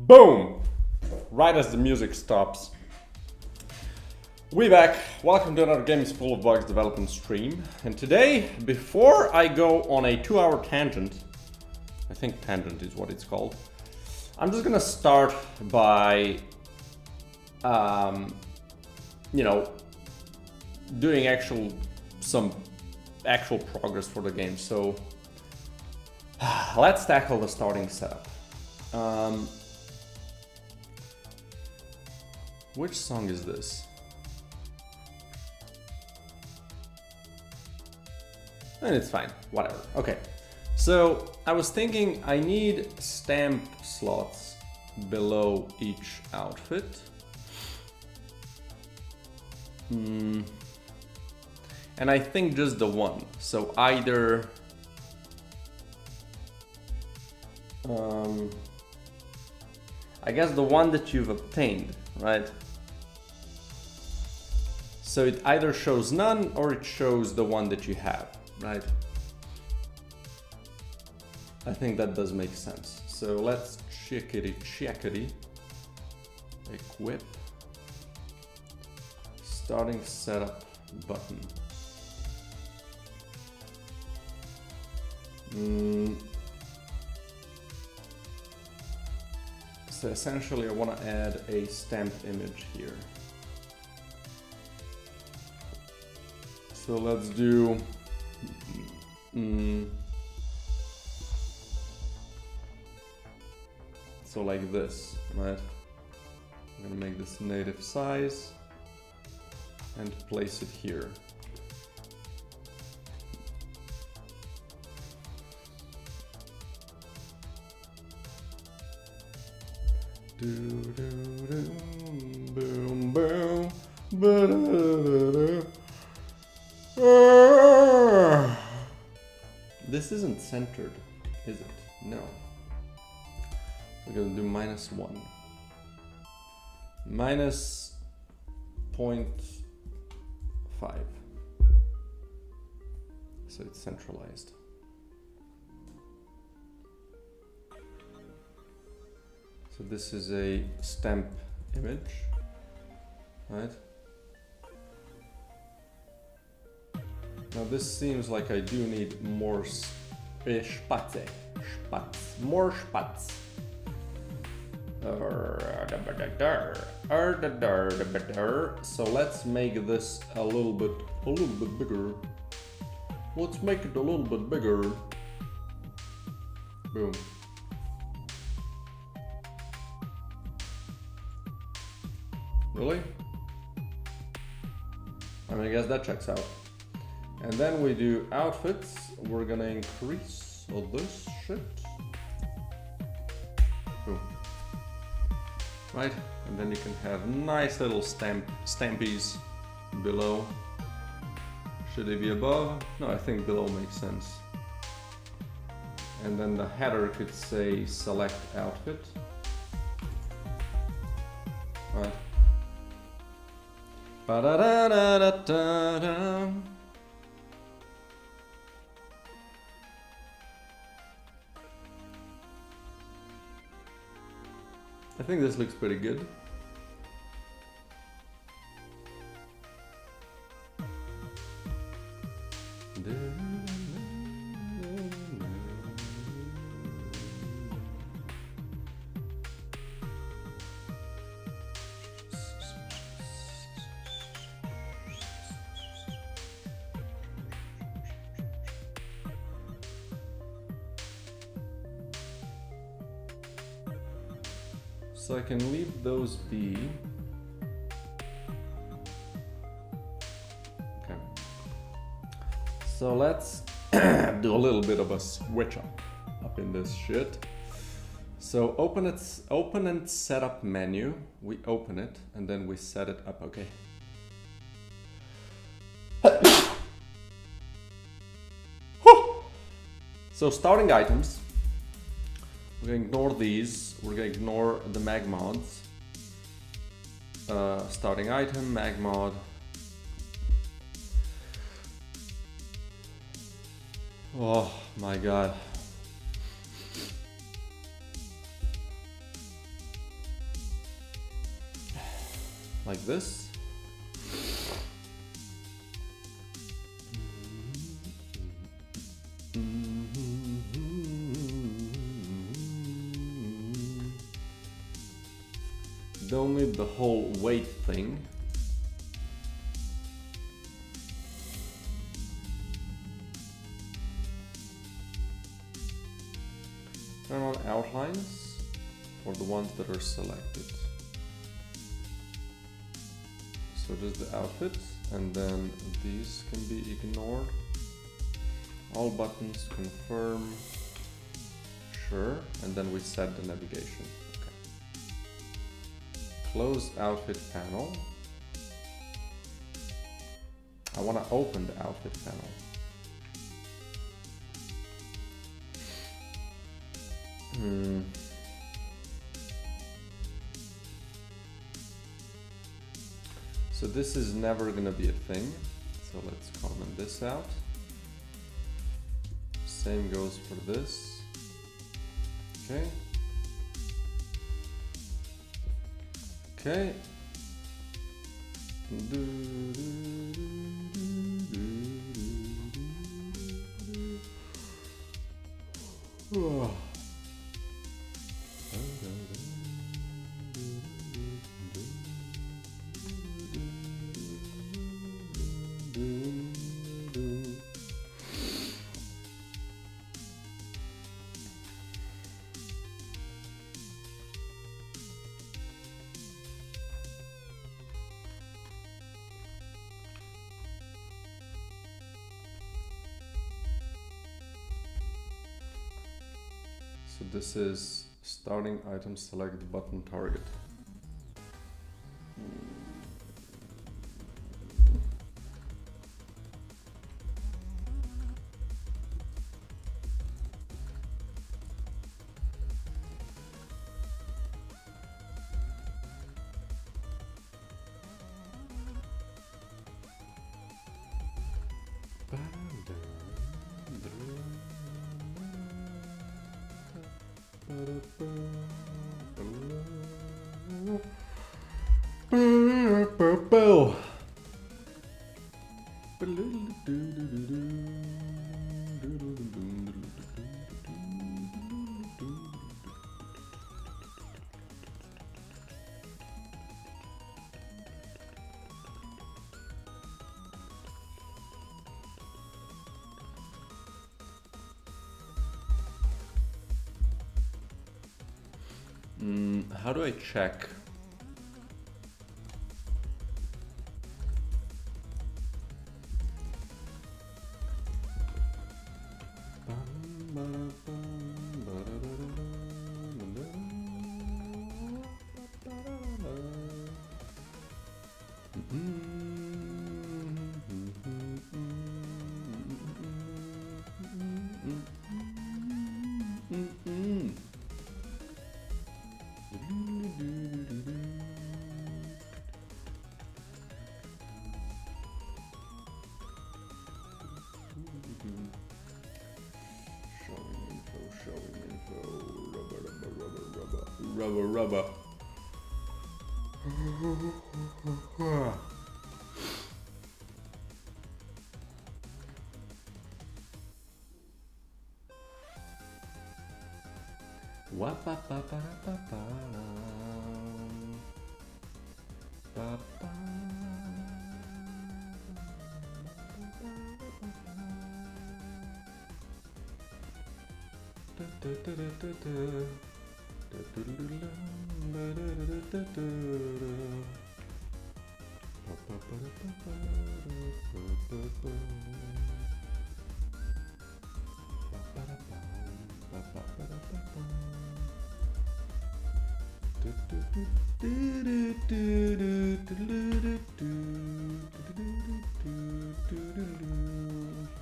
Boom! Right as the music stops. We back. Welcome to another Games Full of Bugs development stream. And today, before I go on a 2-hour tangent, I think tangent is what it's called, I'm just gonna start by, doing some actual progress for the game. So let's tackle the starting setup. Which song is this? And it's fine, whatever. Okay, so I was thinking I need stamp slots below each outfit. And I think just the one. So either I guess the one that you've obtained, right? So it either shows none or it shows the one that you have, right? I think that does make sense. So let's checkity. Equip. Starting setup button. So essentially I want to add a stamped image here. So let's do so like this, right? I'm gonna make this native size and place it here. Boom boom ba-da-da-da. This isn't centered, is it? No. We're gonna do -1. -0.5. So it's centralized. So this is a stamp image, right? Now this seems like I do need more more spats. So let's make this a little bit bigger. Let's make it a little bit bigger. Boom. Really? I mean, I guess that checks out. And then we do outfits. We're gonna increase all this shit. Boom. Right? And then you can have nice little stampies below. Should they be above? No, I think below makes sense. And then the header could say select outfit. Right. Ba-da-da-da-da-da-da. I think this looks pretty good. So I can leave those be. Okay. So let's do a little bit of a switch up in this shit. So open and setup menu. We open it and then we set it up. Okay. So starting items. We're gonna ignore these. We're gonna ignore the mag mods. Starting item, mag mod. Oh my god. like this. Don't need the whole weight thing. Turn on outlines for the ones that are selected. So just the outfit, and then these can be ignored. All buttons, confirm, sure, and then we set the navigation. Close outfit panel. I want to open the outfit panel. So this is never gonna be a thing. So let's comment this out. Same goes for this. Okay. Okay. So this is starting item, select button, target. How do I check? Rubber.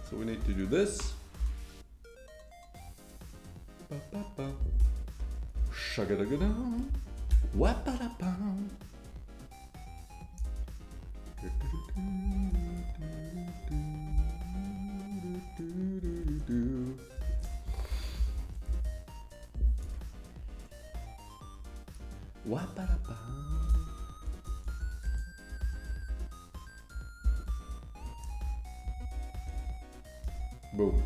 So we need to do this. Shagadagada. Wapadapam. Boom.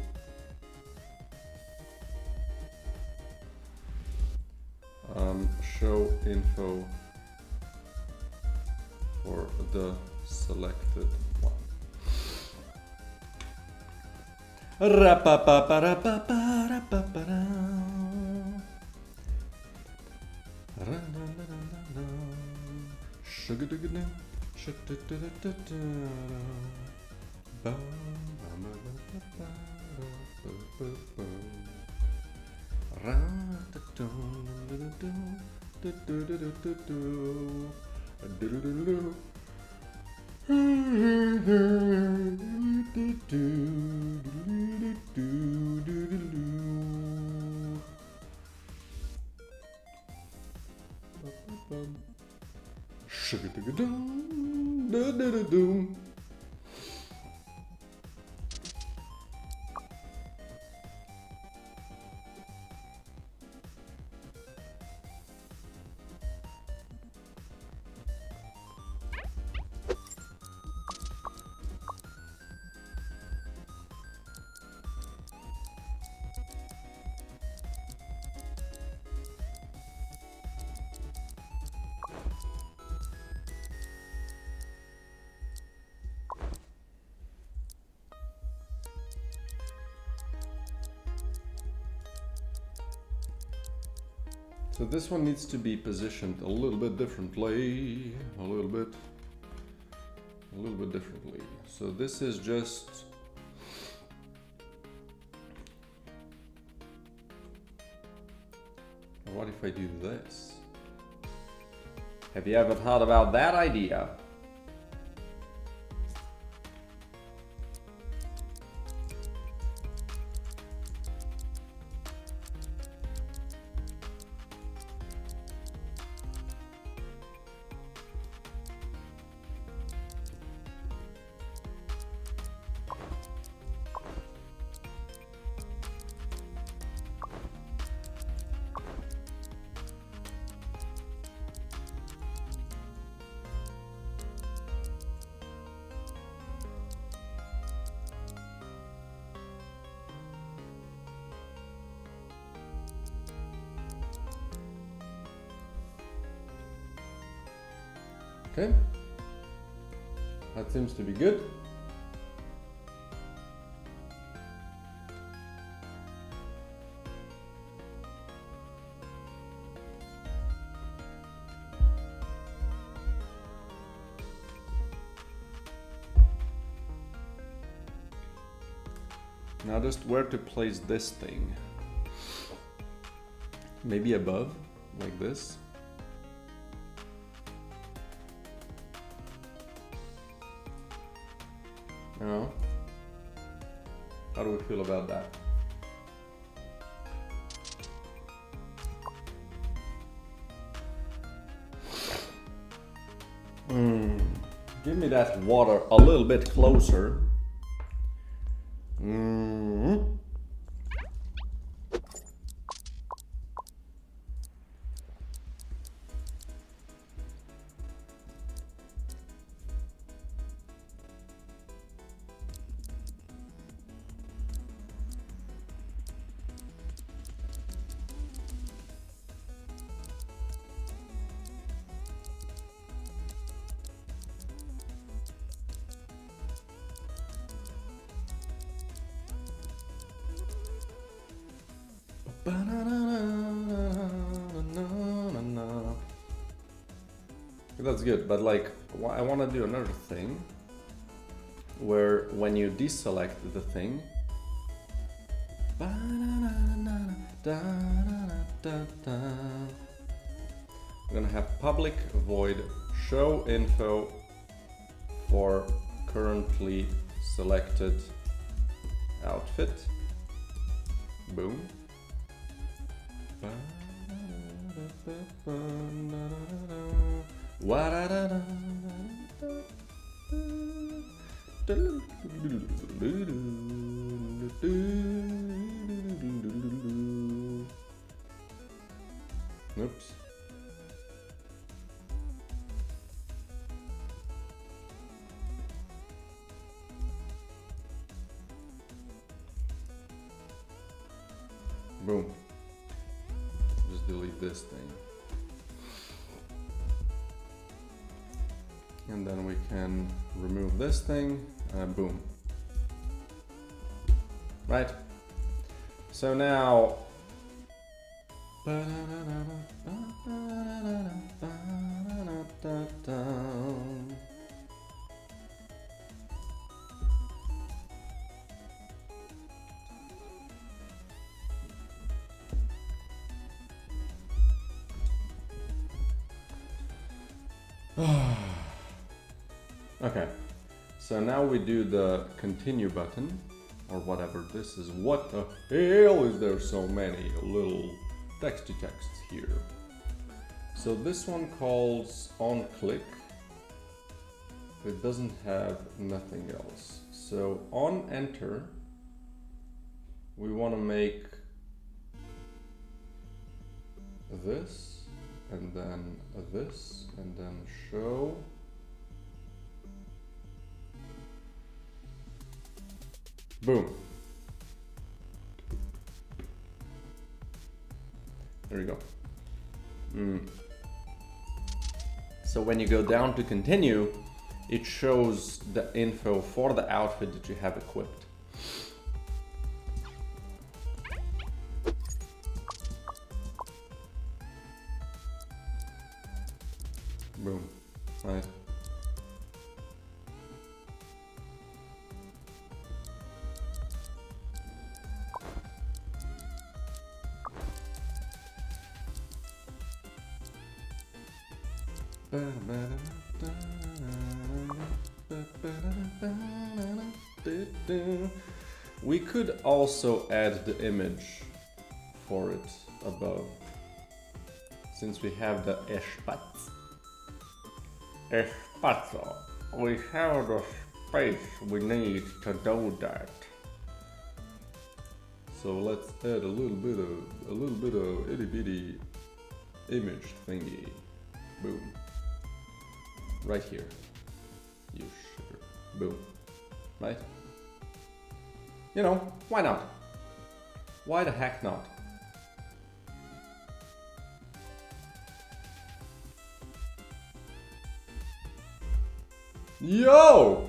Show info for the selected one. So this one needs to be positioned a little bit differently, a little bit differently. So this is just what if I do this? Have you ever thought about that idea? Okay, that seems to be good. Now just where to place this thing. Maybe above, like this. No? How do we feel about that? Give me that water a little bit closer. That's good, but like I want to do another thing where when you deselect the thing, I'm gonna have public void show info for currently selected outfit. Boom. Oops. Boom. Just delete this thing. And then we can remove this thing, boom. Right? So now... Okay, so now we do the continue button, or whatever this is. What the hell is there so many little texty texts here? So this one calls on click. It doesn't have nothing else. So on enter, we want to make this, and then this, and then show. Boom. There we go. So when you go down to continue, it shows the info for the outfit that you have equipped. Boom. Nice. We could also add the image for it above, since we have the espacio. We have the space we need to do that. So let's add a little bit of itty bitty image thingy. Boom. Right here. You sugar. Boom. Right? You know, why not? Why the heck not? Yo!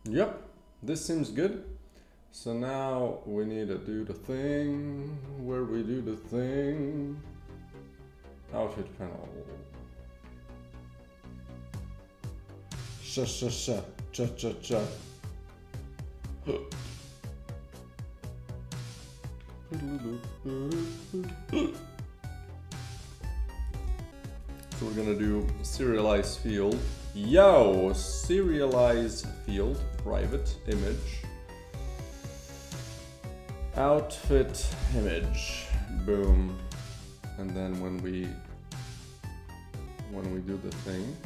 Yep, this seems good. So now we need to do the thing where we do the thing. Outfit panel. Cha. So we're gonna do serialize field. Yo, serialize field, private image. Outfit image, boom. And then when we do the thing,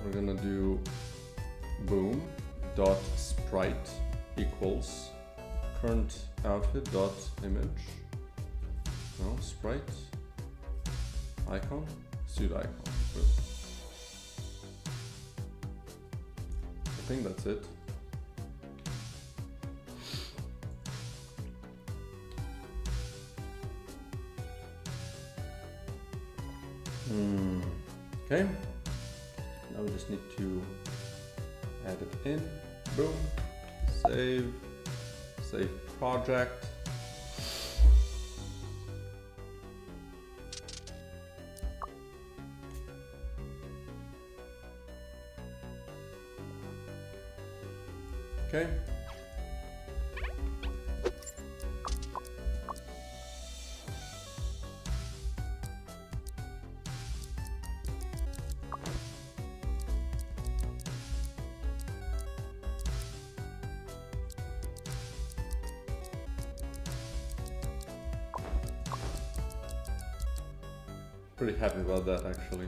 we're gonna do boom dot sprite equals current outfit dot image. No, sprite icon, pseudo icon. Boom. I think that's it. Okay, now we just need to add it in. Boom, save project. Okay. Pretty happy about that actually.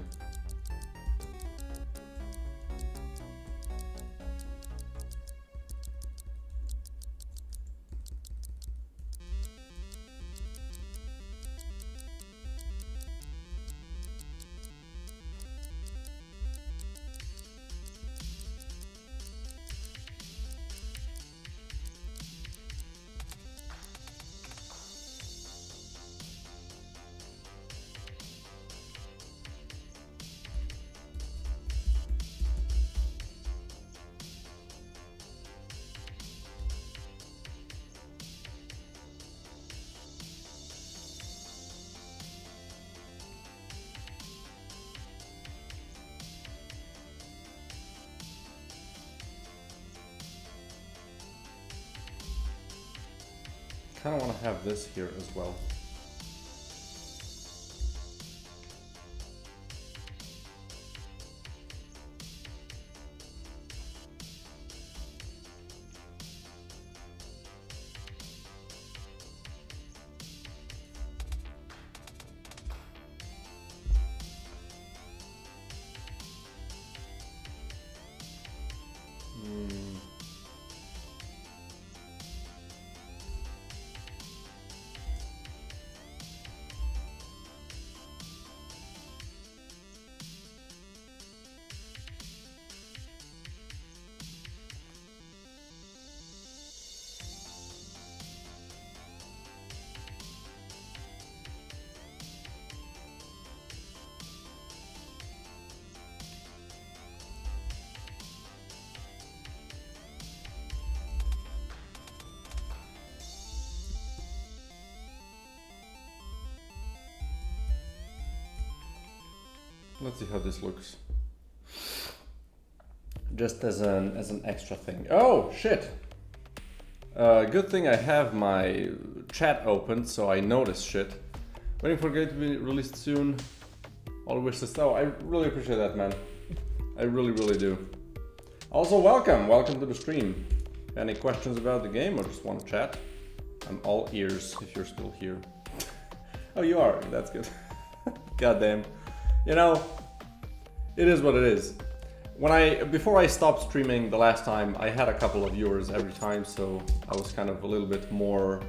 I kind of want to have this here as well. Let's see how this looks. Just as an extra thing. Oh shit! Good thing I have my chat open so I notice shit. Waiting for the game to be released soon. All wishes. Oh, I really appreciate that, man. I really do. Also, welcome to the stream. Any questions about the game or just want to chat? I'm all ears if you're still here. Oh, you are. That's good. Goddamn. You know, it is what it is. Before I stopped streaming the last time, I had a couple of viewers every time, so I was kind of a little bit more.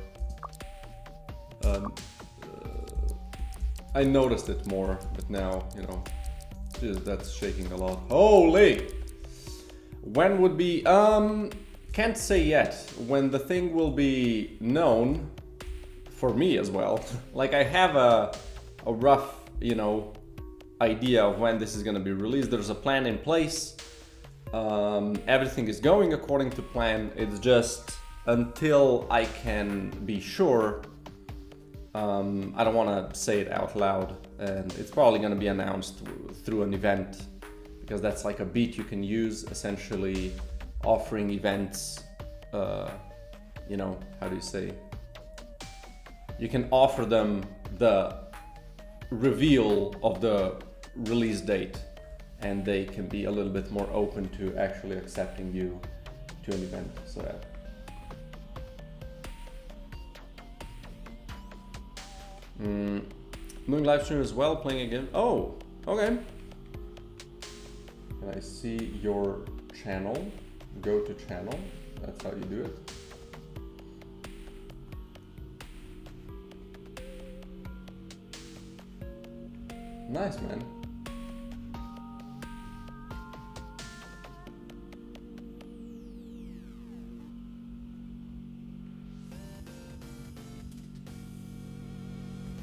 I noticed it more, but now, you know, that's shaking a lot. Holy! When would be? Can't say yet. When the thing will be known, for me as well. Like I have a rough, you know, idea of when this is going to be released. There's a plan in place. Everything is going according to plan. It's just until I can be sure. I don't want to say it out loud, and it's probably going to be announced through an event, because that's like a beat you can use, essentially offering events. You know, how do you say? You can offer them the reveal of the release date, and they can be a little bit more open to actually accepting you to an event. So yeah. Doing live stream as well, playing a game. Oh, okay. Can I see your channel? Go to channel. That's how you do it. Nice, man.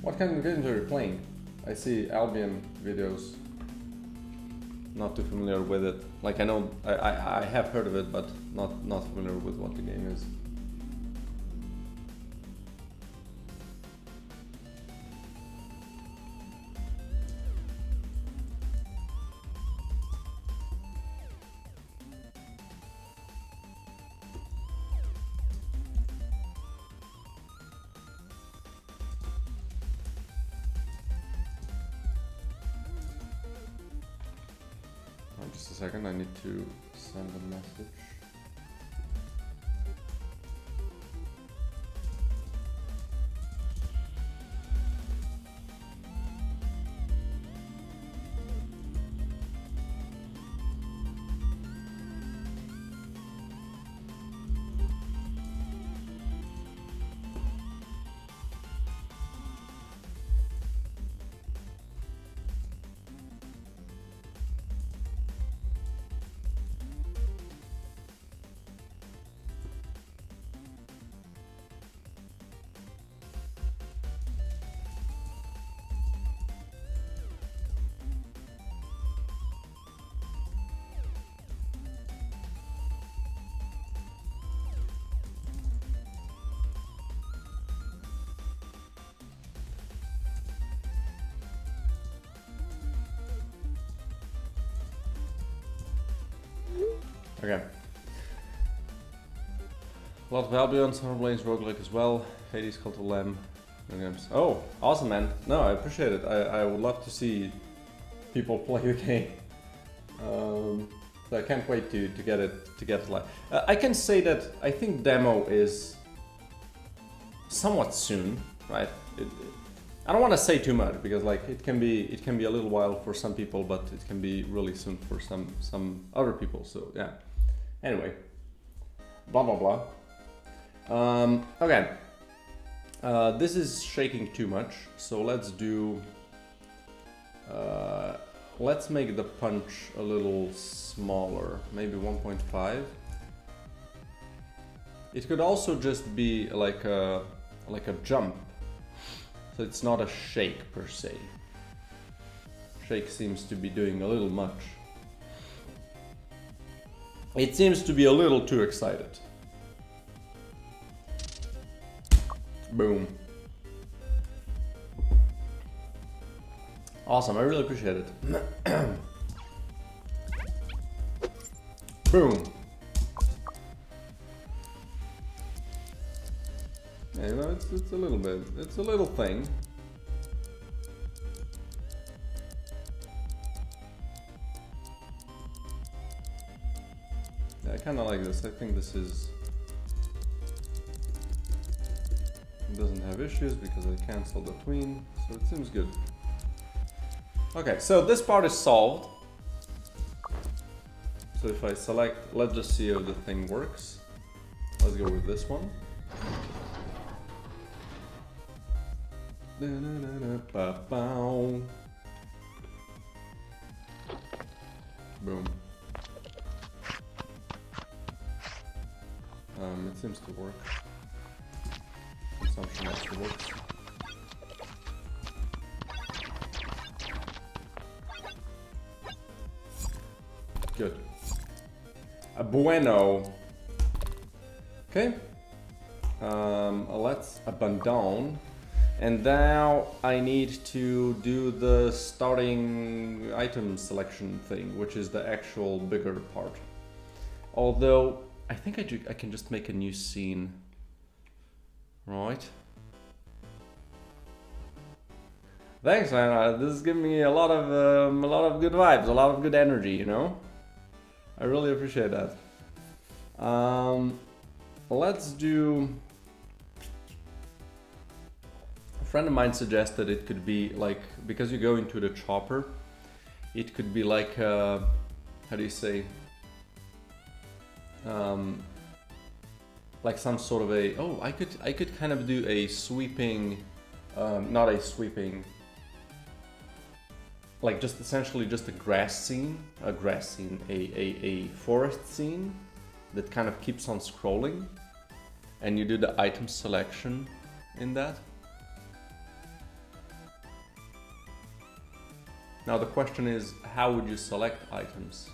What kind of games are you playing? I see Albion videos. Not too familiar with it. Like I know, I have heard of it, but not familiar with what the game is. Just a second, I need to send a message. Okay. A lot of Albion, Summer Blades, Roguelike as well. Hades, Cult of Lamb. Oh, awesome, man. No, I appreciate it. I would love to see people play the game. So I can't wait to get it live. I can say that I think demo is somewhat soon, right? I don't want to say too much because like it can be a little while for some people, but it can be really soon for some other people. So yeah. Anyway, blah blah blah. Okay. This is shaking too much, so let's do. Let's make the punch a little smaller, maybe 1.5. It could also just be like a jump, so it's not a shake per se. Shake seems to be doing a little much. It seems to be a little too excited. Boom. Awesome, I really appreciate it. Boom. Yeah, you know, it's a little bit, it's a little thing. Yeah, I kind of like this. I think this is... It doesn't have issues because I canceled the tween, so it seems good. Okay, so this part is solved. So if I select, let's just see how the thing works. Let's go with this one. Boom. It seems to work. Consumption also works. Good. Bueno. Okay. Let's abandon. And now I need to do the starting item selection thing, which is the actual bigger part. Although I think I can just make a new scene. Right. Thanks, man. This is giving me a lot of good vibes, a lot of good energy, you know. I really appreciate that. Let's do. A friend of mine suggested it could be like, because you go into the chopper, it could be like how do you say? Like some sort of a, oh, I could kind of do a sweeping, not a sweeping, like just essentially just a forest scene that kind of keeps on scrolling, and you do the item selection in that. Now the question is, how would you select items?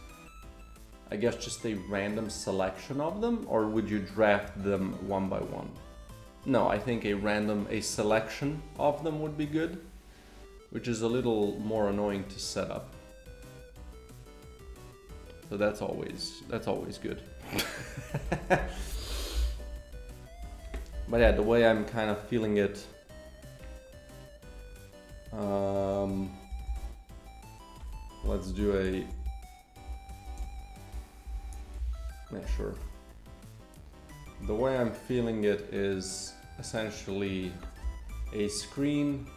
I guess just a random selection of them, or would you draft them one by one? No, I think a selection of them would be good, which is a little more annoying to set up. So that's always good. But yeah, the way I'm kind of feeling it, let's do a, yeah, sure. The way I'm feeling it is essentially a screen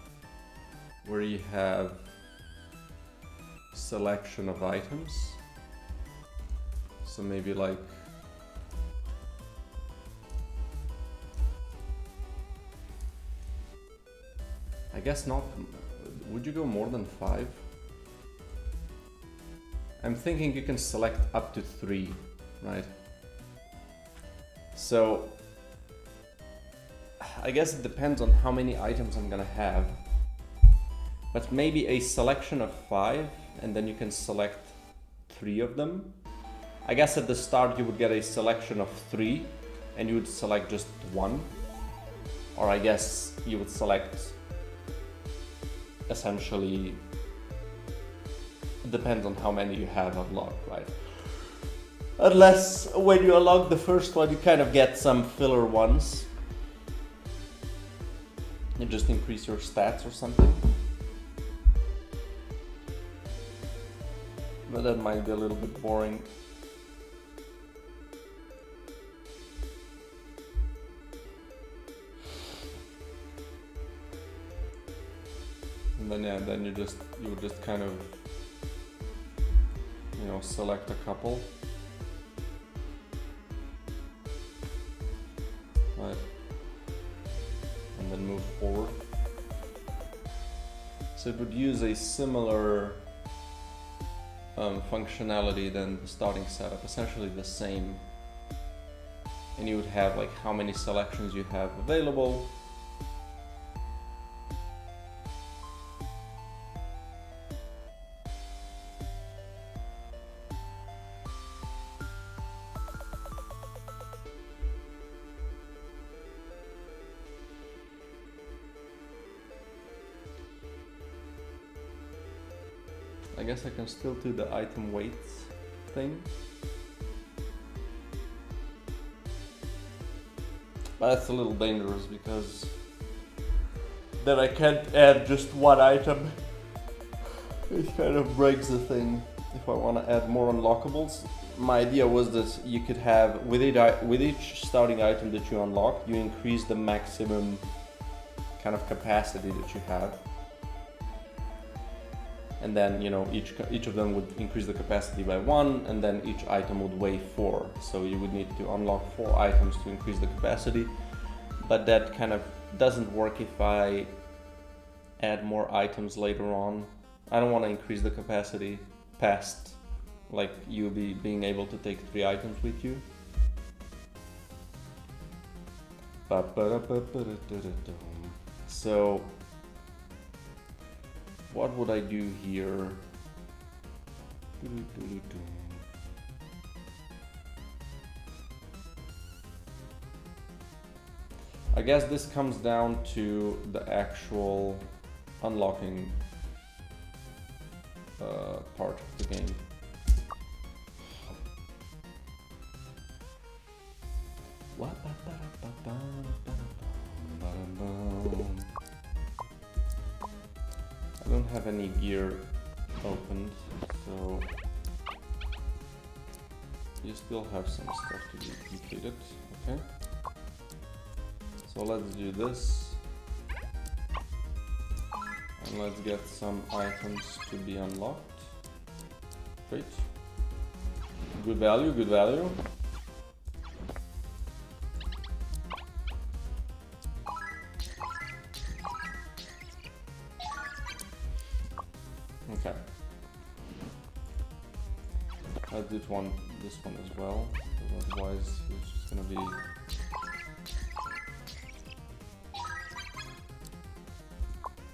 where you have selection of items. So maybe like, I guess not, would you go more than 5? I'm thinking you can select up to 3, right? So I guess it depends on how many items I'm gonna have, but maybe a selection of 5, and then you can select 3 of them. I guess at the start you would get a selection of 3 and you would select just 1, or I guess you would select essentially, it depends on how many you have unlocked, right? Unless when you unlock the first one, you kind of get some filler ones. You just increase your stats or something. But that might be a little bit boring. And then yeah, then you would just kind of, you know, select a couple. Right. And then move forward. So it would use a similar functionality than the starting setup, essentially the same. And you would have like how many selections you have available. I guess I can still do the item weights thing. But that's a little dangerous because then I can't add just one item. It kind of breaks the thing if I want to add more unlockables. My idea was that you could have, with each starting item that you unlock, you increase the maximum kind of capacity that you have. And then, you know, each of them would increase the capacity by 1, and then each item would weigh 4. So you would need to unlock 4 items to increase the capacity. But that kind of doesn't work if I add more items later on. I don't want to increase the capacity past, like, you being able to take 3 items with you. So what would I do here? I guess this comes down to the actual unlocking part of the game. I don't have any gear opened, so you still have some stuff to be completed, okay? So let's do this, and let's get some items to be unlocked. Great. Good value, good value. Okay. Let's do this one as well, because otherwise it's just gonna be...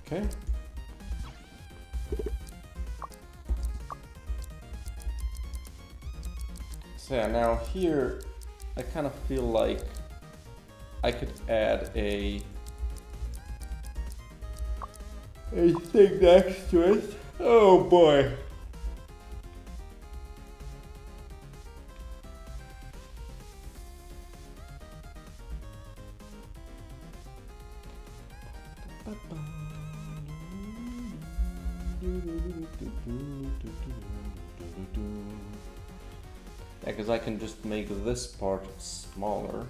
Okay. So yeah, now here I kind of feel like I could add a thing next to it. Oh boy. Yeah, because I can just make this part smaller.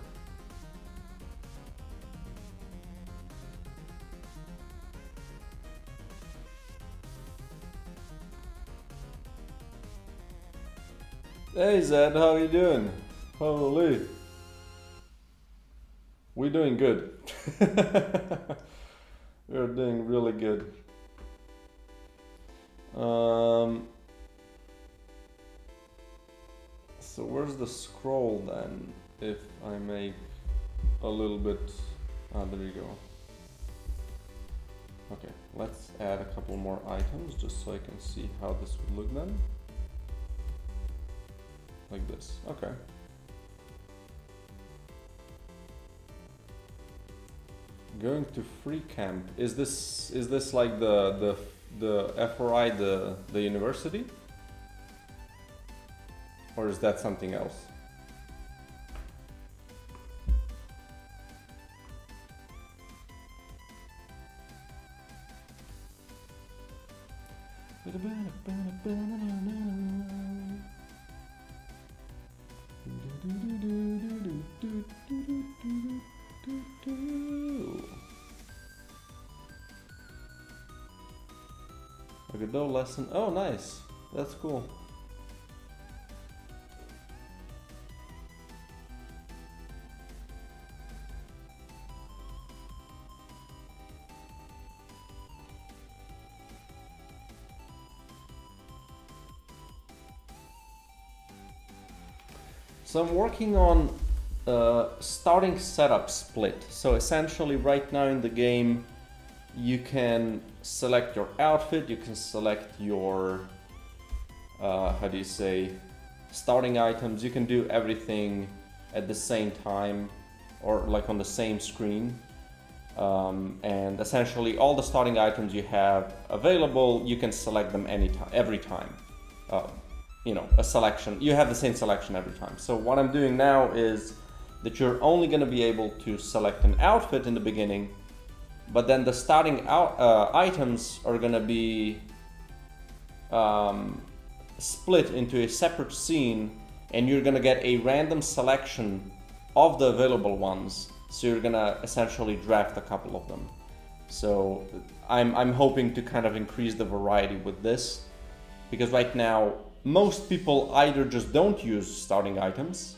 Hey Zed, how you doing? Holy. We're doing good. We're doing really good. So where's the scroll then? If I make a little bit... Ah, there you go. Okay, let's add a couple more items just so I can see how this would look then. Like this, okay. Going to free camp. Is this like the FRI, the university? Or is that something else? A Godot lesson. Oh, nice. That's cool. So I'm working on starting setup split. So essentially right now in the game you can select your outfit, you can select your how do you say, starting items, you can do everything at the same time or like on the same screen. And essentially all the starting items you have available, you can select them anytime, every time. You know, a selection, you have the same selection every time. So what I'm doing now is that you're only going to be able to select an outfit in the beginning, but then the starting items are going to be split into a separate scene, and you're going to get a random selection of the available ones. So you're going to essentially draft a couple of them. So I'm hoping to kind of increase the variety with this, because right now most people either just don't use starting items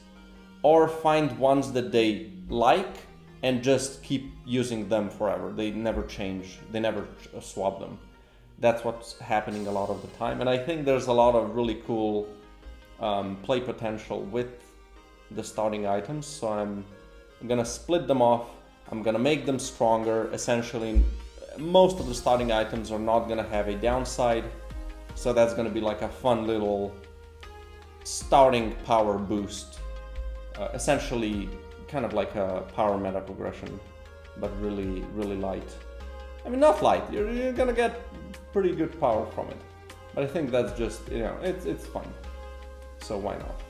or find ones that they like and just keep using them forever. They never change, they never swap them. That's what's happening a lot of the time. And I think there's a lot of really cool play potential with the starting items. So I'm gonna split them off. I'm gonna make them stronger. Essentially, most of the starting items are not gonna have a downside. So that's going to be like a fun little starting power boost. Essentially kind of like a power meta progression, but really, really light. I mean, not light, you're going to get pretty good power from it. But I think that's just, you know, it's fun. So why not?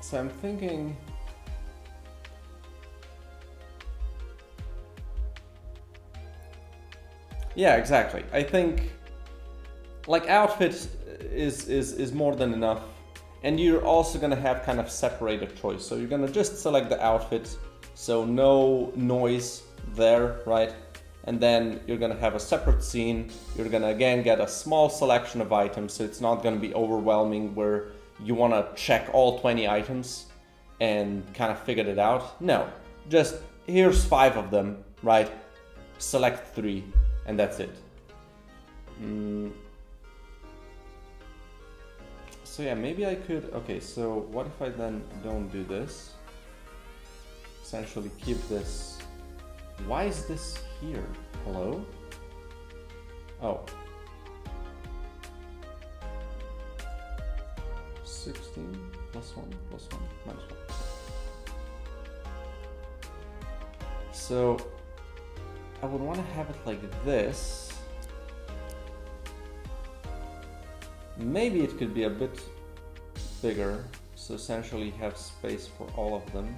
So I'm thinking... Yeah, exactly. I think like outfit is more than enough, and you're also gonna have kind of separated choice. So you're gonna just select the outfit, so no noise there, right? And then you're gonna have a separate scene. You're gonna again get a small selection of items, so it's not gonna be overwhelming where you wanna check all 20 items and kind of figure it out. No, just here's 5 of them, right? Select 3. And that's it. So yeah, maybe I could... Okay, so what if I then don't do this? Essentially keep this... Why is this here? Hello? Oh. 16 plus 1 plus 1 minus 1. So... I would want to have it like this. Maybe it could be a bit bigger, so essentially have space for all of them.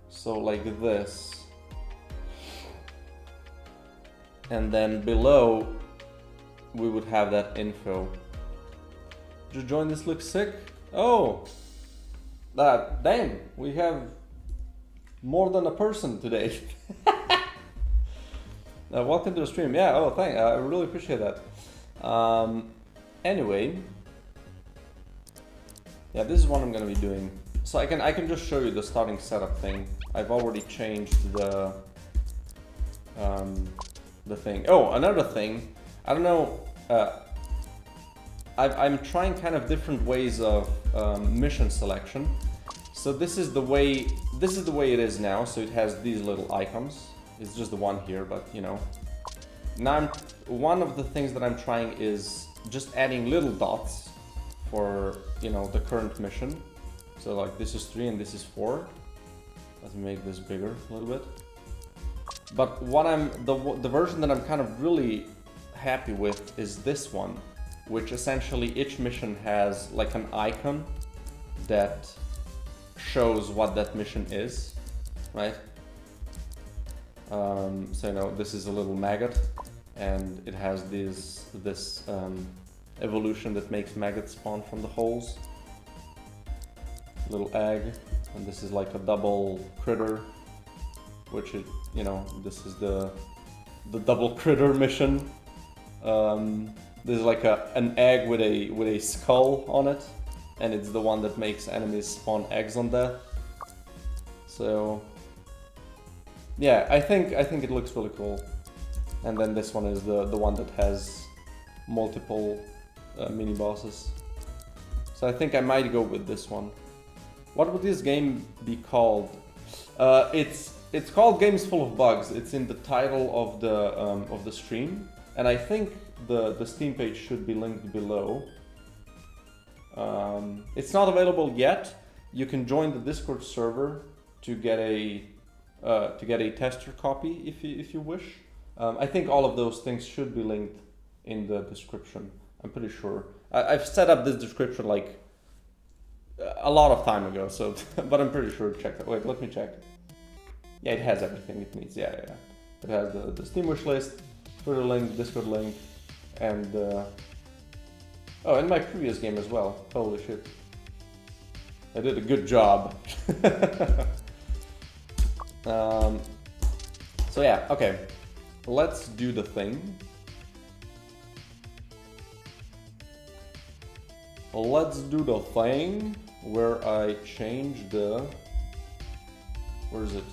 So like this. And then below we would have that info. Did you join this? Looks sick? Oh! Dang, we have more than a person today. Welcome to the stream. Yeah, oh, thanks. I really appreciate that. Anyway. Yeah, this is what I'm gonna be doing. So I can just show you the starting setup thing. I've already changed the thing. Oh, another thing. I don't know. I'm trying kind of different ways of mission selection. So this is the way it is now. So it has these little icons. It's just the one here, but you know. Now one of the things that I'm trying is just adding little dots for, you know, the current mission. So like this is 3 and this is 4. Let's make this bigger a little bit. But what the version that I'm kind of really happy with is this one, which essentially each mission has like an icon that shows what that mission is, right? So you know, this is a little maggot, and it has this evolution that makes maggots spawn from the holes. Little egg, and this is like a double critter, which is, you know, this is the double critter mission. There's like an egg with a skull on it, and it's the one that makes enemies spawn eggs on that. So yeah, I think it looks really cool. And then this one is the one that has multiple mini bosses. So I think I might go with this one. What would this game be called? It's called Games Full of Bugs. It's in the title of the stream, and I think the Steam page should be linked below. It's not available yet. You can join the Discord server to get a tester copy if you wish. I think all of those things should be linked in the description. I'm pretty sure. I've set up this description like a lot of time ago, so but I'm pretty sure. Check that. Wait, let me check. Yeah, it has everything it needs. Yeah. It has the Steam wish list, Twitter link, Discord link, and oh, and my previous game as well. Holy shit! I did a good job. So yeah, okay. Let's do the thing. Let's do the thing where I change the... Where is it?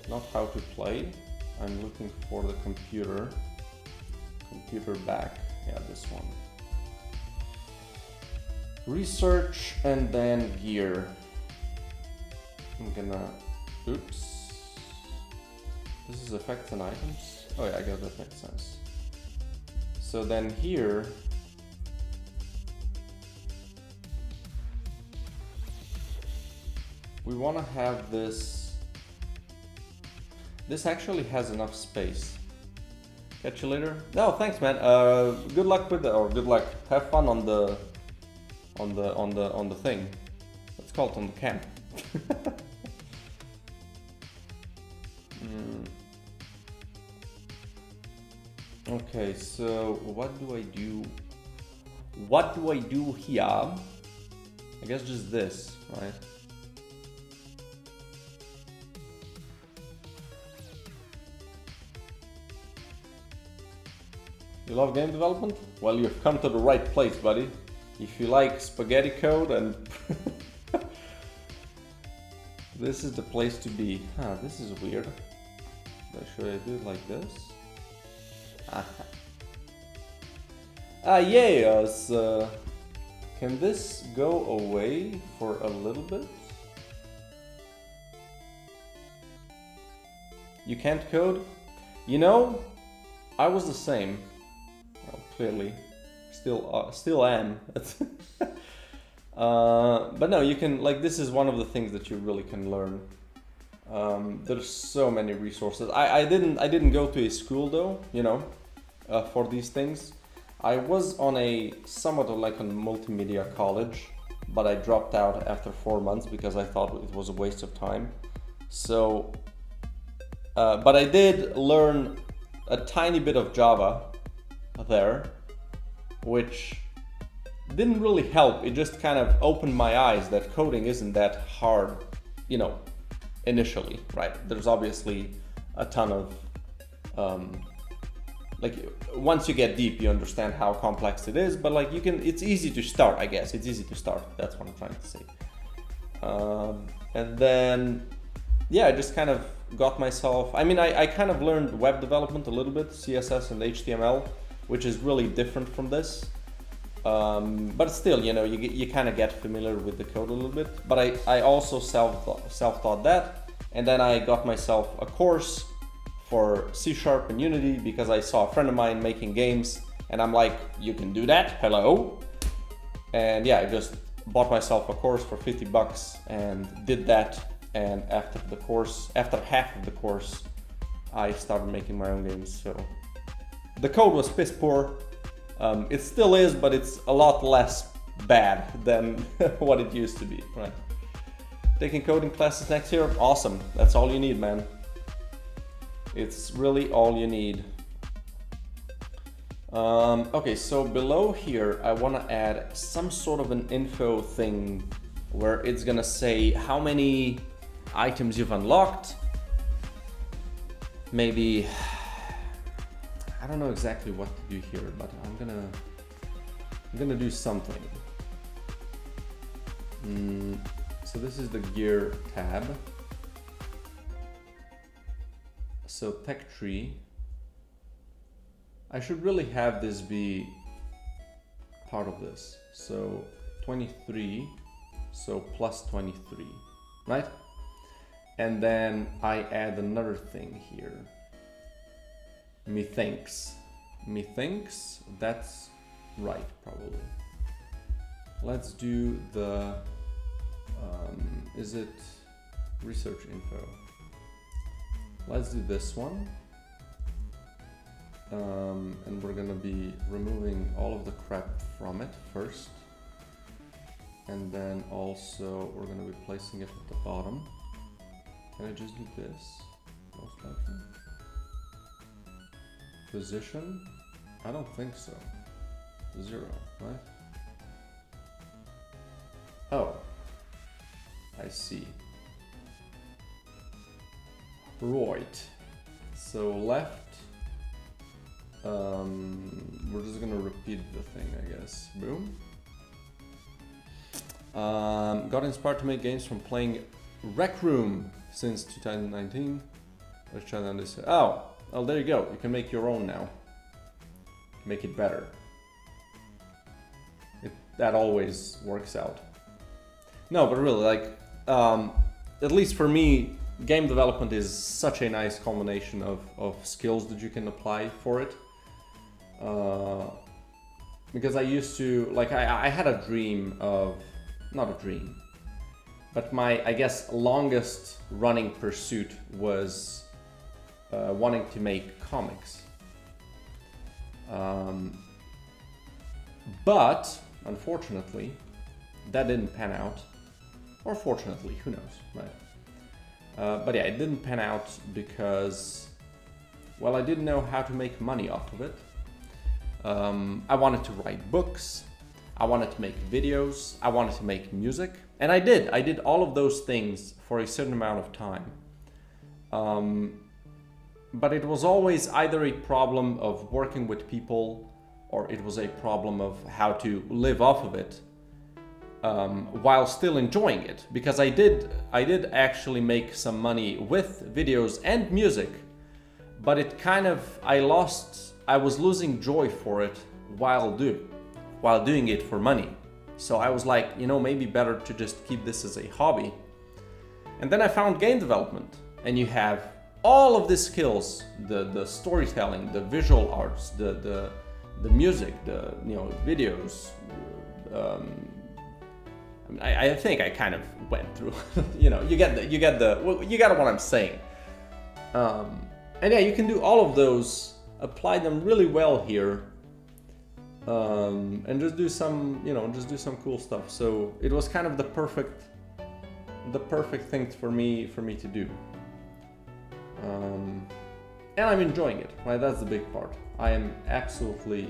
Not how to play. I'm looking for the computer. Computer back. Yeah, this one. Research and then gear. I'm gonna... Oops. This is effects and items. Oh yeah, I guess that makes sense. So then here... we want to have this. This actually has enough space. Catch you later. No, thanks, man. Good luck with the, or good luck. Have fun on the thing. Let's call it on the camp. Okay, so what do I do? What do I do here? I guess just this, right? You love game development? Well, you've come to the right place, buddy. If you like spaghetti code and... this is the place to be. Huh, this is weird. Should I do it like this? Yes. Can this go away for a little bit? You can't code? You know, I was the same. Well, clearly, still am. But no, you can, like, this is one of the things that you really can learn. There's so many resources. I didn't go to a school though, you know, for these things. I was on a somewhat of like a multimedia college, but I dropped out after 4 months because I thought it was a waste of time. So, but I did learn a tiny bit of Java there, which didn't really help. It just kind of opened my eyes that coding isn't that hard, you know, initially, right? There's obviously a ton of, like, once you get deep, you understand how complex it is, but like it's easy to start, I guess. It's easy to start. That's what I'm trying to say. And then, yeah, I just kind of got myself, I mean, I kind of learned web development a little bit, CSS and HTML, which is really different from this. But still, you know, you kind of get familiar with the code a little bit. But I also self-taught that, and then I got myself a course for C# and Unity because I saw a friend of mine making games, and I'm like, you can do that? Hello? And yeah, I just bought myself a course for 50 bucks and did that, and after half of the course, I started making my own games. So the code was piss poor. It still is, but it's a lot less bad than what it used to be, right? Taking coding classes next year, awesome. That's all you need, man. It's really all you need. Okay, so below here, I want to add some sort of an info thing where it's gonna say how many items you've unlocked. Maybe, I don't know exactly what to do here, but I'm gonna do something. So this is the gear tab. So tech tree. I should really have this be part of this. So 23, so plus 23, right? And then I add another thing here. Methinks. Methinks, that's right, probably. Let's do the, is it research info? Let's do this one. And we're gonna be removing all of the crap from it first. And then also we're gonna be placing it at the bottom. Can I just do this? Most likely. Position? I don't think so. 0, right? Oh, I see. Right. So left. We're just gonna repeat the thing, I guess. Boom. Got inspired to make games from playing Rec Room since 2019. Let's try on this. Oh, there you go. You can make your own now. Make it better. That always works out. No, but really, like, at least for me, game development is such a nice combination of skills that you can apply for it. Because I used to, like, I had a dream of, not a dream, but my, I guess, longest running pursuit was wanting to make comics. But, unfortunately, that didn't pan out. Or fortunately, who knows, right? But yeah, it didn't pan out because, well, I didn't know how to make money off of it. I wanted to write books, I wanted to make videos, I wanted to make music, and I did. I did all of those things for a certain amount of time. But it was always either a problem of working with people, or it was a problem of how to live off of it while still enjoying it. Because I did actually make some money with videos and music, but it kind of, I was losing joy for it while doing it for money. So I was like, you know, maybe better to just keep this as a hobby. And then I found game development, and you have all of these skills, the storytelling, the visual arts, the music, the, you know, videos. I think I kind of went through, you know, you get what I'm saying. And yeah, you can do all of those, apply them really well here, and just do some, you know, just do some cool stuff. So it was kind of the perfect thing for me to do. And I'm enjoying it, right? That's the big part. I am absolutely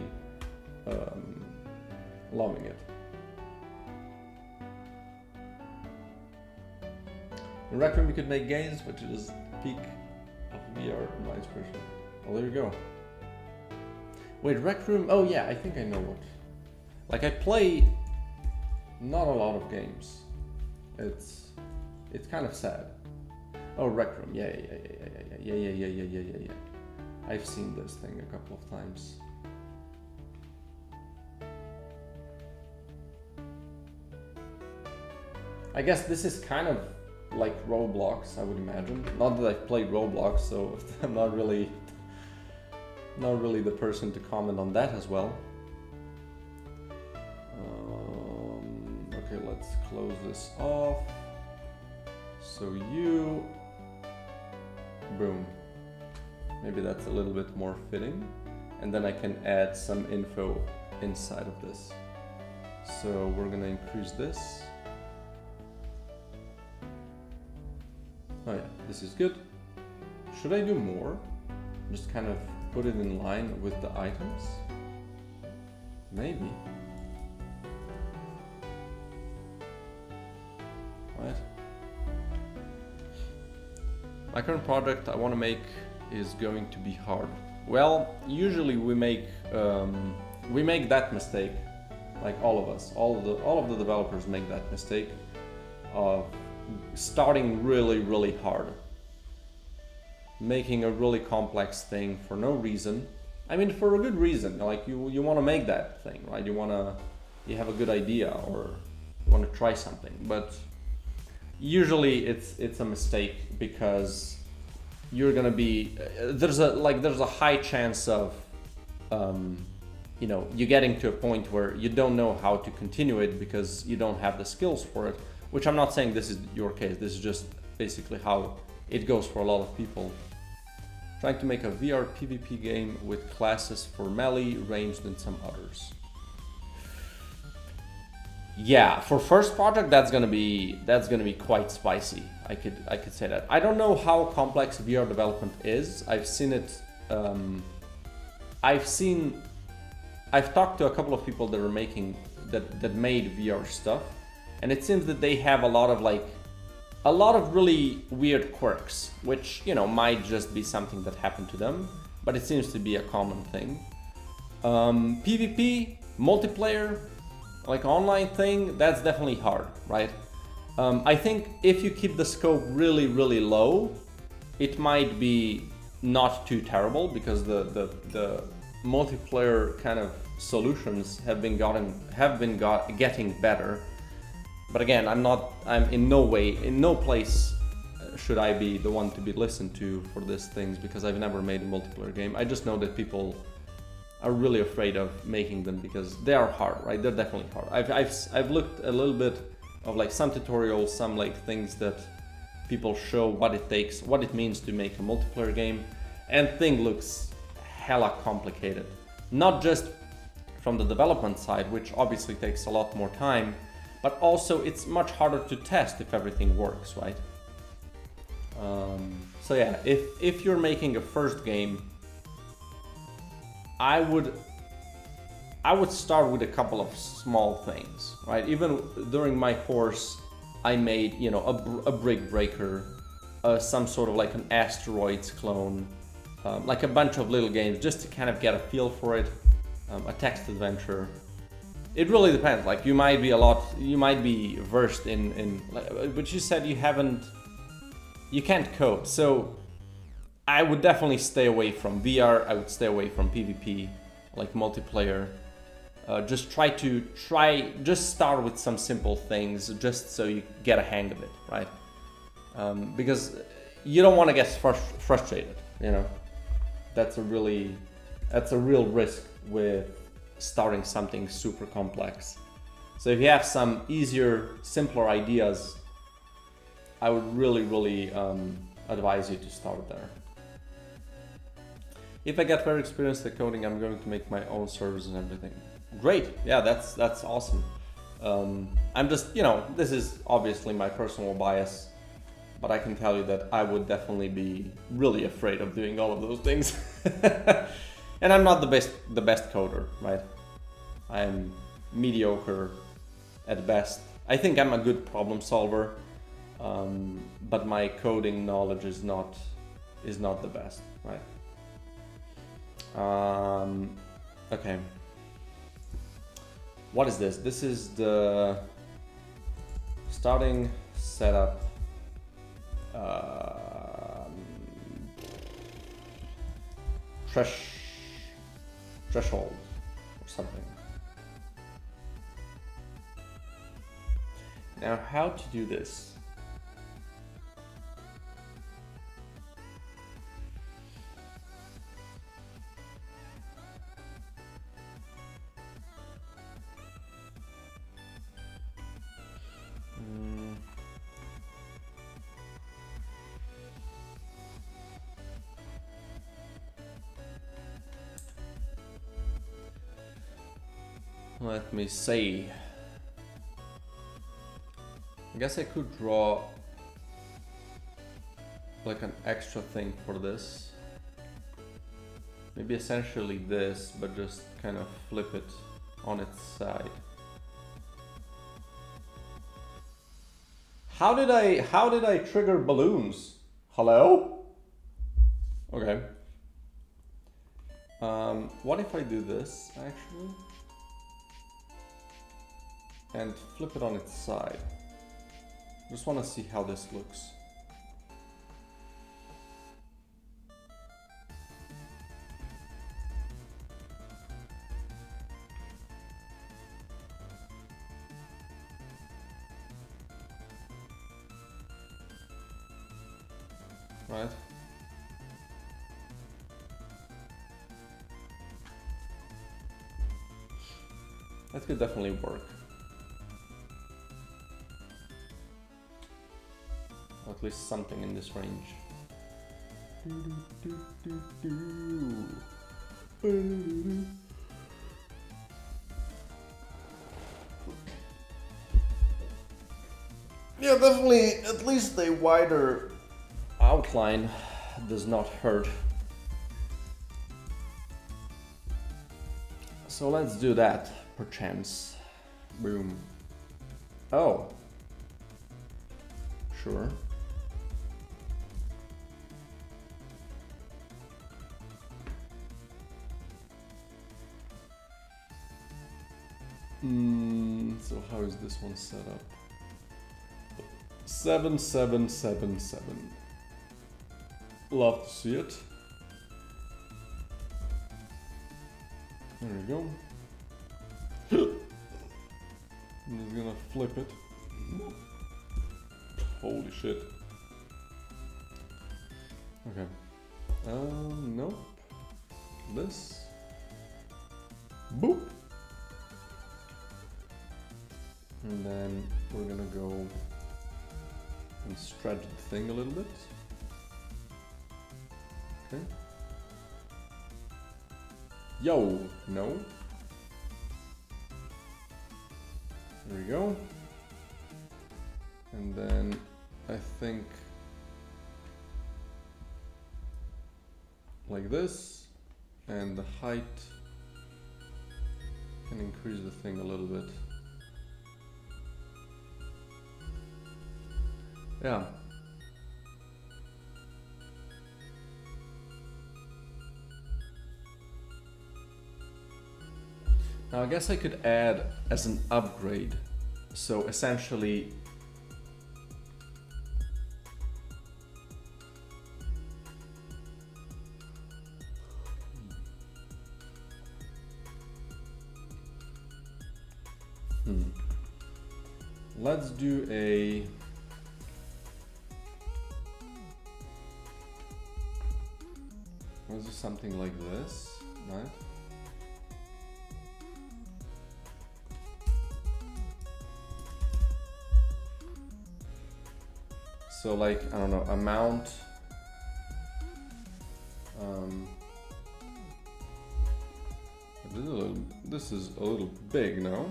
loving it. In Rec Room, you could make games, which is the peak of VR in my inspiration. Oh, there you go. Wait, Rec Room? Oh yeah, I think I know what. Like, I play not a lot of games. It's kind of sad. Oh, Rec Room. Yeah. I've seen this thing a couple of times. I guess this is kind of like Roblox, I would imagine. Not that I've played Roblox, so I'm not really the person to comment on that as well. Okay, Okay, let's close this off. So you, boom. Maybe that's a little bit more fitting. And then I can add some info inside of this. So we're gonna increase this. Oh yeah, this is good. Should I do more? Just kind of put it in line with the items? Maybe. Right. My current project I want to make is going to be hard. Well, usually we make that mistake, like all of us, all of the developers make that mistake of starting really hard, making a really complex thing for no reason. I mean, for a good reason. Like you want to make that thing, right? You have a good idea or you want to try something, but usually it's a mistake because you're gonna be there's a high chance of you getting to a point where you don't know how to continue it because you don't have the skills for it, which I'm not saying this is your case. This is just basically how it goes for a lot of people. Trying to make a VR PvP game with classes for melee, ranged, and some others. Yeah, for first project that's gonna be quite spicy. I could say that. I don't know how complex VR development is. I've seen it. I've talked to a couple of people that are making that made VR stuff, and it seems that they have a lot of really weird quirks, which might just be something that happened to them, but it seems to be a common thing. PvP, multiplayer, like online thing, that's definitely hard, right? I think if you keep the scope really low, it might be not too terrible because the multiplayer kind of solutions have been getting better. But again, I'm in no place should I be the one to be listened to for these things because I've never made a multiplayer game. I just know that people are really afraid of making them because they are hard, right? They're definitely hard. I've looked a little bit of like some tutorials, some like things that people show what it takes, what it means to make a multiplayer game, and thing looks hella complicated. Not just from the development side, which obviously takes a lot more time, but also it's much harder to test if everything works, right? So yeah, if you're making a first game, I would start with a couple of small things, right? Even during my course, I made a brick breaker, some sort of like an asteroids clone, like a bunch of little games just to kind of get a feel for it, a text adventure. It really depends. Like you might be versed in but you said you can't code. So I would definitely stay away from VR. I would stay away from PvP, like multiplayer. Just start with some simple things just so you get a hang of it, right? Because you don't want to get frustrated, That's a real risk with starting something super complex. So if you have some easier, simpler ideas, I would really advise you to start there. If I get very experienced at coding, I'm going to make my own servers and everything. Great, yeah, that's awesome. I'm just, this is obviously my personal bias, but I can tell you that I would definitely be really afraid of doing all of those things. And I'm not the best coder, right? I'm mediocre at best. I think I'm a good problem solver, but my coding knowledge is not the best, right? Okay. What is this? This is the starting setup. Threshold or something. Now, how to do this? Let me see. I guess I could draw like an extra thing for this. Maybe essentially this, but just kind of flip it on its side. How did I trigger balloons? Hello? Okay. What if I do this actually? And flip it on its side. Just want to see how this looks. Right? That could definitely work. Or at least something in this range. Yeah, definitely at least a wider outline does not hurt. So let's do that, perchance. Boom. Oh. Sure. So how is this one set up? 7777. Love to see it. There we go. I'm just gonna flip it. Holy shit. Okay. Nope. This. Boop. And then we're gonna go and stretch the thing a little bit. Okay. Yo, no. There we go. And then I think like this, and the height can increase the thing a little bit. Yeah. Now I guess I could add as an upgrade. So essentially let's do a let's do something like this, right? So like, I don't know, amount this is a little big, no?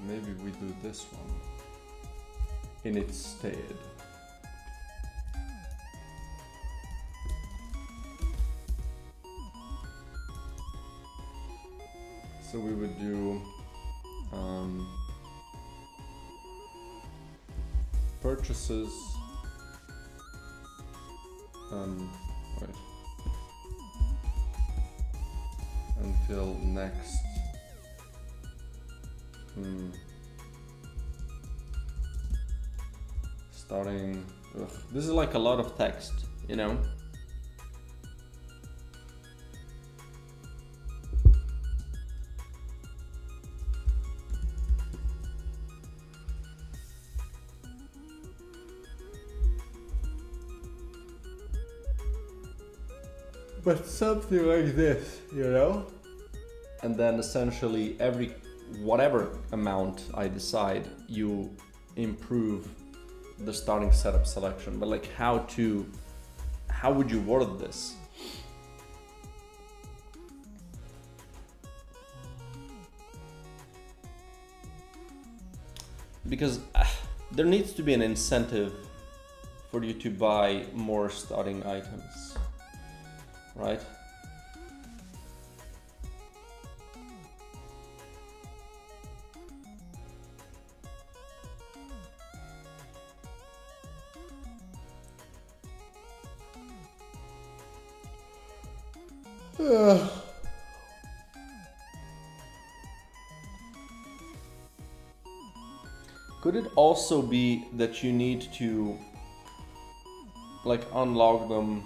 Maybe we do this one in its stead. So we would do purchases wait, until next starting this is like a lot of text, you know. But something like this, you know? And then essentially every whatever amount I decide, you improve the starting setup selection. But like how would you word this? because there needs to be an incentive for you to buy more starting items, right? Could it also be that you need to like unlock them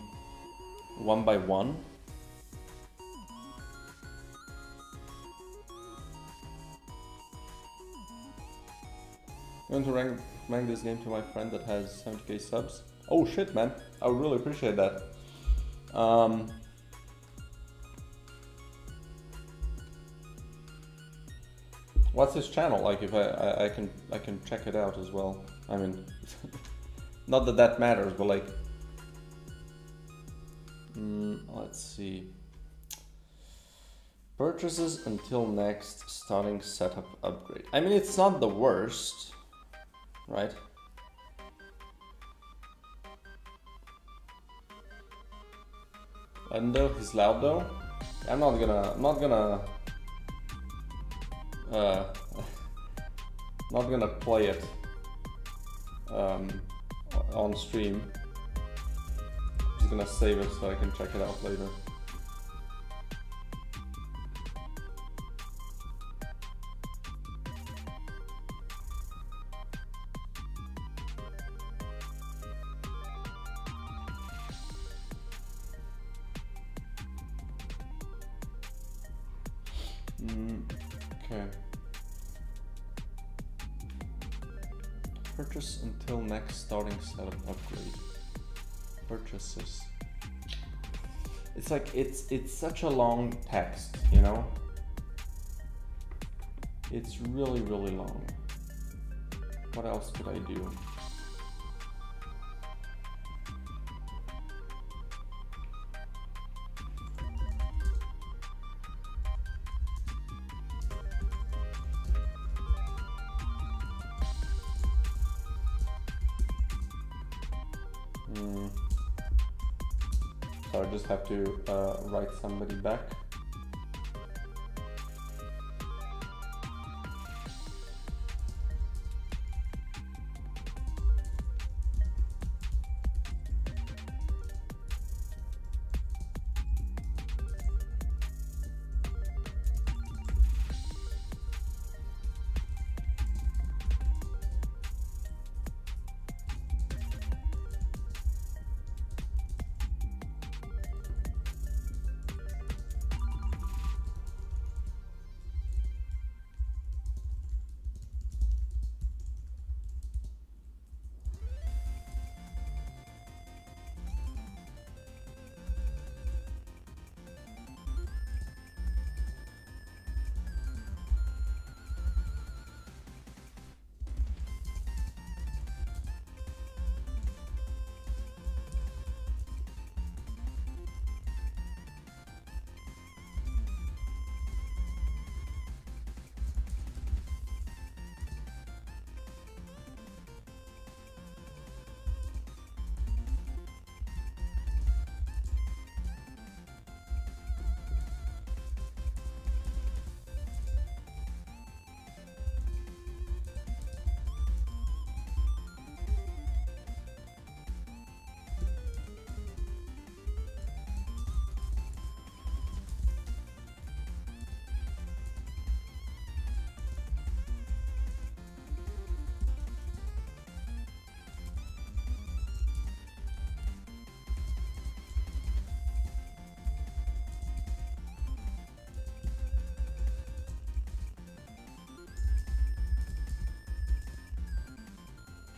one by one? I'm going to recommend this game to my friend that has 70k subs. Oh shit, man, I would really appreciate that. What's his channel? Like, if I can check it out as well. I mean, not that that matters, but like, let's see. Purchases until next starting setup upgrade. I mean, it's not the worst, right? And though he's loud though, I'm not gonna not gonna play it on stream. I'm just gonna save it so I can check it out later. Okay. Purchase until next starting setup upgrade. Purchases. It's like it's such a long text, you know? It's really long. What else could I do? So I just have to write somebody back.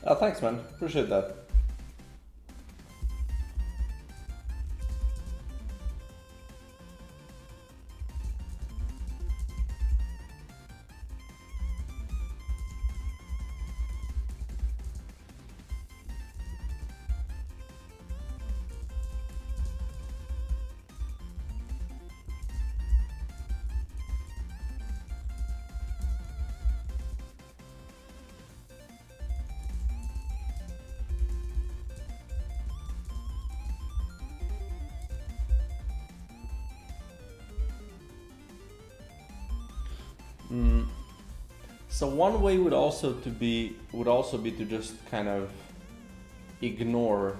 Oh, thanks, man. Appreciate that. So one way would also be to just kind of ignore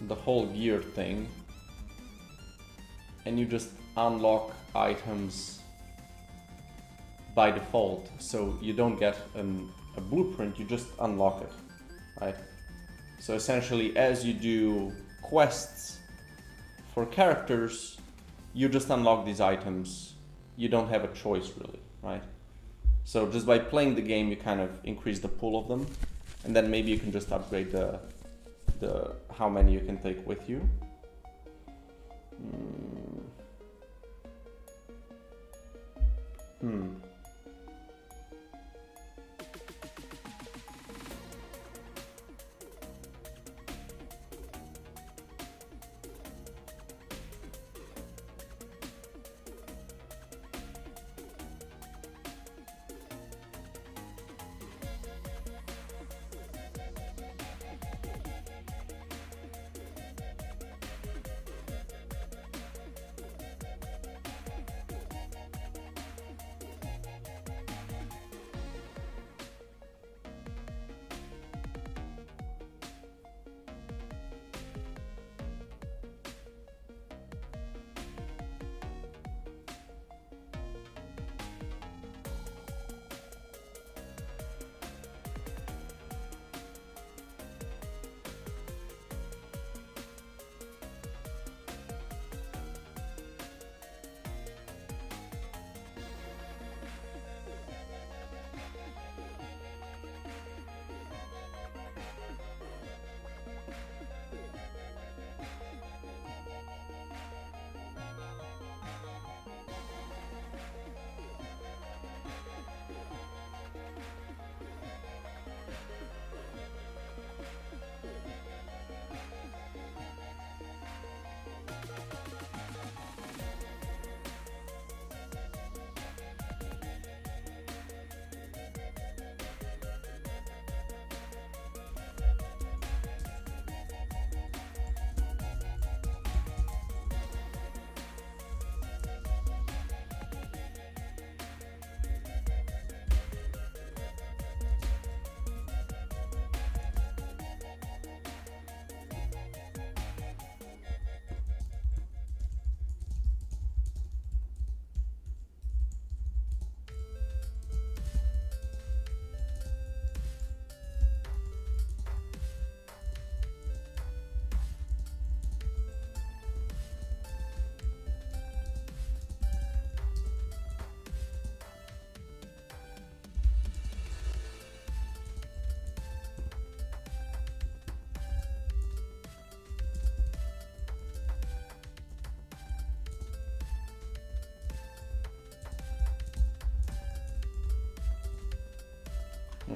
the whole gear thing, and you just unlock items by default. So you don't get a blueprint, you just unlock it, right? So essentially, as you do quests for characters, you just unlock these items. You don't have a choice really, right? So just by playing the game, you kind of increase the pool of them, and then maybe you can just upgrade the how many you can take with you.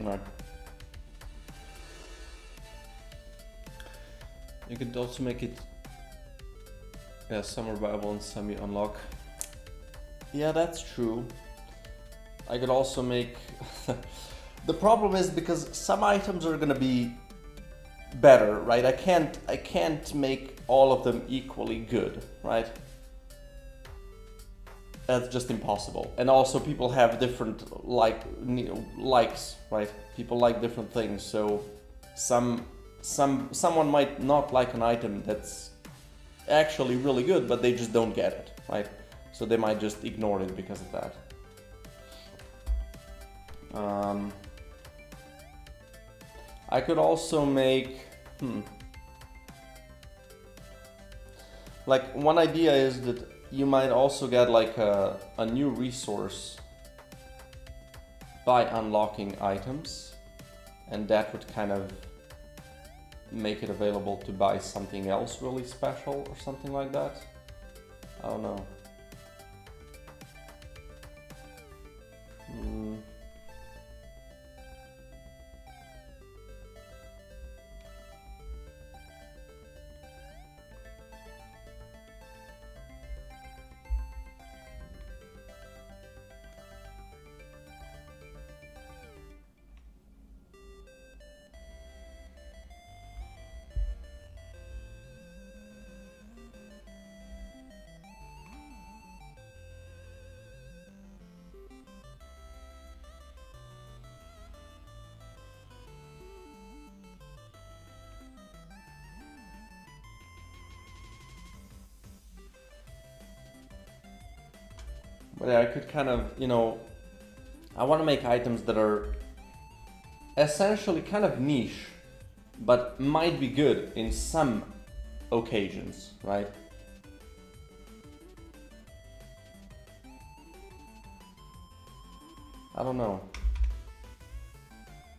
Right. You could also make it some are viable and some you unlock. Yeah, that's true. I could also make the problem is because some items are gonna be better, right? I can't make all of them equally good, right? That's just impossible. And also people have different likes, right? People like different things, so someone might not like an item that's actually really good, but they just don't get it, right? So they might just ignore it because of that. I could also make like one idea is that you might also get like a new resource by unlocking items, and that would kind of make it available to buy something else really special or something like that. I don't know. But yeah, I could kind of, you know, I want to make items that are essentially kind of niche, but might be good in some occasions, right? I don't know.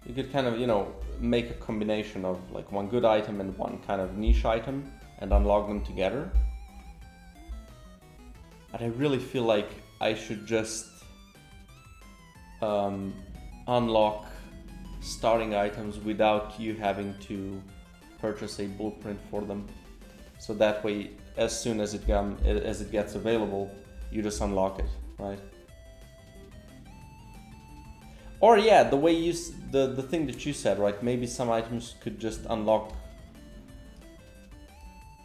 You could kind of, you know, make a combination of like one good item and one kind of niche item and unlock them together. But I really feel like I should just unlock starting items without you having to purchase a blueprint for them. So that way, as soon as it gets available, you just unlock it, right? Or yeah, the way you the thing that you said, right? Maybe some items could just unlock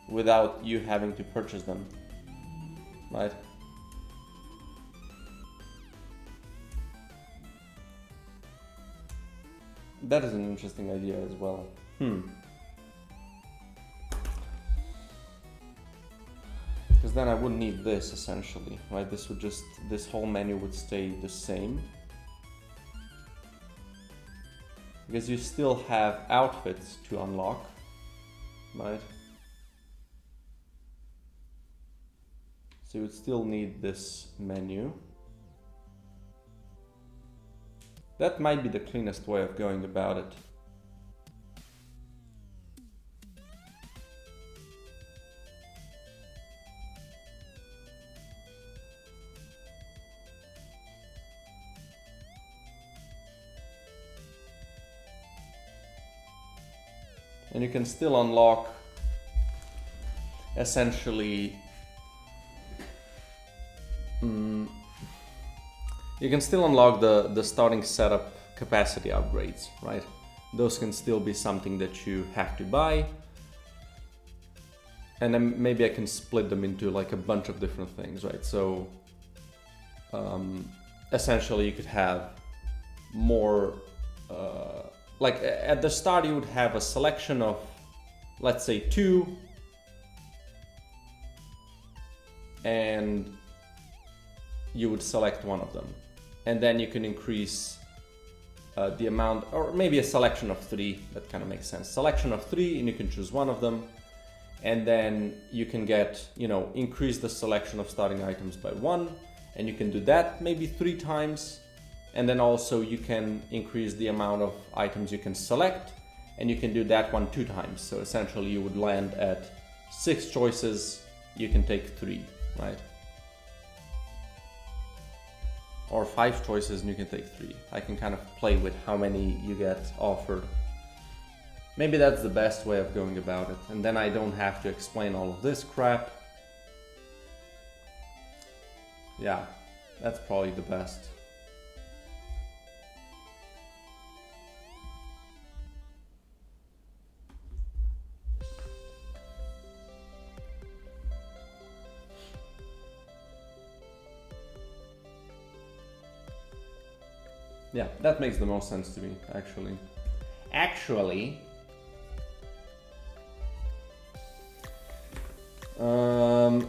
without you having to purchase them, right? That is an interesting idea as well. Because then I wouldn't need this essentially, right? This whole menu would stay the same. Because you still have outfits to unlock, right? So you would still need this menu. That might be the cleanest way of going about it. And you can still unlock essentially you can still unlock the starting setup capacity upgrades, right? Those can still be something that you have to buy. And then maybe I can split them into like a bunch of different things, right? So essentially you could have more like at the start you would have a selection of, let's say 2, and you would select one of them, and then you can increase the amount, or maybe a selection of 3. That kind of makes sense. Selection of 3, and you can choose one of them, and then you can get, you know, increase the selection of starting items by 1, and you can do that maybe 3 times. And then also you can increase the amount of items you can select, and you can do that one 2 times. So essentially you would land at 6 choices, you can take 3, right? Or 5 choices and you can take 3. I can kind of play with how many you get offered. Maybe that's the best way of going about it. And then I don't have to explain all of this crap. Yeah, that's probably the best. Yeah, that makes the most sense to me, actually.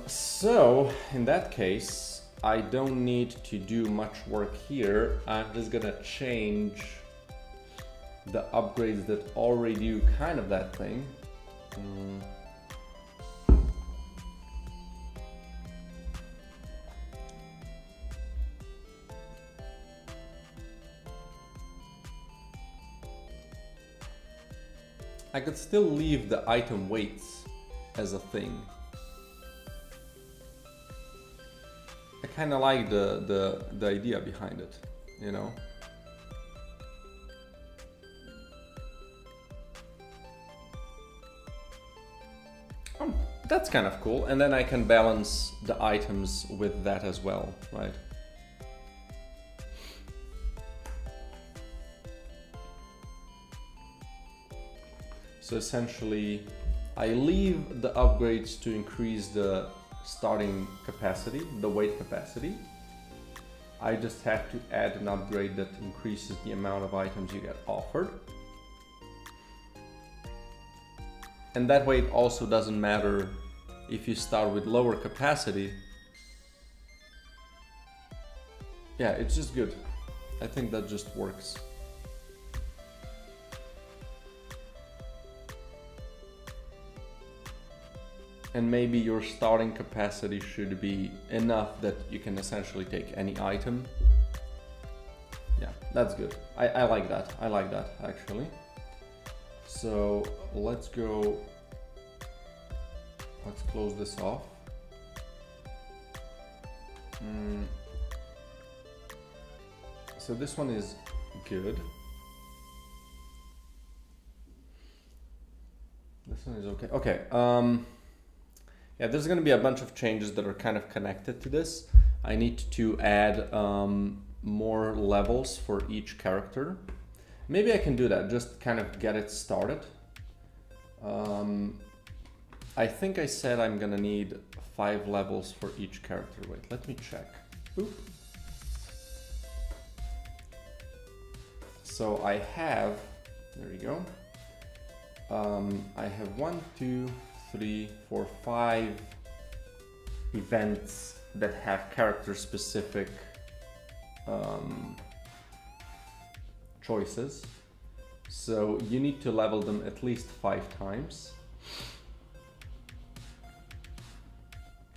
So in that case, I don't need to do much work here. I'm just gonna change the upgrades that already do kind of that thing. I could still leave the item weights as a thing. I kind of like the idea behind it, you know? That's kind of cool. And then I can balance the items with that as well, right? So essentially, I leave the upgrades to increase the starting capacity, the weight capacity. I just have to add an upgrade that increases the amount of items you get offered. And that way it also doesn't matter if you start with lower capacity, yeah, it's just good. I think that just works. And maybe your starting capacity should be enough that you can essentially take any item. Yeah, that's good. I like that. I like that actually. So let's go. Let's close this off. So this one is good. This one is okay. Okay. Yeah, there's going to be a bunch of changes that are kind of connected to this. I need to add more levels for each character. Maybe I can do that, just kind of get it started. I think I said I'm going to need 5 levels for each character. Wait, let me check. Oop. So I have, there you go. I have 1, 2, 3, 4, 5 events that have character specific choices. So you need to level them at least 5 times.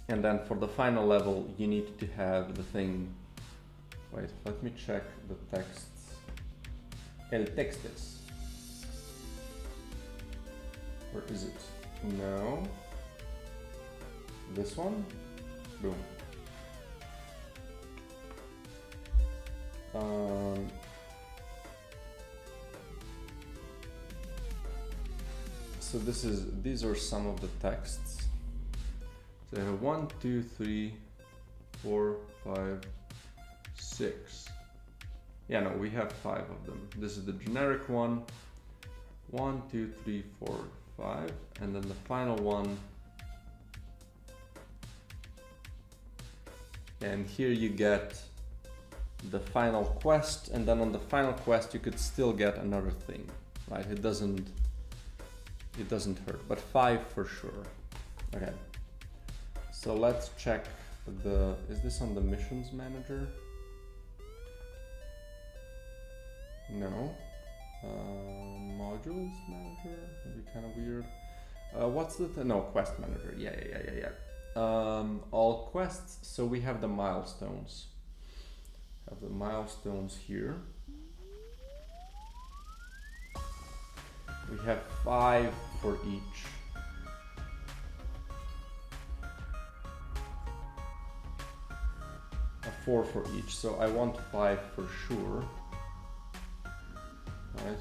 And then for the final level, you need to have the thing. Wait, let me check the texts. El textes. Where is it? No. This one? Boom. So these are some of the texts. So I have 1, 2, 3, 4, 5, 6. Yeah, no, we have 5 of them. This is the generic one. 1, 2, 3, 4, 5, and then the final one. And here you get the final quest, and then on the final quest you could still get another thing, right? It doesn't hurt, but 5 for sure. Okay. So let's check is this on the missions manager? No. Modules manager would be kind of weird. What's the no, quest manager? Yeah. All quests. So we have the milestones. Have the milestones here. We have 5 for each. A 4 for each. So I want 5 for sure. Right.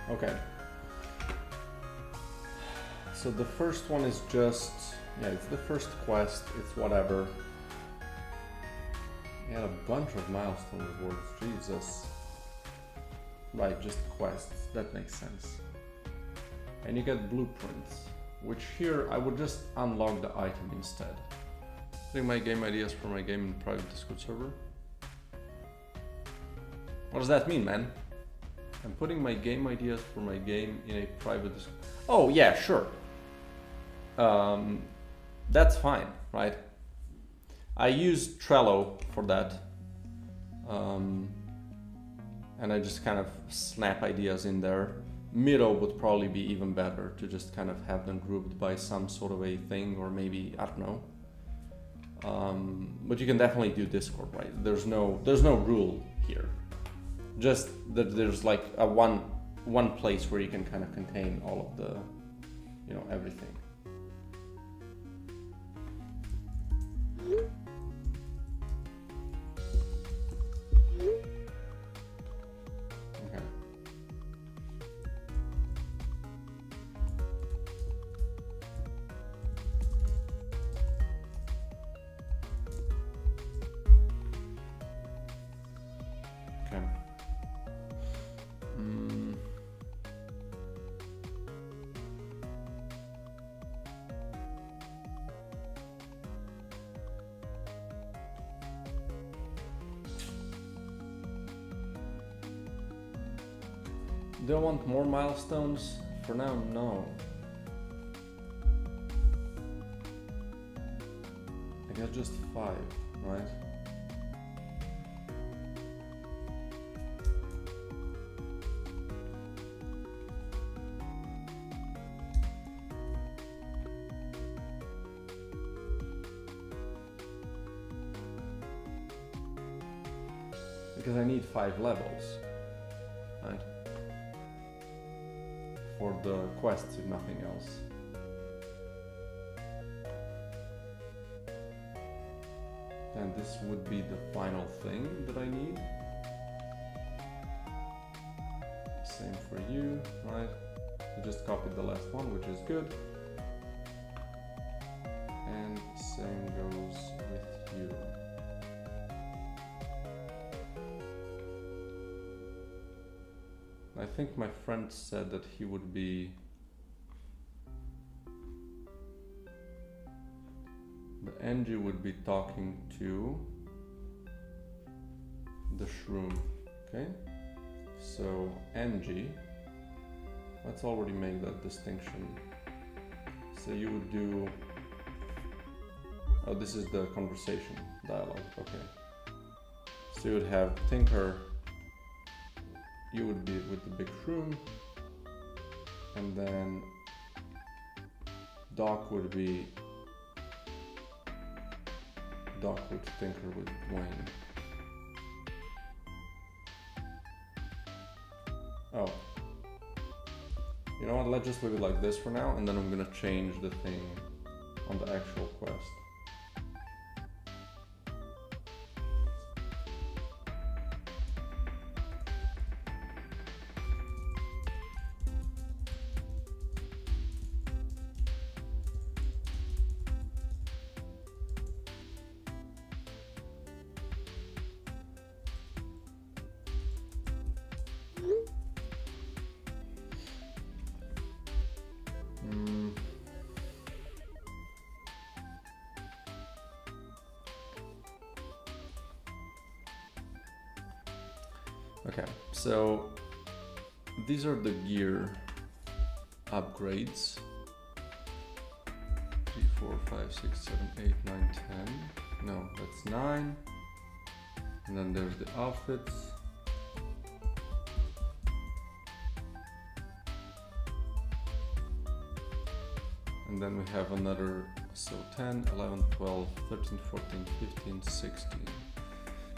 Okay. So the first one is just, yeah, it's the first quest, it's whatever. You had a bunch of milestone rewards, Jesus. Right, just quests, that makes sense. And you get blueprints, which here I would just unlock the item instead. Putting my game ideas for my game in private Discord server. What does that mean, man? I'm putting my game ideas for my game in a private Discord. Oh yeah, sure. That's fine, right? I use Trello for that. and I just kind of snap ideas in there. Middle would probably be even better, to just kind of have them grouped by some sort of a thing, or maybe, I don't know. But you can definitely do Discord, right? There's no rule here. Just that there's like a one place where you can kind of contain all of the, you know, everything. Okay. Okay. Do I want more milestones? For now, no. I guess just 5, right? Because I need 5 levels, right? For the quests, if nothing else. And this would be the final thing that I need. Same for you, right? I just copied the last one, which is good. And same goes with you. I think my friend said that he would be the Angie would be talking to the shroom. Okay, so Angie, let's already make that distinction. So you would do, oh, this is the conversation dialogue. Okay, so you would have Tinker. You would be with the big shroom, and then Doc would tinker with Wayne. Oh, you know what? Let's just leave it like this for now, and then I'm gonna change the thing on the actual quest. Okay, so these are the gear upgrades. 3, 4, 5, 6, 7, 8, 9, 10. No, that's 9. And then there's the outfits. And then we have another, so 10, 11, 12, 13, 14, 15, 16.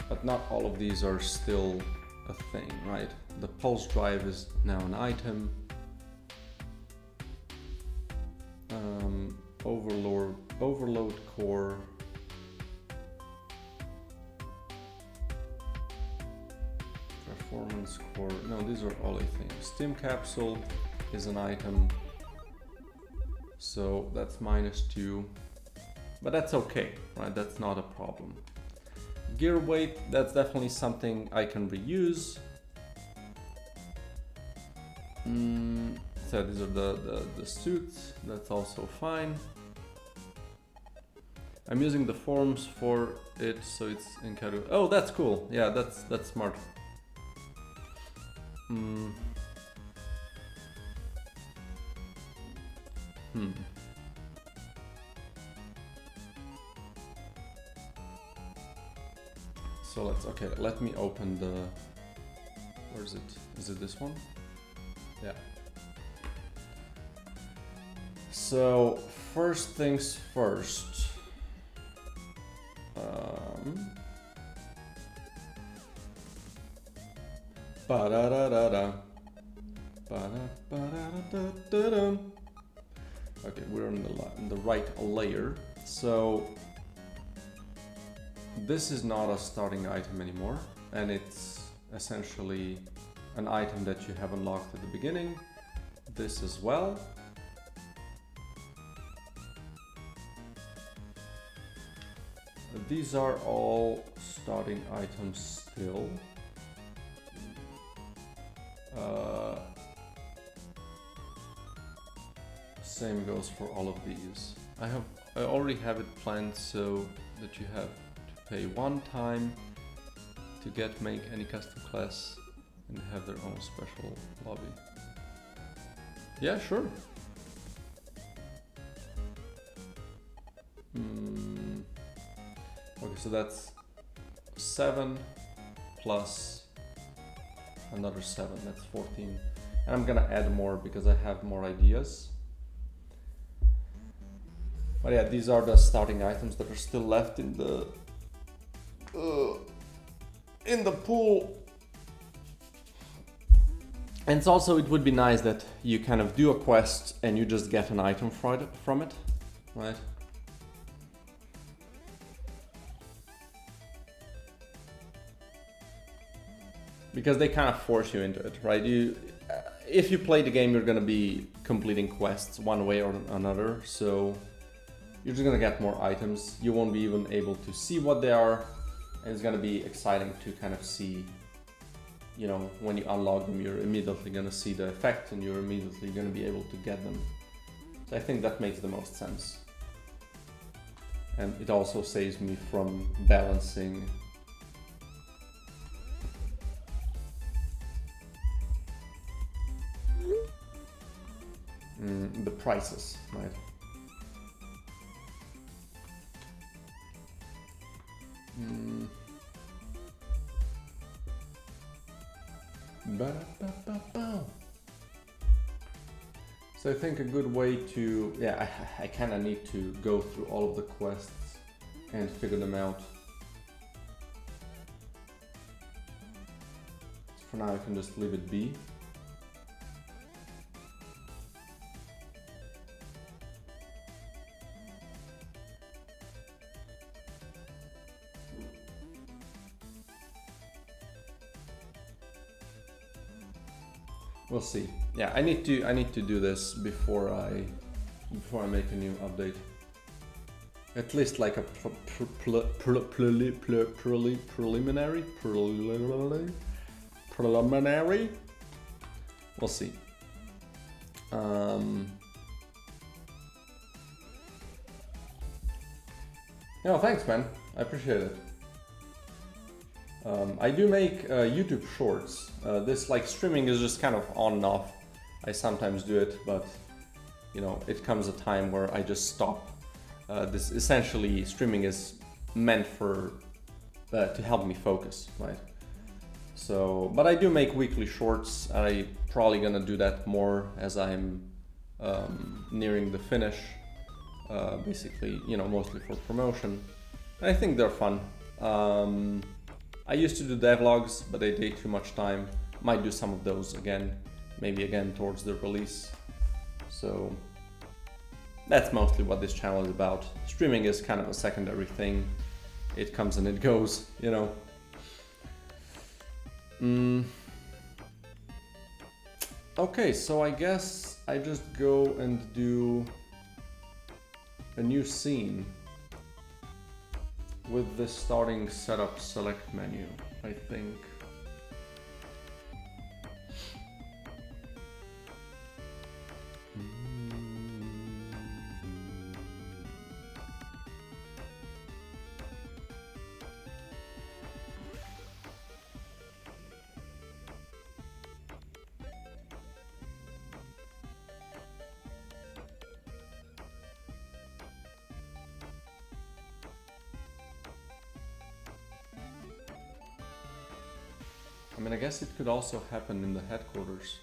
But not all of these are still a thing, right? The pulse drive is now an item. Overload core. Performance core. No, these are all a thing. Steam capsule is an item. So that's -2. But that's okay, right? That's not a problem. Gear weight, that's definitely something I can reuse. So these are the suits, that's also fine. I'm using the forms for it, so it's in category. Oh, that's cool. Yeah, that's smart. So let me open the Where is it? Is it this one? Yeah. So first things first. Ba-da-da-da-da. Ba-da-ba-da-da-da-da. Okay, we're in the right layer. So this is not a starting item anymore, and it's essentially an item that you have unlocked at the beginning. This as well. These are all starting items still. Same goes for all of these. I already have it planned so that you have to pay one time to make any custom class and have their own special lobby. Yeah, sure. Okay, so that's 7 plus another 7, that's 14. And I'm gonna add more because I have more ideas. But yeah, these are the starting items that are still left in the pool. And it's also, it would be nice that you kind of do a quest and you just get an item from it, right? Because they kind of force you into it, right? If you play the game, you're gonna be completing quests one way or another, so you're just gonna get more items. You won't be even able to see what they are, and it's gonna be exciting to kind of see, you know, when you unlock them, you're immediately gonna see the effect and you're immediately gonna be able to get them. So I think that makes the most sense. And it also saves me from balancing the prices, right? So I think a good way to, yeah, I kind of need to go through all of the quests and figure them out. For now I can just leave it be. We'll see. Yeah, I need to do this before I make a new update. At least like a preliminary. We'll see. No, thanks, man. I appreciate it. I do make YouTube shorts. This like streaming is just kind of on and off. I sometimes do it, but you know, it comes a time where I just stop. This essentially streaming is meant for to help me focus, right? So, but I do make weekly shorts. I probably gonna do that more as I'm nearing the finish. Basically, you know, mostly for promotion. I think they're fun. I used to do devlogs, but they take too much time. Might do some of those again, maybe again towards the release. So that's mostly what this channel is about. Streaming is kind of a secondary thing. It comes and it goes, you know. Okay, so I guess I just go and do a new scene with the starting setup select menu, I think. I mean, I guess it could also happen in the headquarters.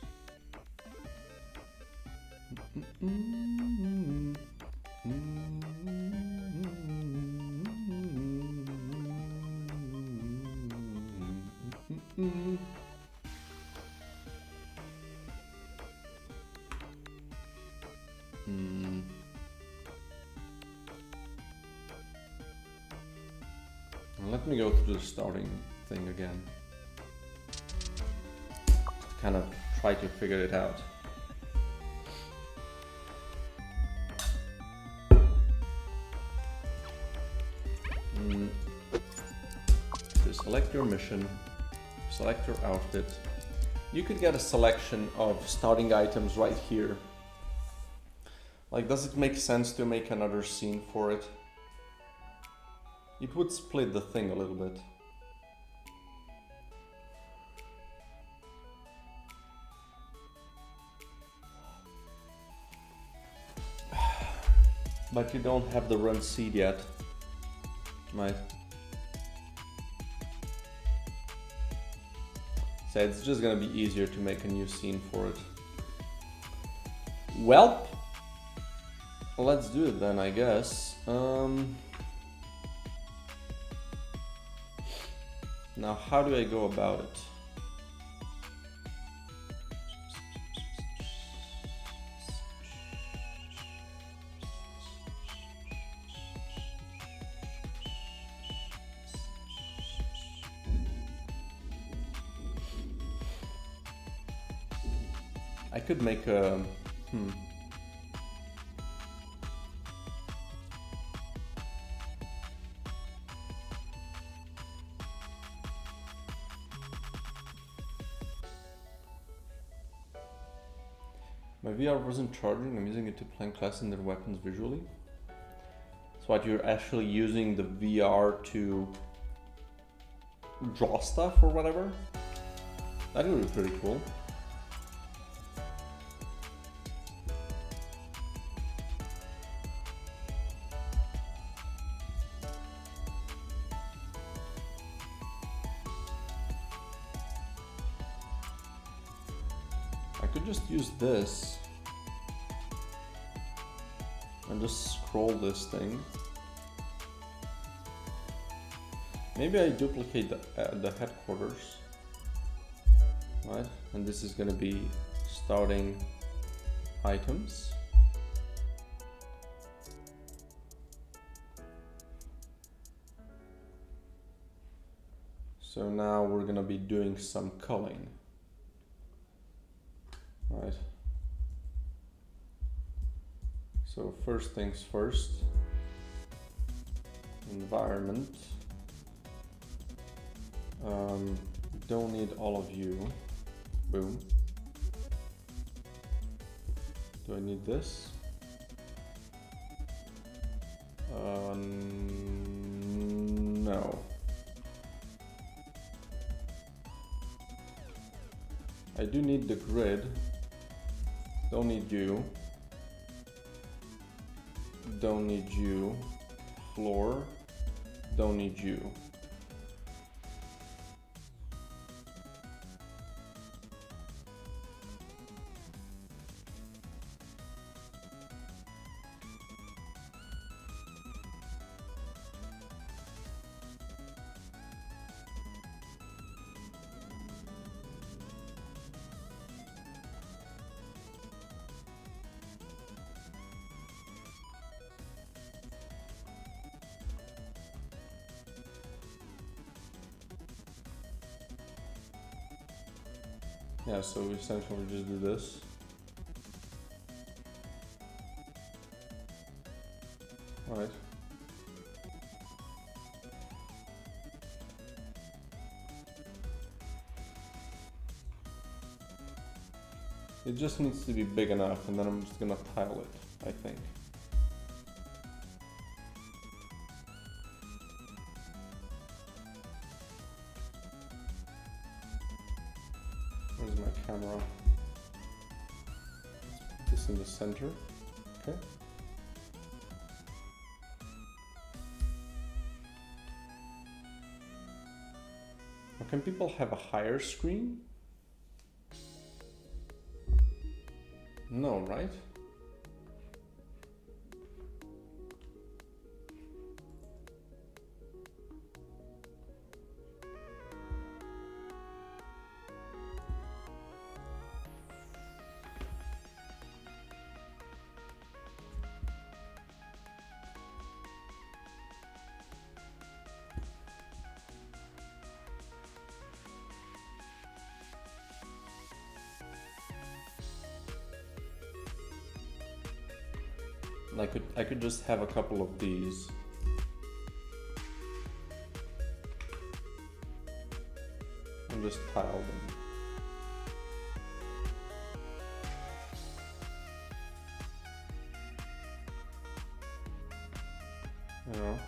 Let me go through the starting thing again. Kind of try to figure it out. To select your mission, select your outfit. You could get a selection of starting items right here. Like, does it make sense to make another scene for it? It would split the thing a little bit. But you don't have the run seed yet, right? So it's just gonna be easier to make a new scene for it. Well, let's do it then, I guess. Now, how do I go about it? I could make a... My VR wasn't charging, I'm using it to plan class and their weapons visually. So what, you're actually using the VR to draw stuff or whatever? That would be pretty cool. I could just use this and just scroll this thing. Maybe I duplicate the headquarters, right? And this is gonna be starting items. So now we're gonna be doing some culling. Right. So first things first, environment. Don't need all of you. Boom. Do I need this? No. I do need the grid. Don't need you. Don't need you. Floor. Don't need you. Yeah, so we essentially just do this. Alright. It just needs to be big enough, and then I'm just gonna tile it, I think. Where's my camera? Let's put this in the center. Okay. Can people have a higher screen? No, right? I could just have a couple of these. And just tile them. You know?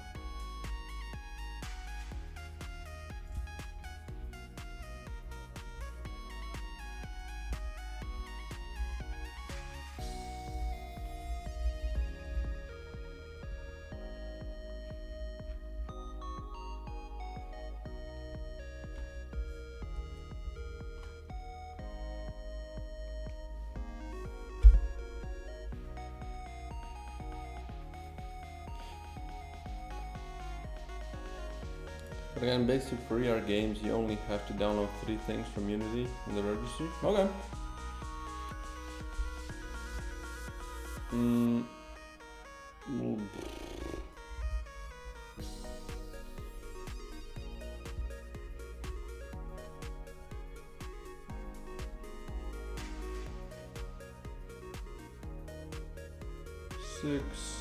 But again, basic for ER games, you only have to download 3 things from Unity in the registry. Okay. Six.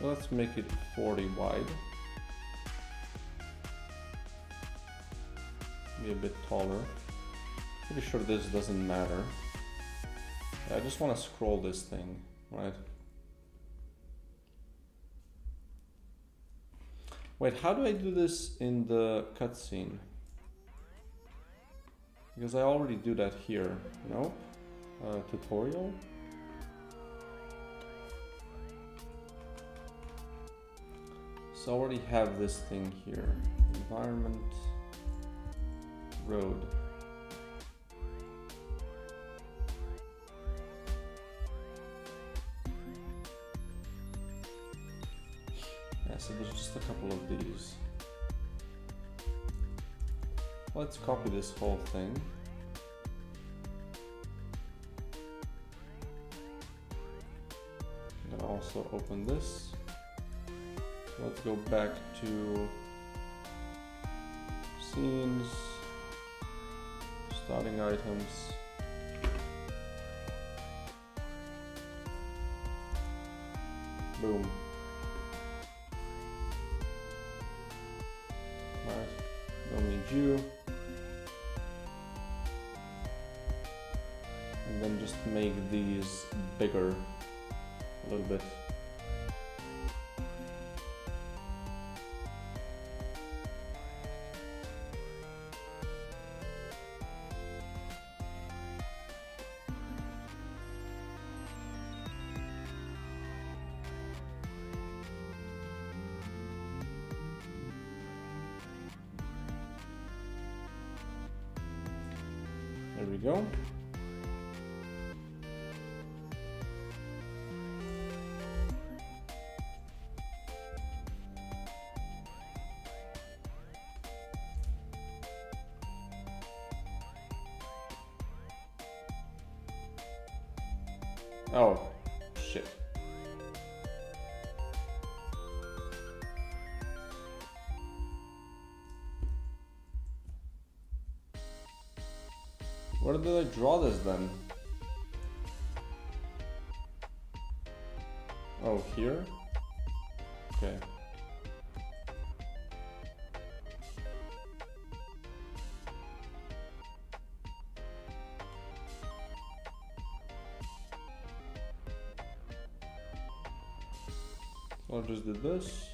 Let's make it 40 wide. Be a bit taller. Pretty sure this doesn't matter. I just want to scroll this thing, right? Wait, how do I do this in the cutscene? Because I already do that here. Nope. Tutorial? So I already have this thing here. Environment, road. Yeah, so there's just a couple of these. Let's copy this whole thing. And also open this. Let's go back to scenes, starting items. Boom. Alright, don't need you. And then just make these bigger a little bit. There we go. Oh, shit. Where did I draw this then? Oh, here? Okay. So I just did this.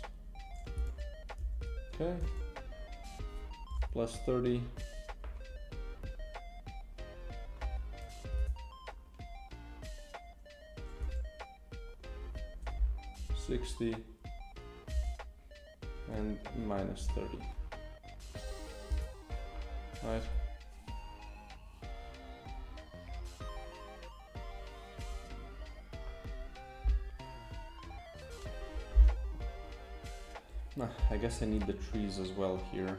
Okay. Plus 30. 60 and minus 30. Right. I guess I need the trees as well here.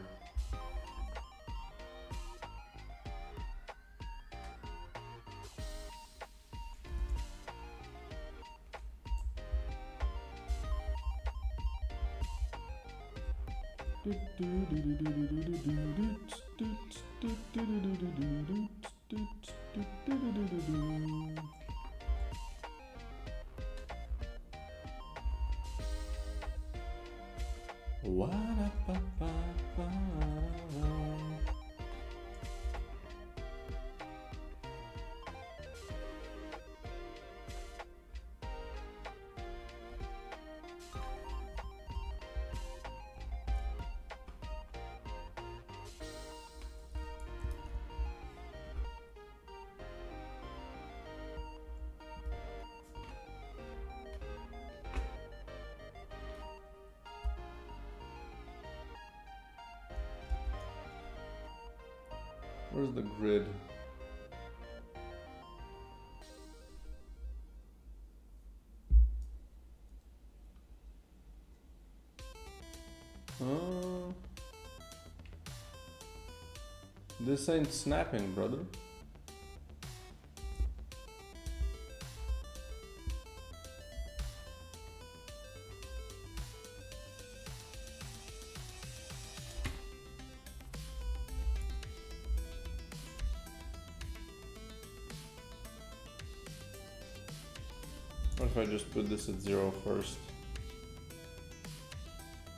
Where's the grid? This ain't snapping, brother. What if I just put this at 0 first?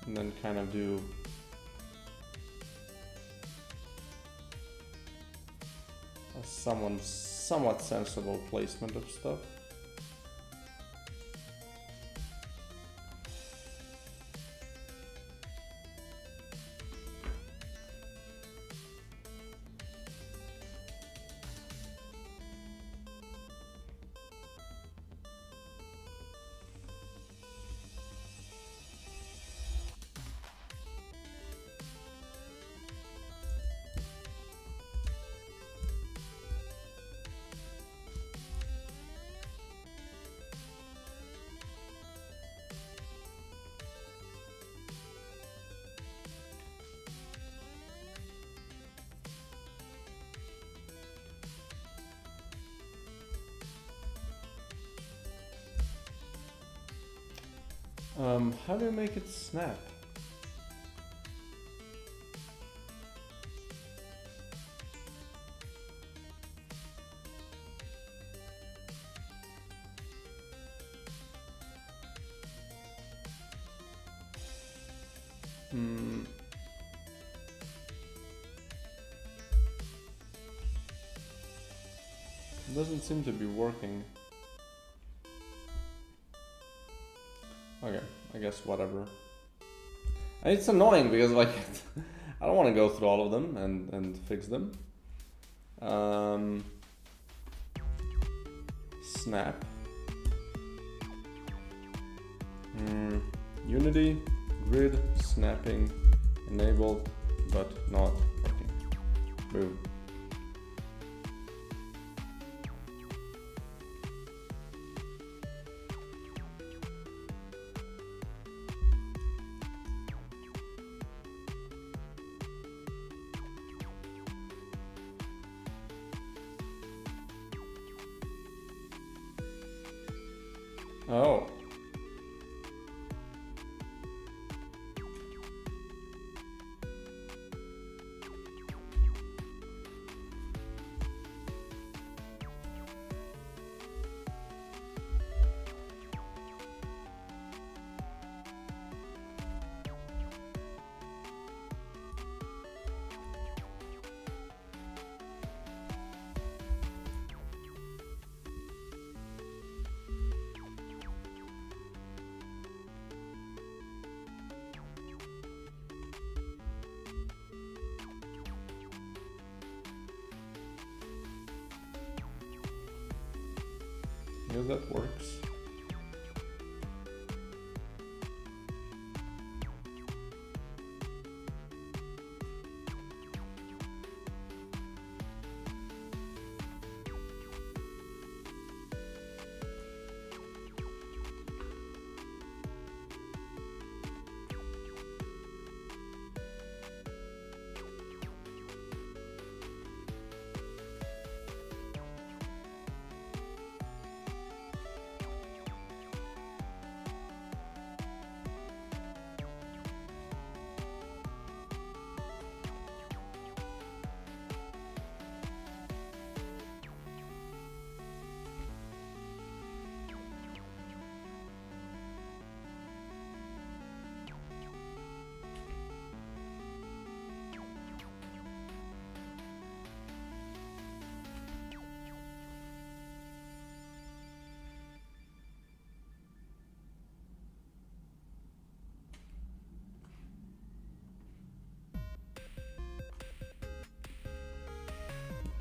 And then kind of do a somewhat sensible placement of stuff. How do you make it snap? It doesn't seem to be working. Okay, I guess whatever. And it's annoying because like I don't want to go through all of them and fix them. Snap. Unity, grid, snapping, enabled, but not working. Boom. Oh. I guess that works.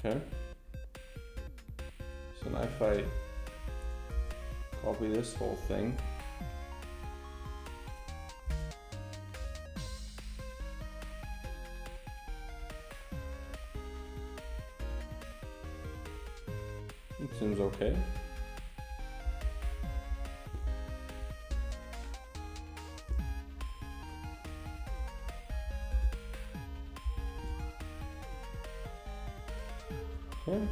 Okay. So now if I copy this whole thing, it seems okay. Okay.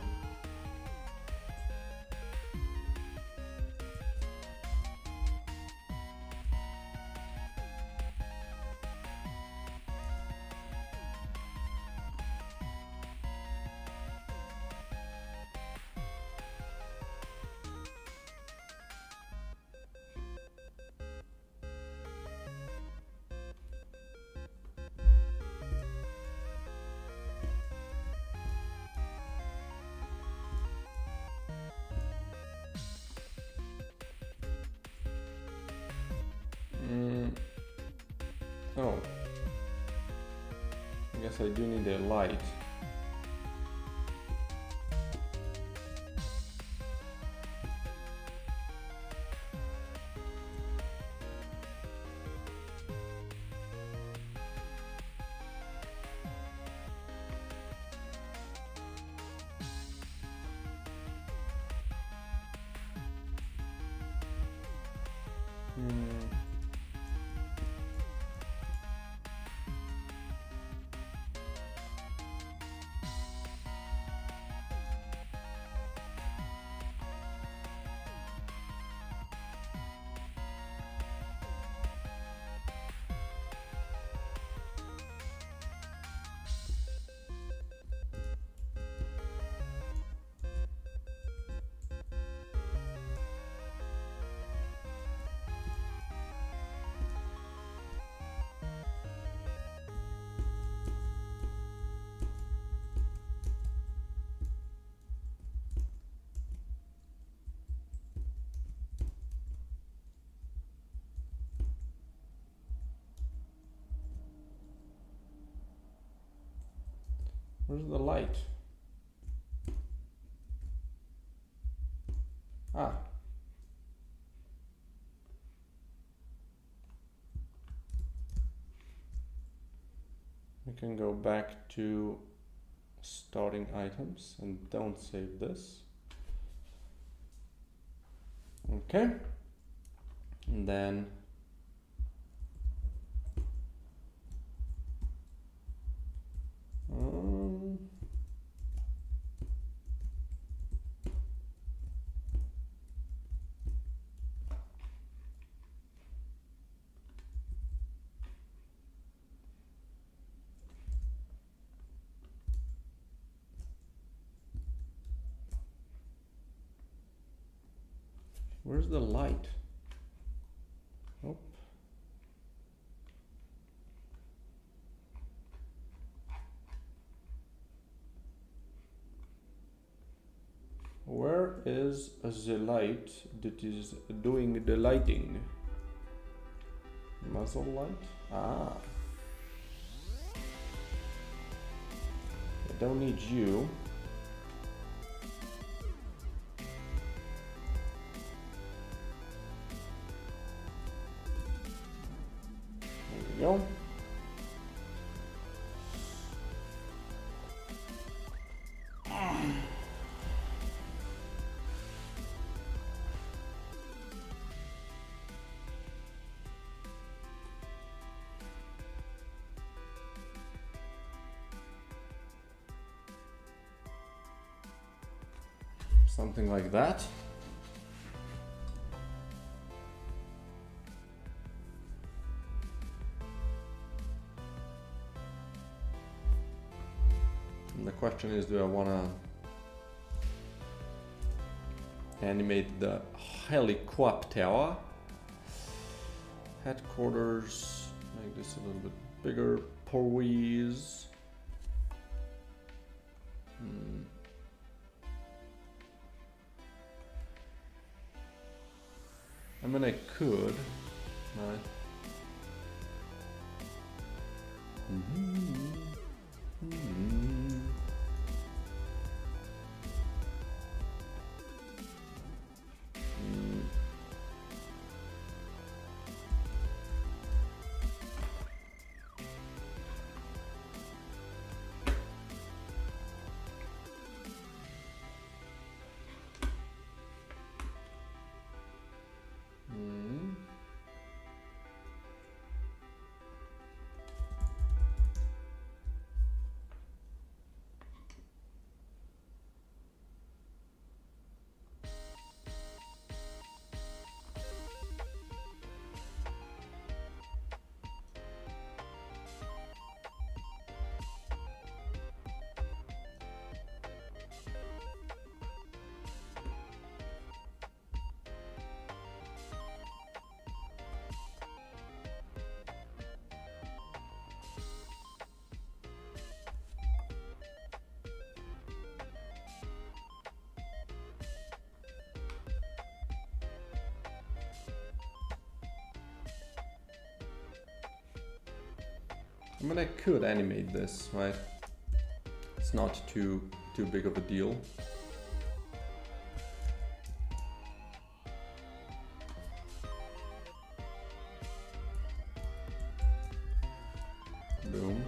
Oh, I guess I do need a light. Where's the light? Ah. We can go back to starting items and don't save this. Okay. And then where's the light? Oh. Where is the light that is doing the lighting? Muzzle light? Ah. I don't need you. There we go. Something like that. And the question is, do I want to animate the helicopter? Headquarters, make this a little bit bigger, please. I mean, I could. Right. I mean, I could animate this, right? It's not too big of a deal. Boom.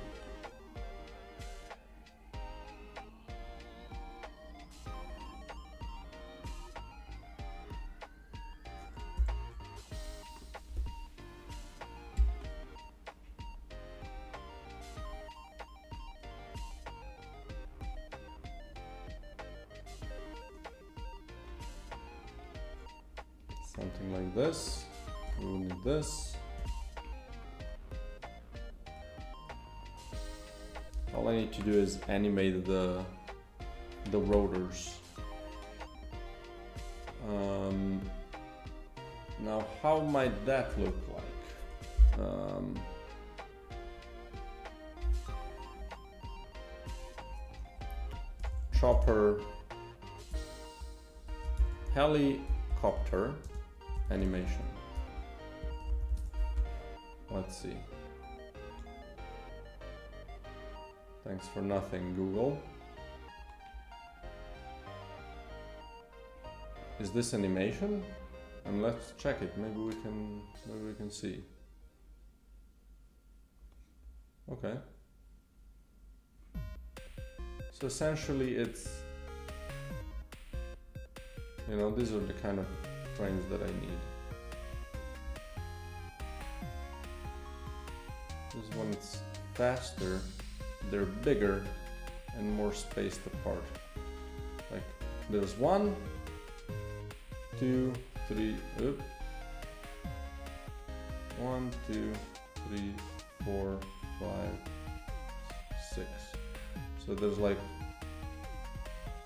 Something like this. We will need this. All I need to do is animate the rotors. Now, how might that look like? Chopper, helicopter animation. Let's see. Thanks for nothing, Google. Is this animation? And let's check it. Maybe we can see. Okay. So essentially, it's, you know, these are the kind of frames that I need. This one is faster, they're bigger and more spaced apart. Like there's 1, 2, 3, 1, 2, 3, 4, 5, 6. So there's like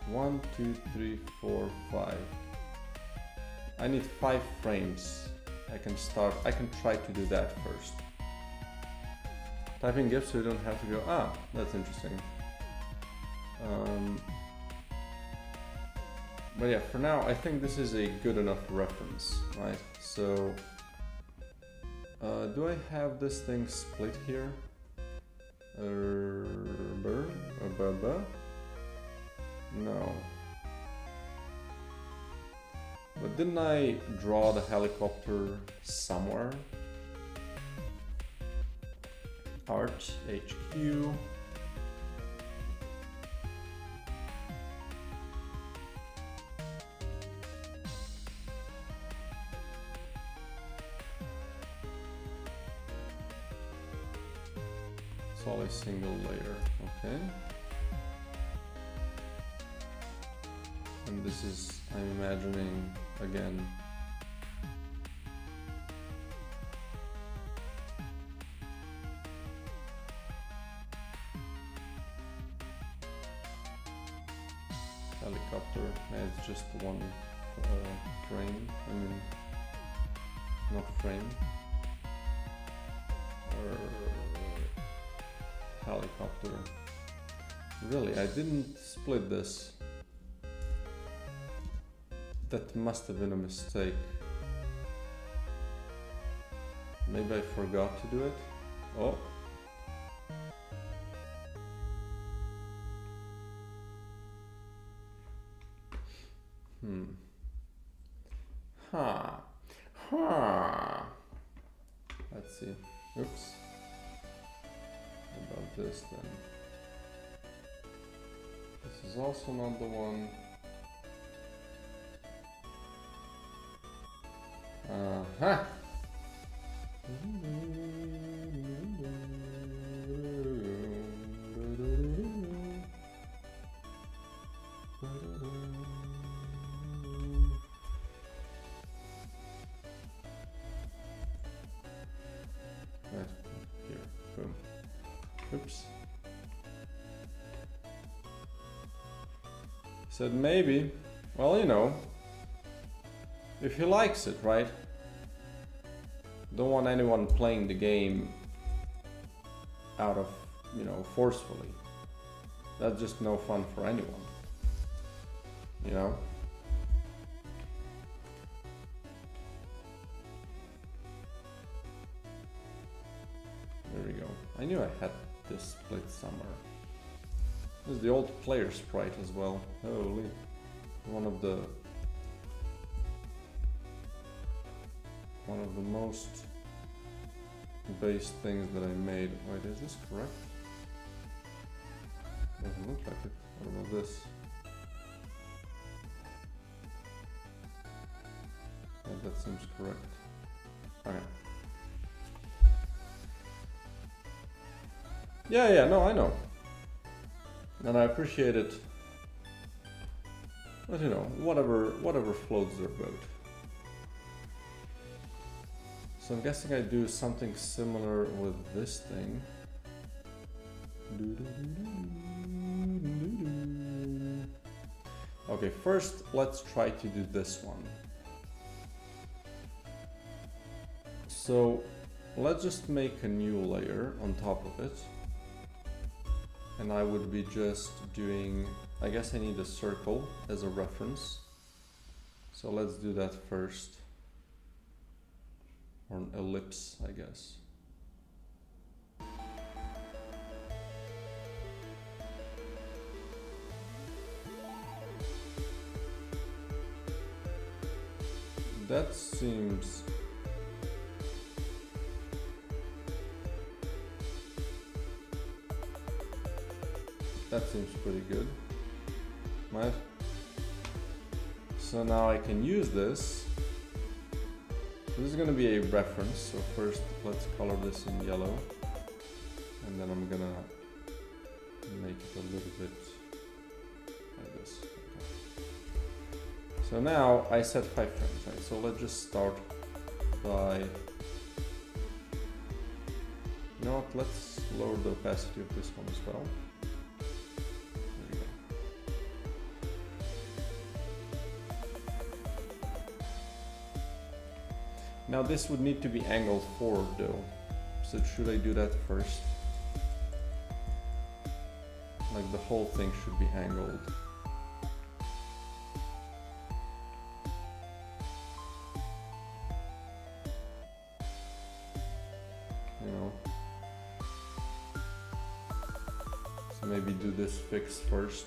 1, 2, 3, 4, 5. I need 5 frames. I can try to do that first. Typing GIF so you don't have to go, that's interesting. But yeah, for now, I think this is a good enough reference, right? So, do I have this thing split here? No. But didn't I draw the helicopter somewhere? Art, HQ. It's all a single layer, okay. And this is, I'm imagining, again, helicopter has just one frame, I mean, not frame, helicopter. Really, I didn't split this. That must have been a mistake. Maybe I forgot to do it. Oh. Let's see. Oops. About this then. This is also not the one. Right. Here. Boom. Oops. Said maybe. Well, you know. If he likes it, right? Don't want anyone playing the game out of, you know, forcefully. That's just no fun for anyone. You know? There we go. I knew I had this split somewhere. This is the old player sprite as well. Holy. One of the most base things that I made. Wait, is this correct? Doesn't look like it. What about this? Yeah, that seems correct. Okay. Yeah, no, I know. And I appreciate it. But you know, whatever floats their boat. So I'm guessing I do something similar with this thing. Okay, first let's try to do this one. So let's just make a new layer on top of it. And I would be just doing, I guess I need a circle as a reference. So let's do that first. Or an ellipse, I guess. That seems... That seems pretty good. Right? So now I can use this. This is going to be a reference, so first let's color this in yellow, and then I'm gonna make it a little bit like this. Okay. So now I set 5 frames, right? So let's just start by, you know what, let's lower the opacity of this one as well. Now this would need to be angled forward though, so should I do that first? Like the whole thing should be angled. You know. So maybe do this fix first.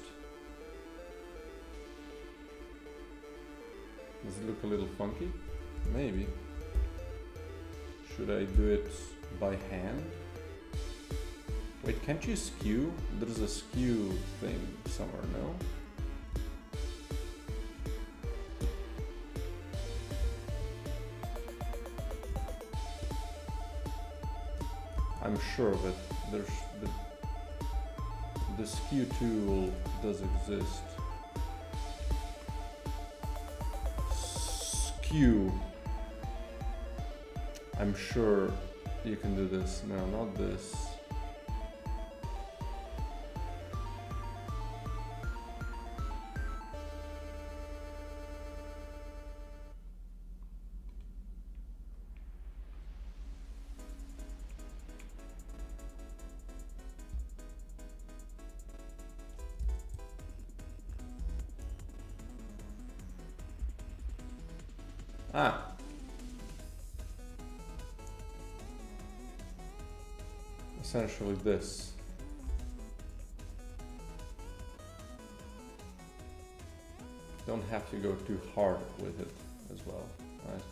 Does it look a little funky? Maybe. Should I do it by hand? Wait, can't you skew? There's a skew thing somewhere, no? I'm sure of it. There's the skew tool does exist. Skew. I'm sure you can do this. No, not this. Ah. Essentially this. Don't have to go too hard with it as well, right?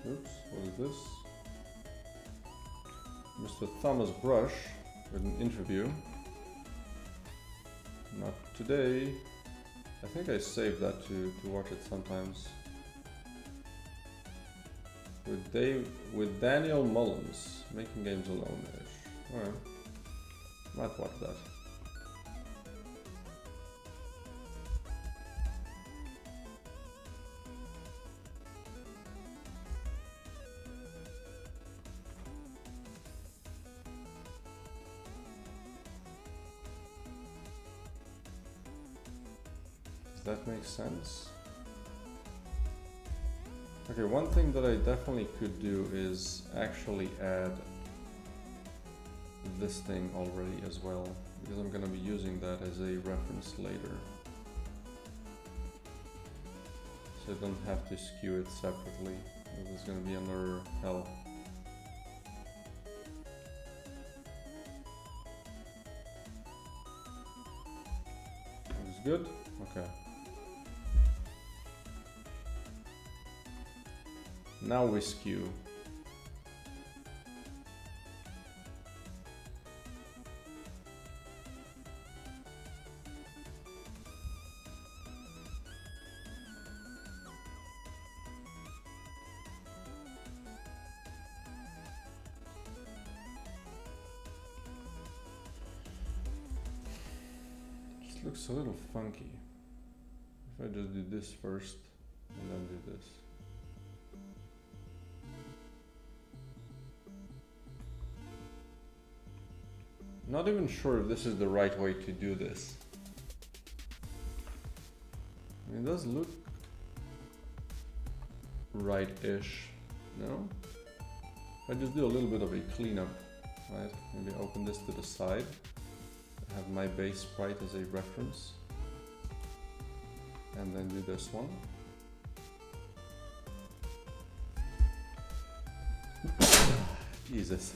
Oops, what is this? Mr. Thomas Brush with an interview. Not today. I think I saved that to watch it sometimes. With Daniel Mullins, making games alone-ish. Alright. Might watch that. That makes sense. Okay, one thing that I definitely could do is actually add this thing already as well, because I'm gonna be using that as a reference later. So I don't have to skew it separately. There's gonna be another hell. Looks good? Okay. Now we skew. Looks a little funky. If I just do this first and then do this. Not even sure if this is the right way to do this. I mean, it does look right-ish, no? If I just do a little bit of a cleanup, right? Maybe open this to the side. Have my base sprite as a reference, and then do this one. Jesus.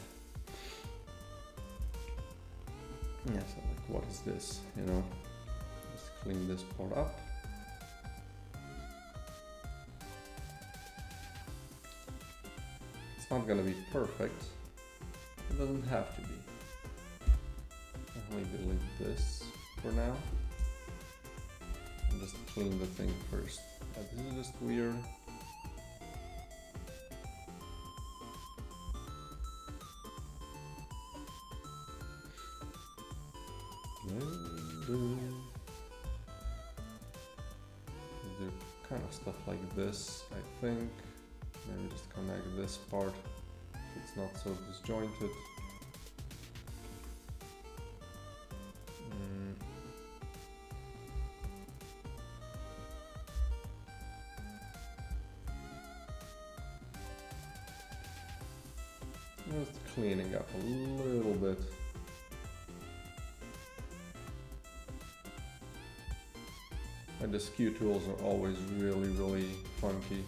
Yeah, so like, what is this? You know, just clean this part up. It's not gonna be perfect. It doesn't have to be. I'll delete this for now and just clean the thing first. This is just weird. Do kind of stuff like this, I think. Maybe just connect this part so it's not so disjointed. Just cleaning up a little bit. And the skew tools are always really, really funky.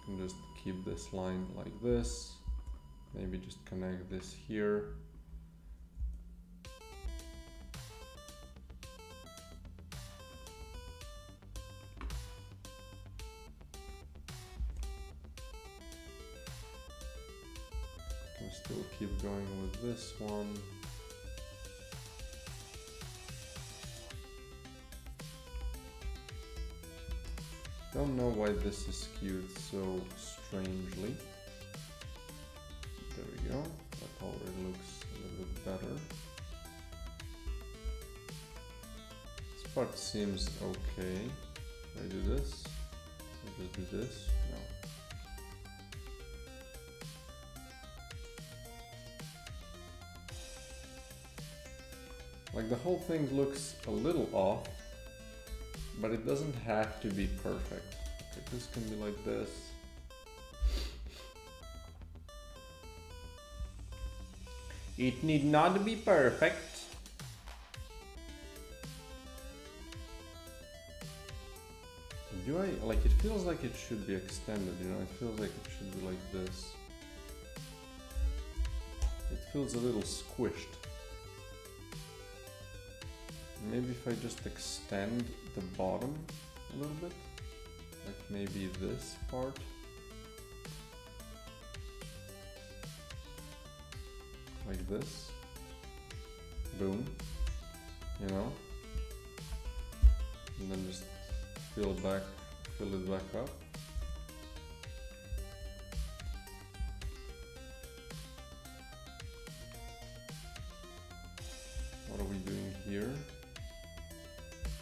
And just keep this line like this. Maybe just connect this here. Can still keep going with this one. Don't know why this is skewed so strangely. There we go. That already looks a little bit better. This part seems okay. I do this. I just do this. No. Like the whole thing looks a little off, but it doesn't have to be perfect. Okay, this can be like this. It need not be perfect. Do I, like, it feels like it should be extended, you know, it feels like it should be like this. It feels a little squished. Maybe if I just extend the bottom a little bit, like maybe this part. Like this. Boom. You know? And then just fill it back up. What are we doing here?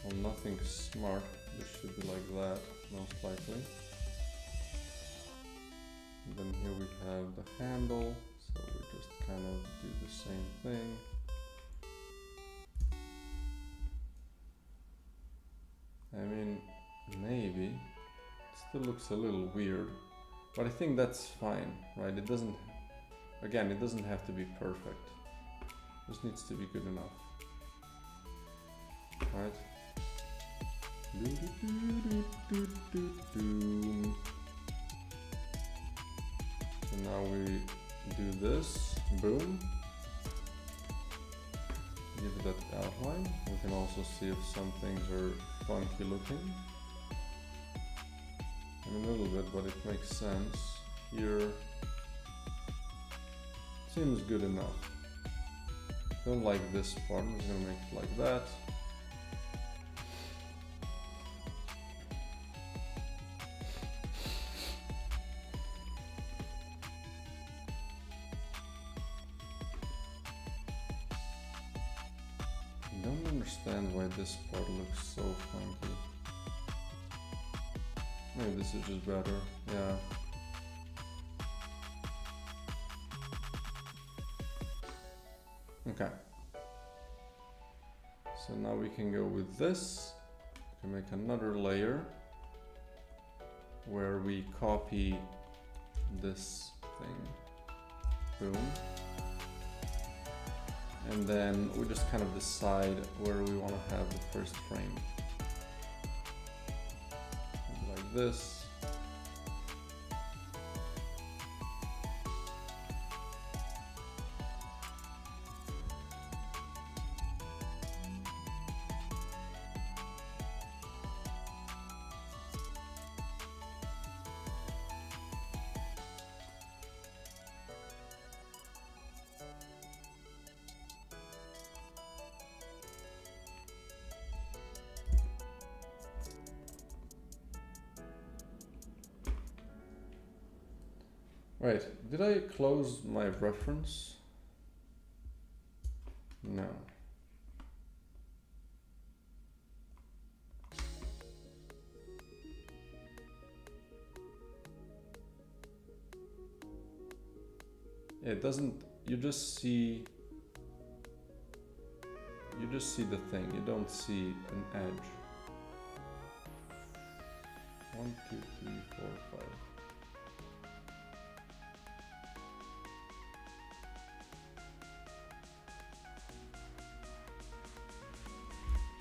Well, nothing smart. This should be like that, most likely. And then here we have the handle, so we just kind of do the same thing. maybe. It still looks a little weird, but I think that's fine, right? It doesn't, again, it doesn't have to be perfect. It just needs to be good enough, right? So now we do this, boom. Give it that outline. We can also see if some things are funky looking. I mean, a little bit, but it makes sense. Here, seems good enough. Don't like this part, I'm just gonna make it like that. I don't understand why this part looks so funky. Maybe this is just better, yeah. Okay. So now we can go with this. We can make another layer where we copy this thing. Boom. And then we just kind of decide where we want to have the first frame. Like this. Right, did I close my reference? No. It doesn't, you just see the thing, you don't see an edge. 1, 2, 3, 4, 5.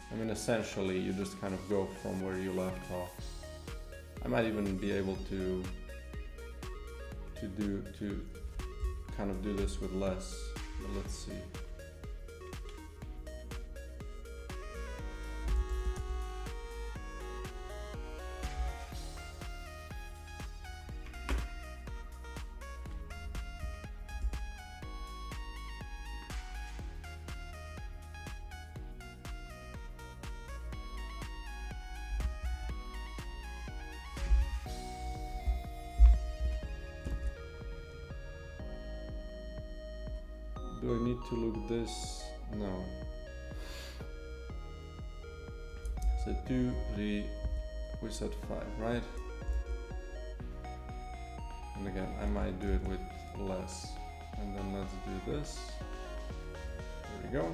I mean, essentially, you just kind of go from where you left off. I might even be able to kind of do this with less, but let's see. Do I need to look this? No. So 2, 3, we said 5, right? And again, I might do it with less. And then let's do this. There we go.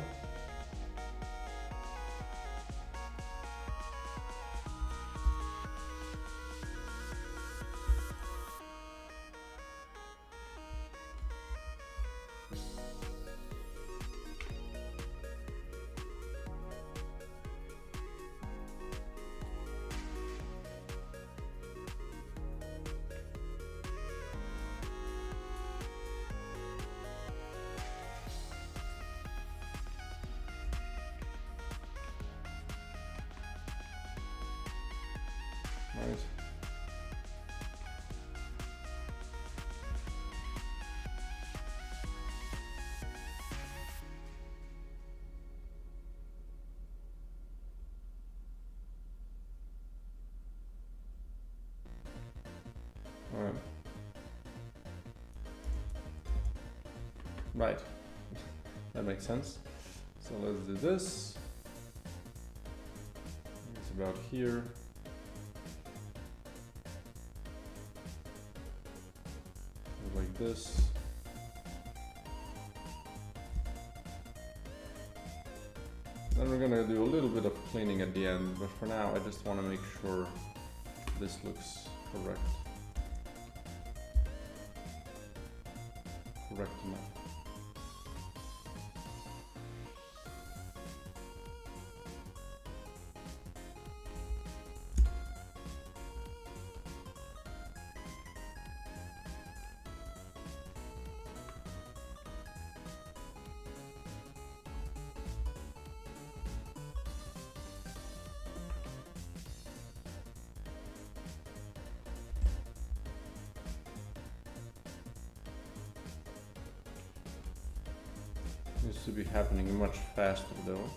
Right. All right. Right. That makes sense. So let's do this. It's about here. Like this. Then we're gonna do a little bit of cleaning at the end, but for now I just want to make sure this looks correct. Correct enough. Needs to be happening much faster though.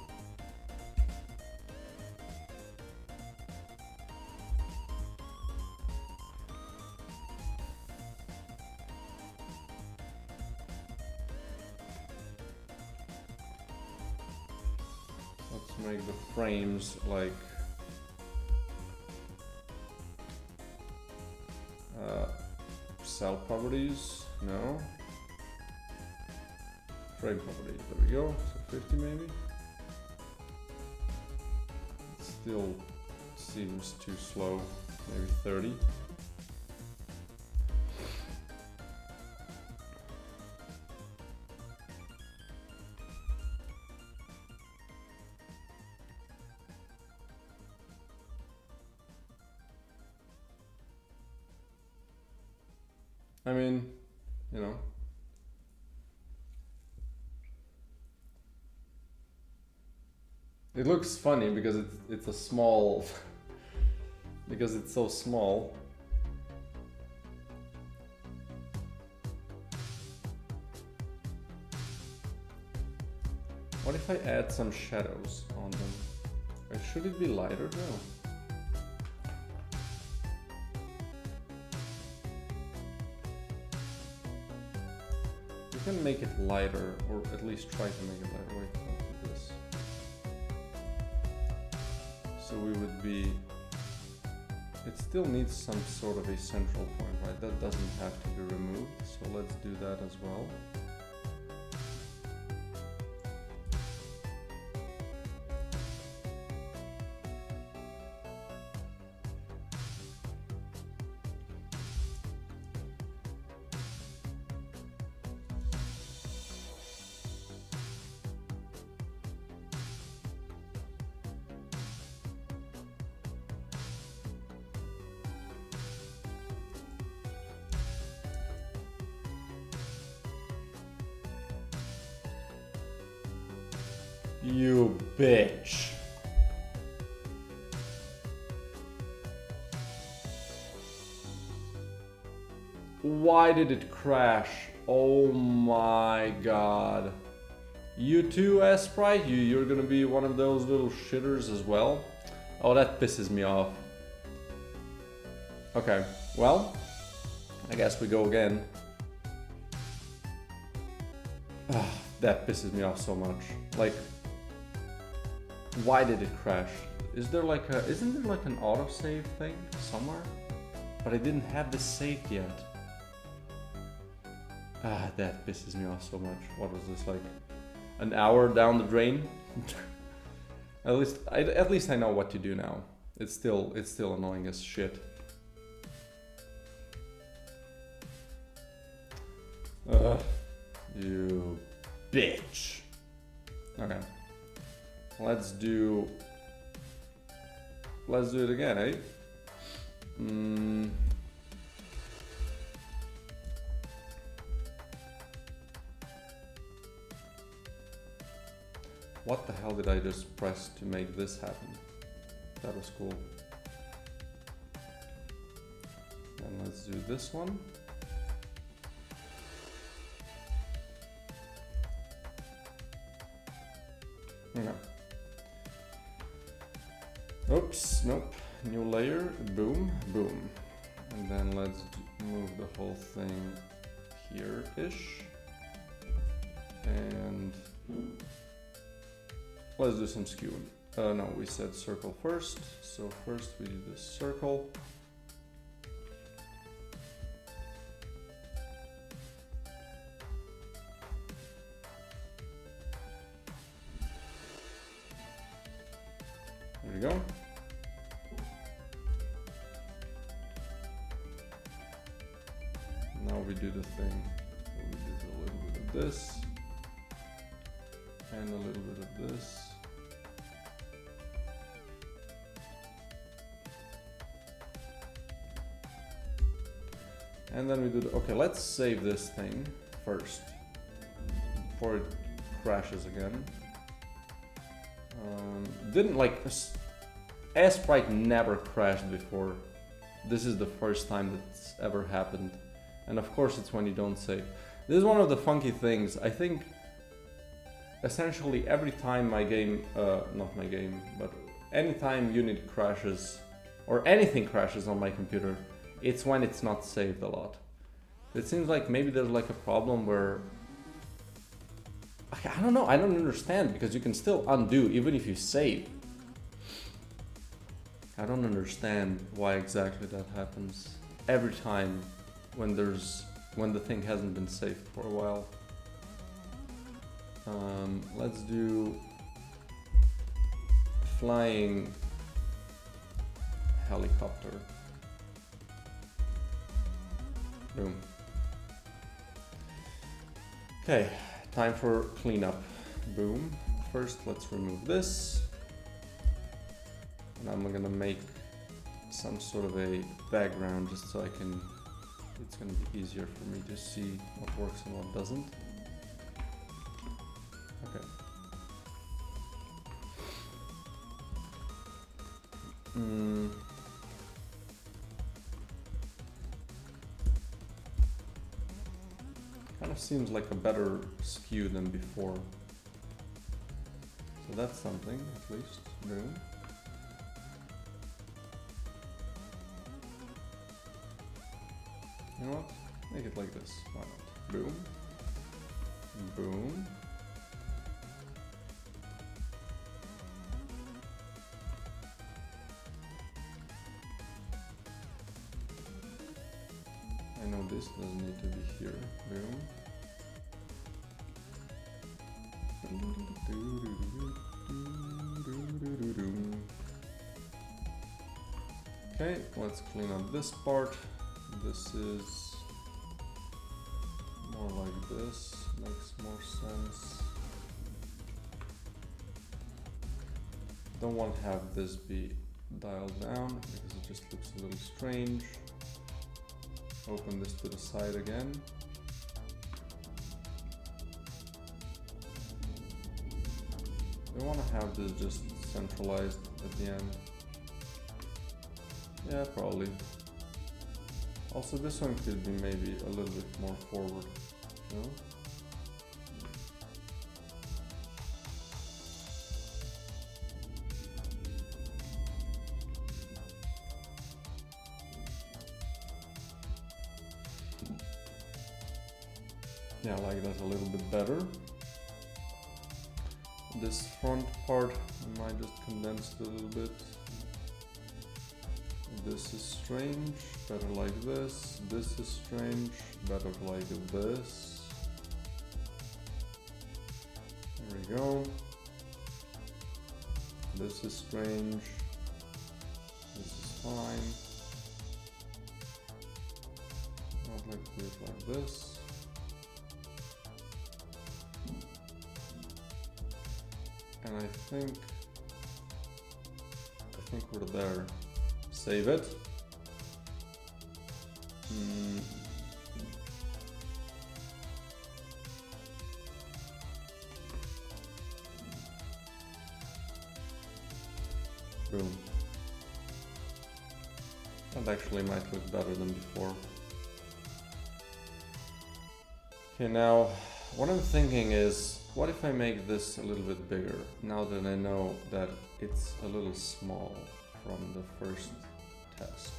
Let's make the frames like cell properties. No. Frame properties, there we go, so 50 maybe. It still seems too slow, maybe 30. I mean, you know. It looks funny because it's a small, because it's so small. What if I add some shadows on them? Or should it be lighter? No. You can make it lighter, or at least try to make it lighter. Wait, I'll do this. So we would be, it still needs some sort of a central point, right? That doesn't have to be removed, so let's do that as well. You bitch. Why did it crash? Oh my god. You too, Sprite? You're gonna be one of those little shitters as well? Oh, that pisses me off. Okay, well, I guess we go again. That pisses me off so much. Like, why did it crash? Is there like a, isn't there like an autosave thing somewhere? But I didn't have this saved yet. That pisses me off so much. What was this, like an hour down the drain? At least I know what to do now. It's still annoying as shit. You bitch. Okay. Let's do it again, eh? What the hell did I just press to make this happen? That was cool. And let's do this one. Okay. Oops, nope. New layer, boom, boom. And then let's move the whole thing here-ish. And let's do some skewing. No, we said circle first. So first we do this circle. go. Now we do the thing. So we do a little bit of this and a little bit of this. And then we do the, okay, let's save this thing first before it crashes again. Didn't like, Sprite never crashed before. This is the first time that's ever happened. And of course it's when you don't save. This is one of the funky things. I think essentially every time my game, not my game, but anytime Unity crashes or anything crashes on my computer, it's when it's not saved a lot. It seems like maybe there's like a problem where, I don't know, I don't understand, because you can still undo even if you save. I don't understand why exactly that happens every time when the thing hasn't been saved for a while. Let's do flying helicopter. Boom. Okay, time for cleanup. Boom. First, let's remove this. And I'm gonna make some sort of a background just so I can, it's gonna be easier for me to see what works and what doesn't. Okay. Kind of seems like a better skew than before. So that's something, at least. Boom. You know what? Make it like this. Why not? Boom. Boom. I know this doesn't need to be here. Boom. Okay, let's clean up this part. This is more like this, makes more sense. Don't want to have this be dialed down because it just looks a little strange. Open this to the side again. I want to have this just centralized at the end. Yeah, probably. Also, this one could be maybe a little bit more forward, you know? Yeah, I like that a little bit better. This front part I might just condense it a little bit. This is strange, better like this. This is strange, better like this. There we go. This is strange. This is fine. I'd like to do it like this. And I think we're there. Save it. Boom. That actually might look better than before. Okay, now what I'm thinking is, what if I make this a little bit bigger, now that I know that it's a little small from the first test?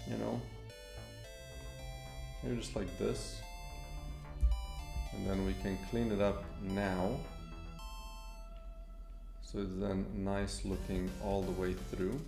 You know, maybe just like this. And then we can clean it up now. So it's then nice looking all the way through.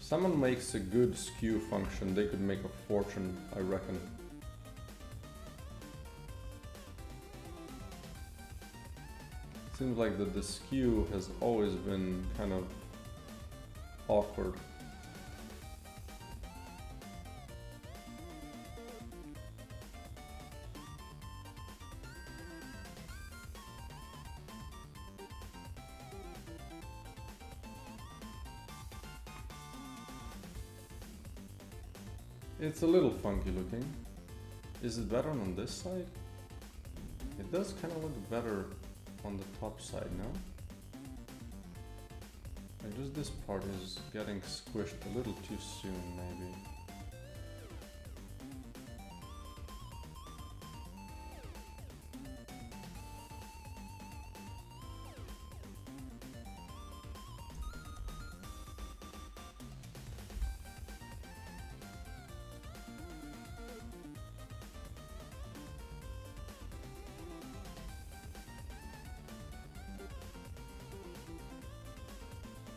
Someone makes a good skew function, they could make a fortune, I reckon. Seems like that the skew has always been kind of awkward. It's a little funky looking. Is it better on this side? It does kind of look better on the top side, no? Like just this part is getting squished a little too soon, maybe.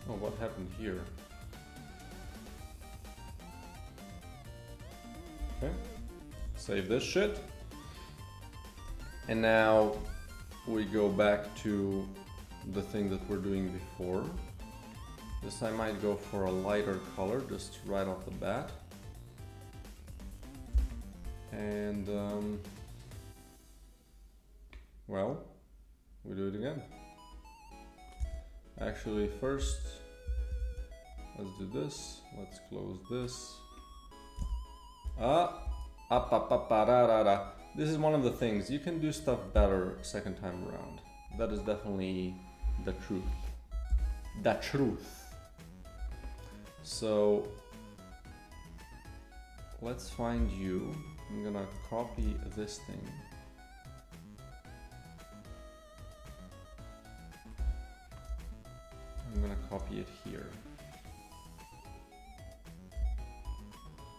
Oh, what happened here? Okay, save this shit. And now we go back to the thing that we're doing before. This I might go for a lighter color, just right off the bat. And, well, we do it again. Actually, first, let's do this. Let's close this. This is one of the things. You can do stuff better second time around. That is definitely the truth. The truth. So, let's find you. I'm gonna copy this thing. I'm gonna copy it here.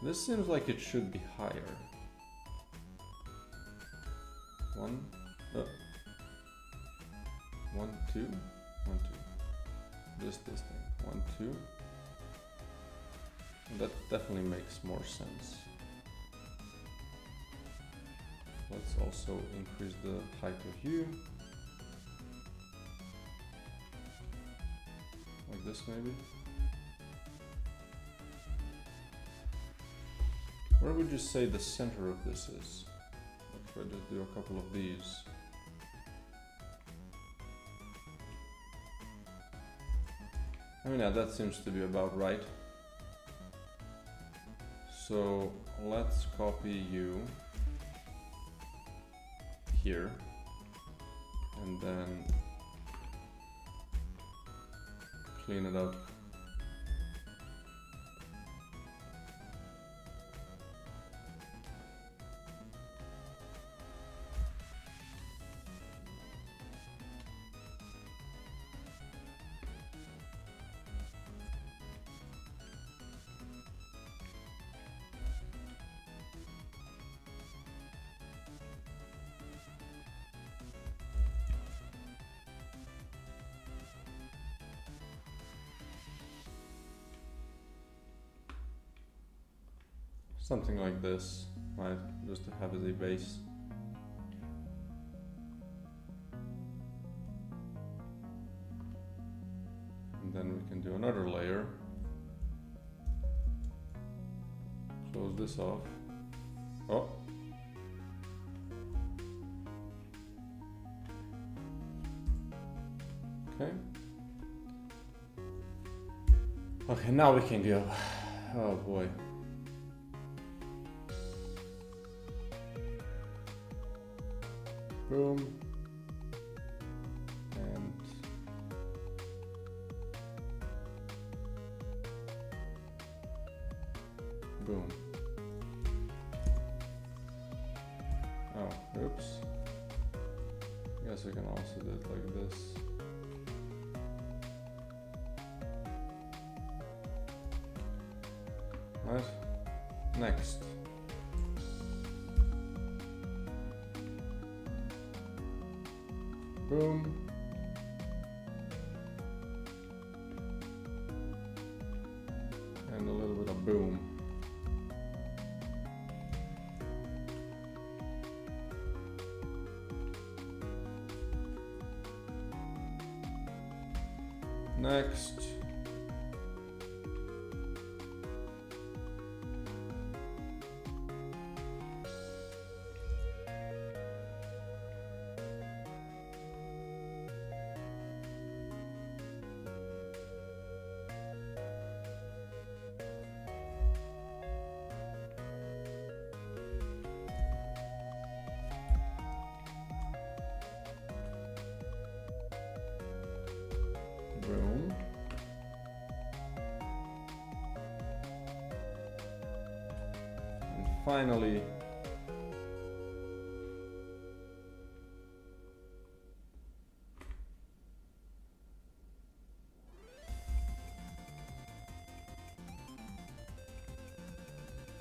This seems like it should be higher. One, two. This thing. 1, 2. That definitely makes more sense. Let's also increase the height of you. Like this maybe? Where would you say the center of this is? If I just do a couple of these. I mean, yeah, that seems to be about right. So let's copy you here and then clean it up. Something like this, right? Just to have as a base. And then we can do another layer. Close this off. Oh. Okay. Okay, now we can go. Oh boy. Boom. And boom. Oh, oops. I guess we can also do it like this. Right? Next. Boom. And a little bit of boom. Next. Boom. And finally,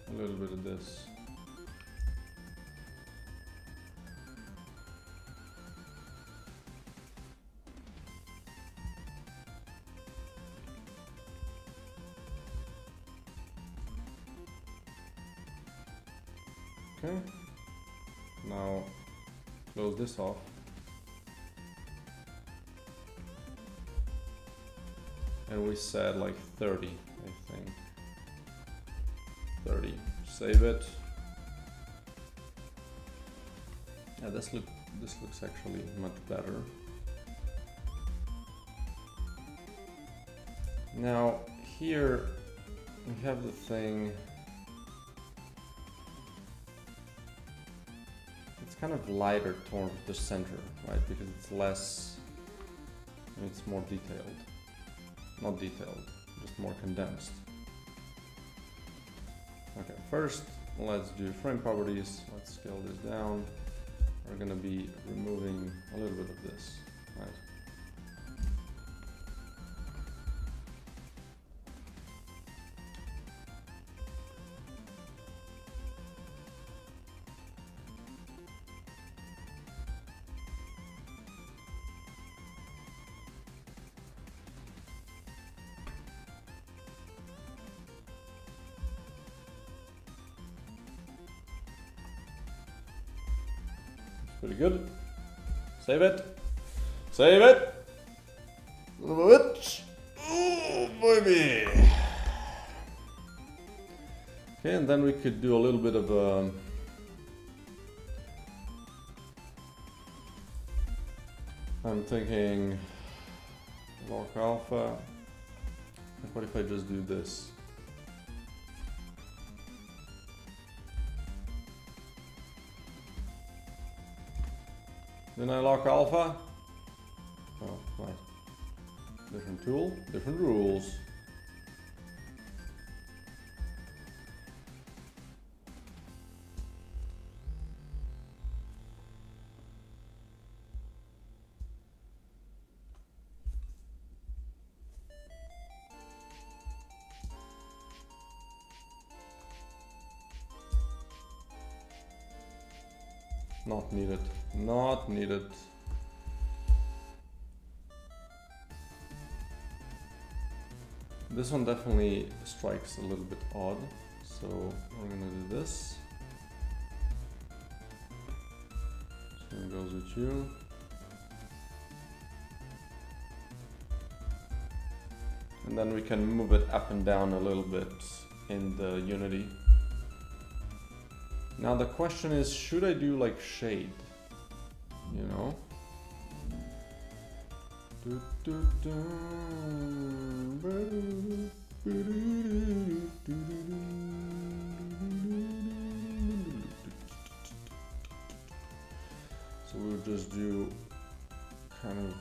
a little bit of this. Okay, now close this off. And we said like 30, I think. 30. Save it. Yeah, this looks actually much better. Now here we have the thing. It's kind of lighter towards the center, right? Because it's less, it's more detailed. Not detailed, just more condensed. Okay, first let's do frame properties. Let's scale this down. We're gonna be removing a little bit of this, right? Pretty good. Save it. Save it. A little bit. Oh, baby. Okay, and then we could do a little bit of I'm thinking lock alpha. Like, what if I just do this? Then I lock alpha. Oh, right. Different tool, different rules. Not needed. Not needed. This one definitely strikes a little bit odd, so we're gonna do this. So it goes with you. And then we can move it up and down a little bit in the Unity. Now the question is, should I do like shade? You know? So we'll just do kind of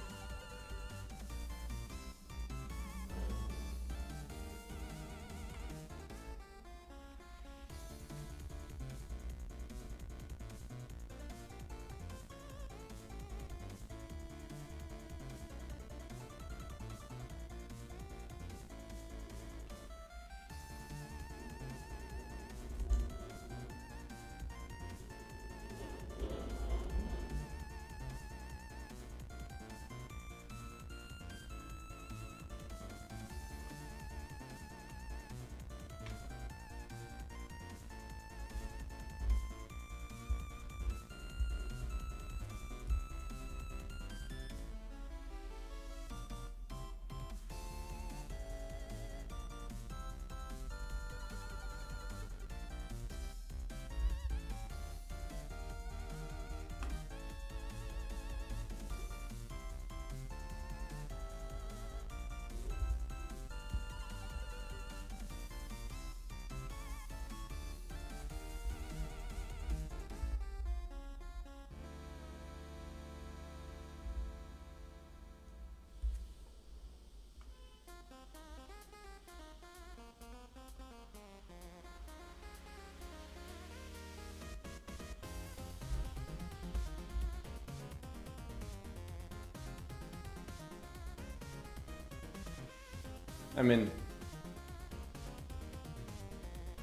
I mean,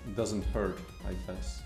it doesn't hurt, I guess.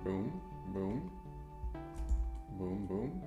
Boom, boom, boom, boom.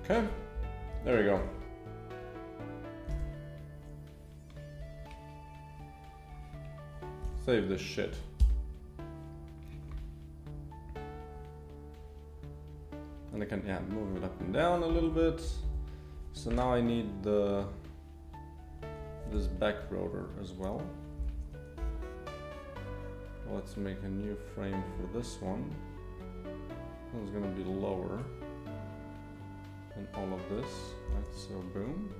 Okay, there we go. Save this shit. And I can, yeah, move it up and down a little bit. So now I need this back rotor as well. Let's make a new frame for this one. It's gonna be lower than all of this, right? So boom.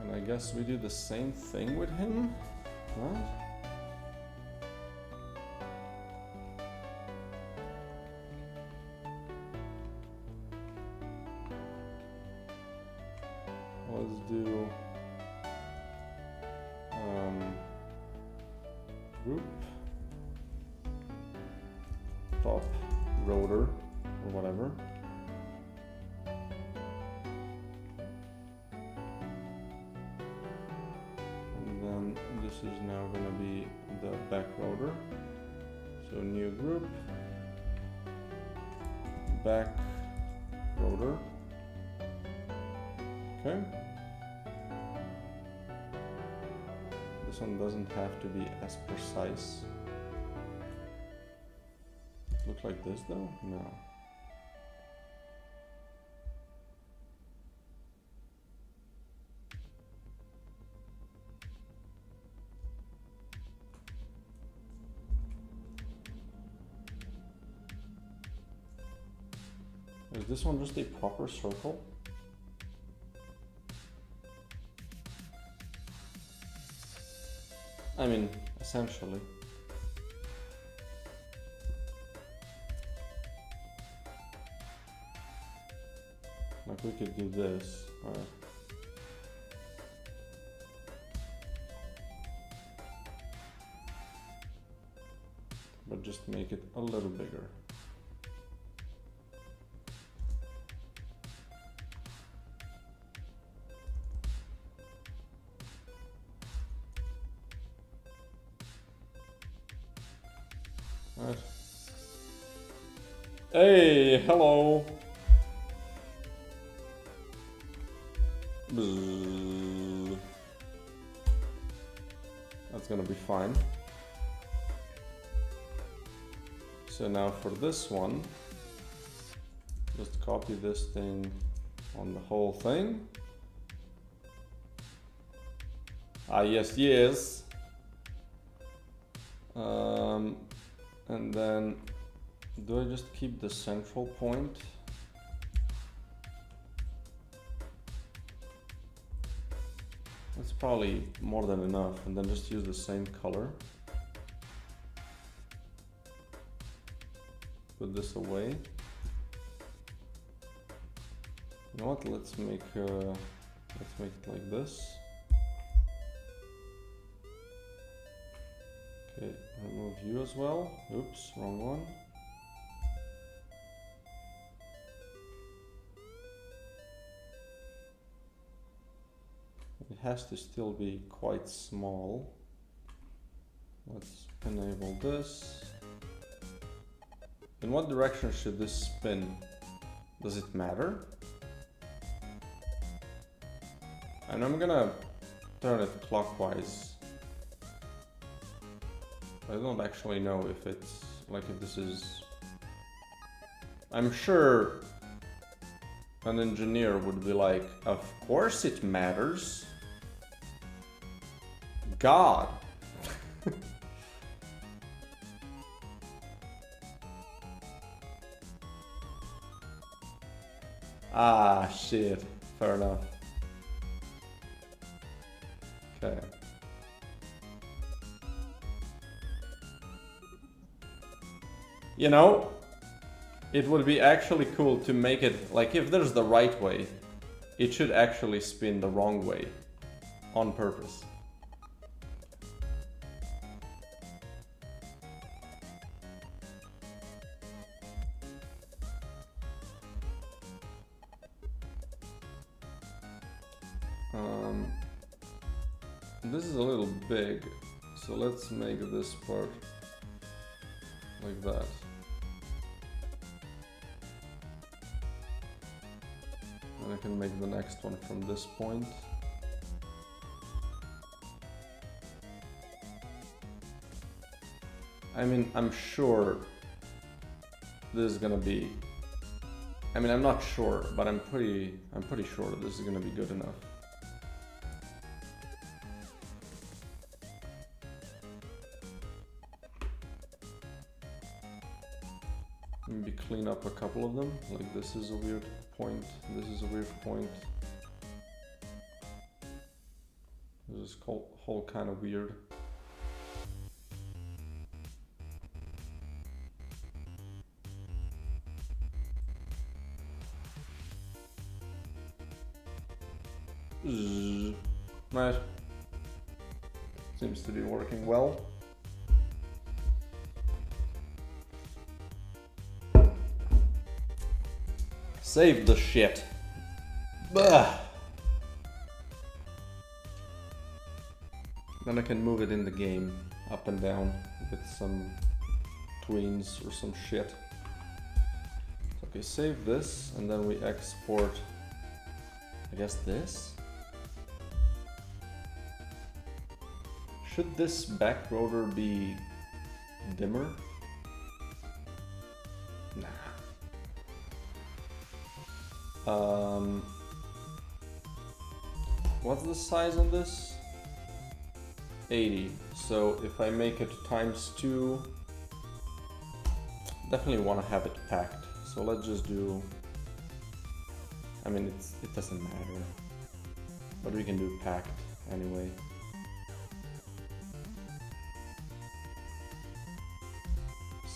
And I guess we do the same thing with him, right? Let's do group, top, rotor, or whatever. And then this is now going to be the back rotor. So new group, back rotor. Okay. This one doesn't have to be as precise. look like this though? No. Is this one just a proper circle? I mean, essentially. Like we could do this, right? But just make it a little bigger. Right. Hey, hello. Bzzz. That's gonna be fine. So now for this one, just copy this thing on the whole thing. Ah, yes, yes. And then, do I just keep the central point? That's probably more than enough, and then just use the same color. Put this away. You know what? Let's make it like this. Okay, remove you as well. Oops, wrong one. It has to still be quite small. Let's enable this. In what direction should this spin? Does it matter? And I'm gonna turn it clockwise. I don't actually know if it's like if this is. I'm sure an engineer would be like, of course it matters. God. Ah, shit. Fair enough. Okay. You know, it would be actually cool to make it, like, if there's the right way, it should actually spin the wrong way on purpose. This is a little big, so let's make this part like that. And I can make the next one from this point. I mean, I'm sure this is gonna be, I mean, I'm not sure, but I'm pretty sure this is gonna be good enough. Maybe clean up a couple of them, like this is a weird point, this is a weird point. This is whole kind of weird. Right. Seems to be working well. Save the shit. Bah. Then I can move it in the game, up and down, with some tweens or some shit. Okay, save this, and then we export, I guess this? Should this back rotor be dimmer? Nah. What's the size on this? 80. So if I make it times 2, definitely want to have it packed. So let's just do. I mean, it doesn't matter, but we can do packed anyway.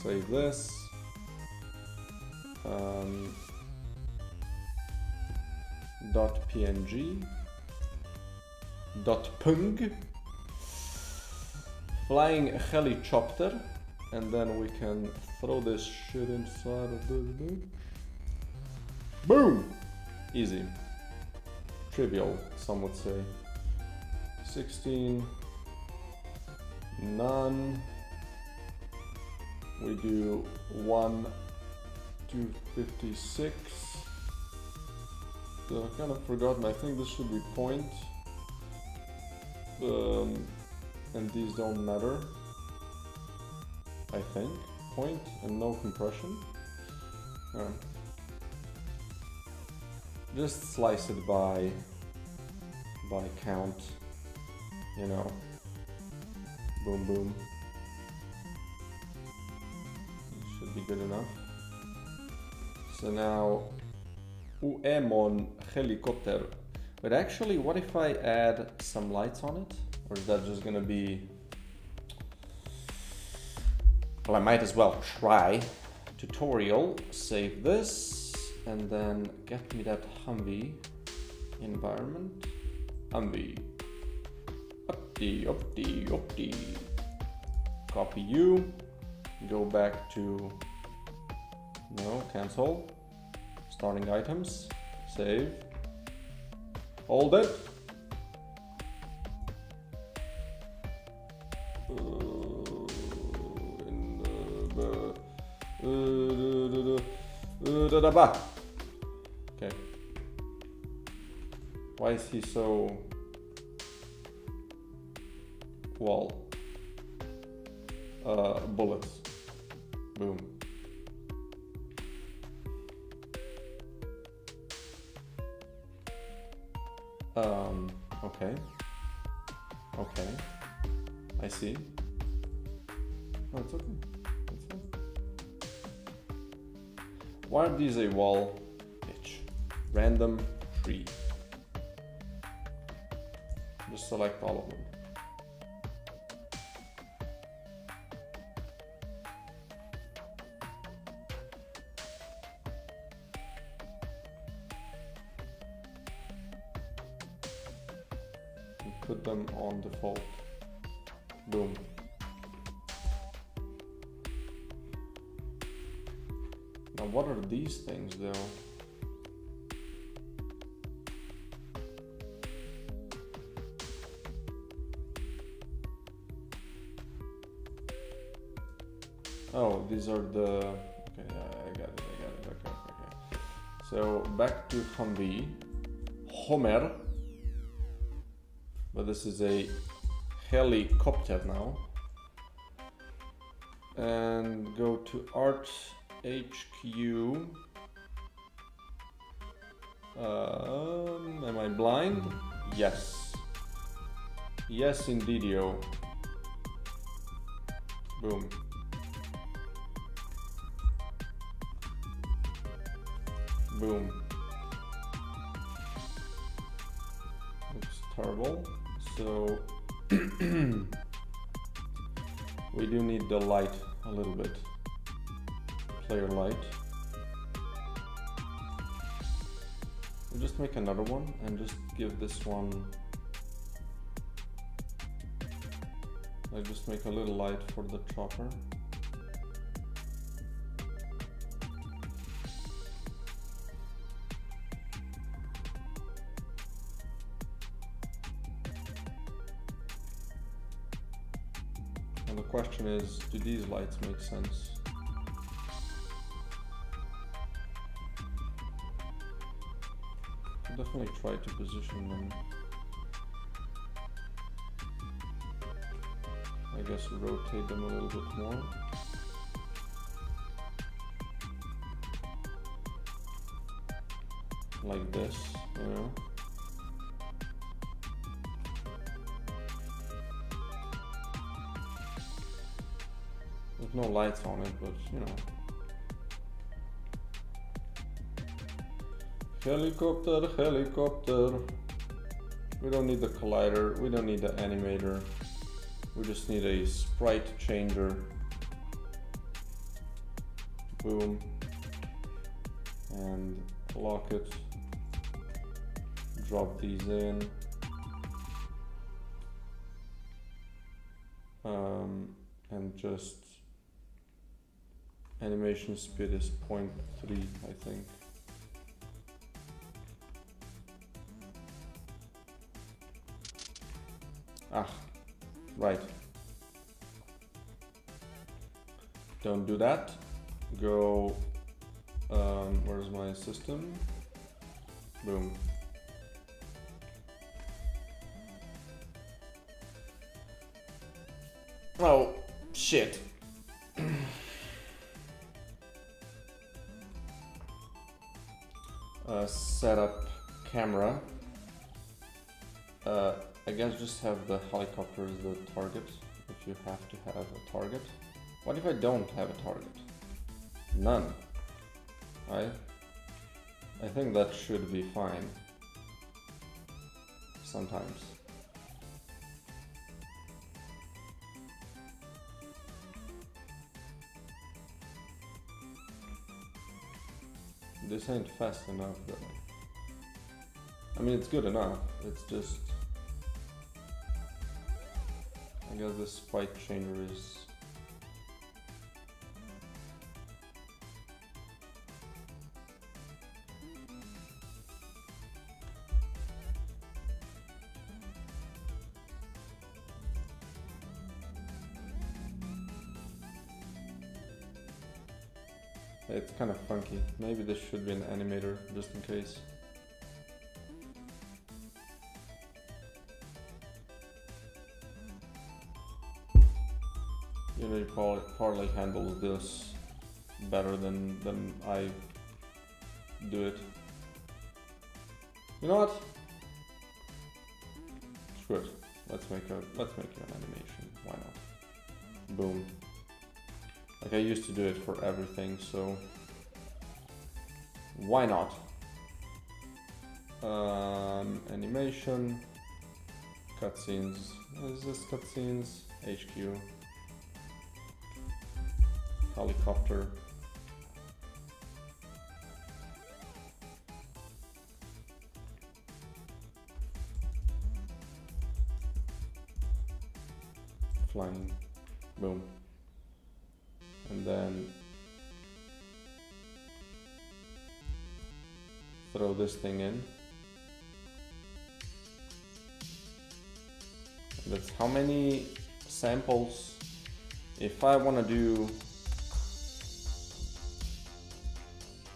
Save this. .png. .png. Flying helicopter, and then we can throw this shit inside of this thing. Boom! Easy. Trivial, some would say. 16. None. We do 1 to 56. I kind of forgotten. I think this should be point. And these don't matter. I think. Point and no compression. Just slice it by count. You know. Boom boom. Should be good enough. So now Uemon helicopter. But actually, what if I add some lights on it? Or is that just gonna be... Well, I might as well try. Tutorial, save this, and then get me that Humvee environment. Humvee. Updee. Copy you. Go back to... No, cancel. Starting items. Save. Hold it. Okay. Why is he so... Wall. Bullets. Boom. Okay. Okay. I see. Oh, it's okay. It's fine. Why are these a wall? Pitch. Random tree. Just select all of them. Put them on default. Boom. Now what are these things though? Oh, these are the... Okay, I got it. Okay. So back to Humvee. Homer. But this is a helicopter now. And go to Art HQ. Am I blind? Yes. Yes, indeedio. Boom. Boom. Looks terrible. So we do need the light a little bit. Player light. We'll just make another one and just give this one. I'll just make a little light for the chopper. And the question is, do these lights make sense? I'll definitely try to position them. I guess rotate them a little bit more. like this, you know. There's no lights on it, but you know. Helicopter, helicopter. We don't need the collider, we don't need the animator. We just need a sprite changer. Boom. And lock it. Drop these in. And just animation speed is 0.3, I think. Ah, right. Don't do that. Go, where's my system? Boom. Oh, shit. Setup camera. I guess just have the helicopter as the target, if you have to have a target. What if I don't have a target? None. Right? I think that should be fine. Sometimes. This ain't fast enough though. I mean, it's good enough, it's just... I guess the sprite changer is... It's kind of funky. Maybe this should be an animator, just in case. You know, you probably handles this better than I do it. You know what? Screw it. Let's make an animation. Why not? Boom. Like I used to do it for everything, so why not? Animation, cutscenes. What is this? Cutscenes, HQ, helicopter. Flying, boom. And then throw this thing in. That's how many samples. If I want to do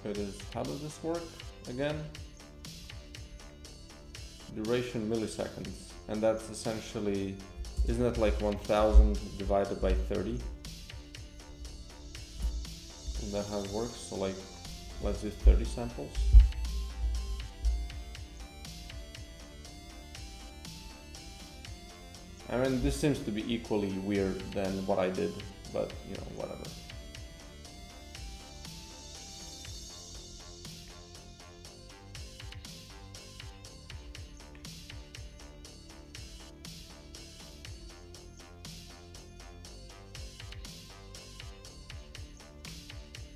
it is, how does this work again? Duration milliseconds, and that's essentially, isn't that like 1000 divided by 30? Isn't that how it works? So like, let's do 30 samples. I mean, this seems to be equally weird than what I did, but you know, whatever.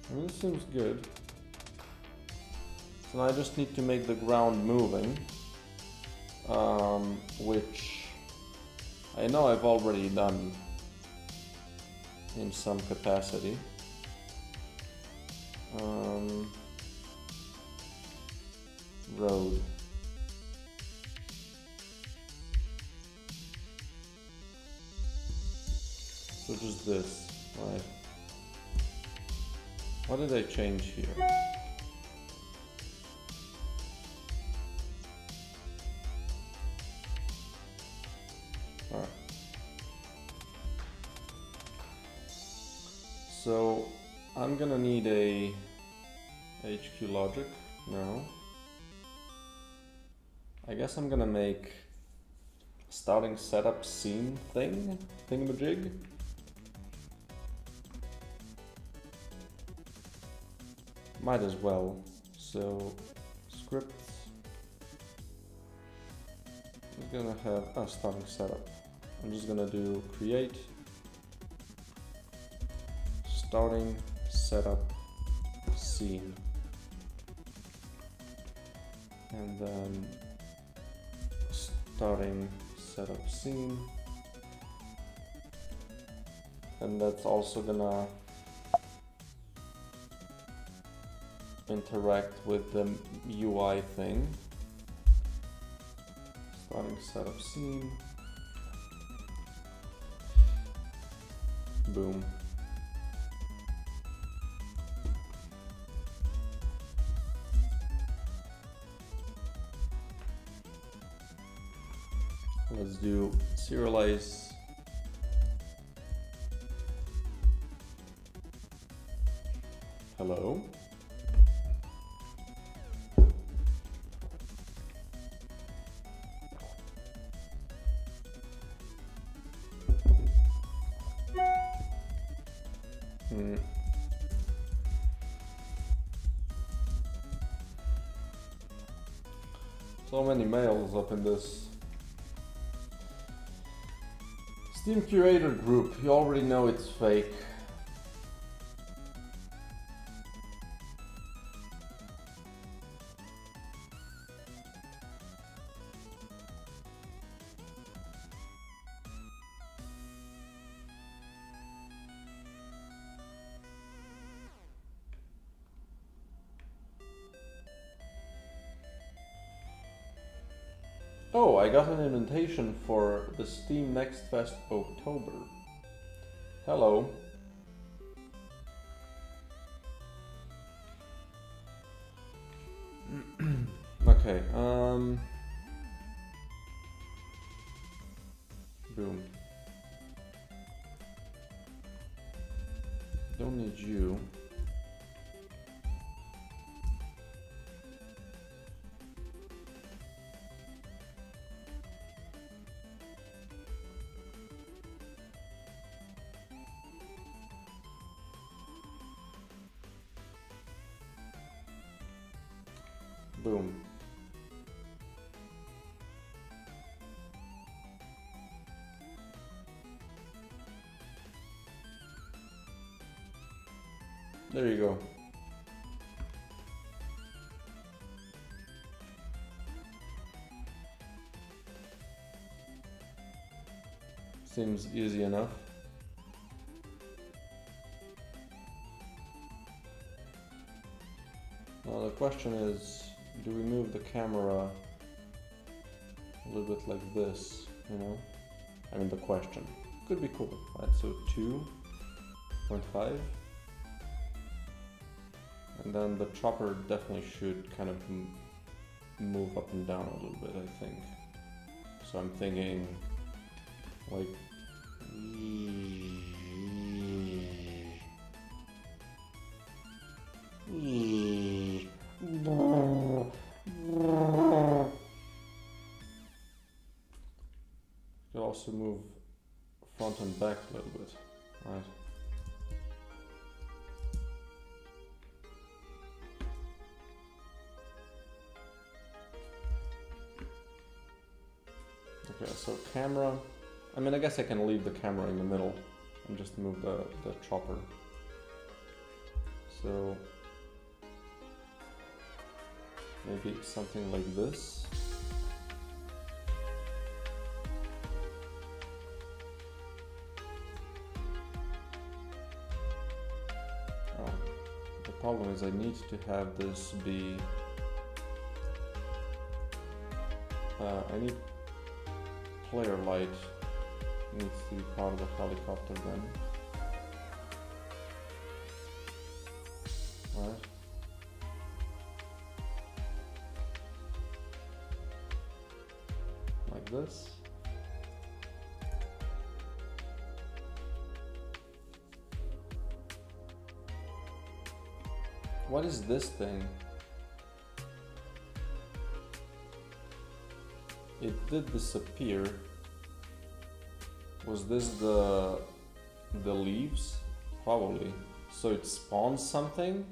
I mean, this seems good. So now I just need to make the ground moving, which I know I've already done in some capacity. Road. So just this, right? What did I change here? Alright. So I'm gonna need a HQ logic now. I guess I'm gonna make starting setup scene thingamajig. Might as well. So scripts. I'm gonna have starting setup. I'm just gonna do create starting setup scene, and then starting setup scene, and that's also gonna interact with the UI thing. Starting setup scene. Boom. Let's do serialize. Hello. So many mails up in this Steam Curator group. You already know it's fake. Oh, I got an invitation for the Steam Next Fest October. Hello. Okay, boom. Don't need you. Boom. There you go. Seems easy enough. Now the question is, do we move the camera a little bit like this, you know? I mean, the question. Could be cool, right? So 2.5. And then the chopper definitely should kind of move up and down a little bit, I think. So I'm thinking like could also move front and back a little bit, right? Okay, so camera. I mean, I guess I can leave the camera in the middle and just move the chopper. So maybe something like this. Oh, the problem is I need to have this be. I need player light needs to be part of the helicopter then. Right. Like this. What is this thing? It did disappear. Was this the leaves? Probably. So it spawns something?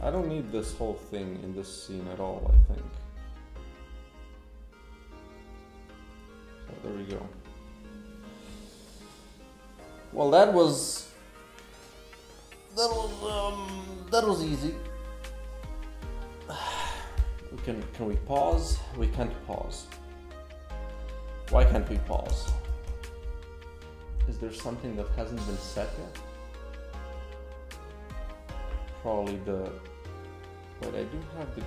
I don't need this whole thing in this scene at all, I think. So there we go. Well, that was easy. Can we pause? We can't pause. Why can't we pause? Is there something that hasn't been set yet? Probably the... Wait, I do have the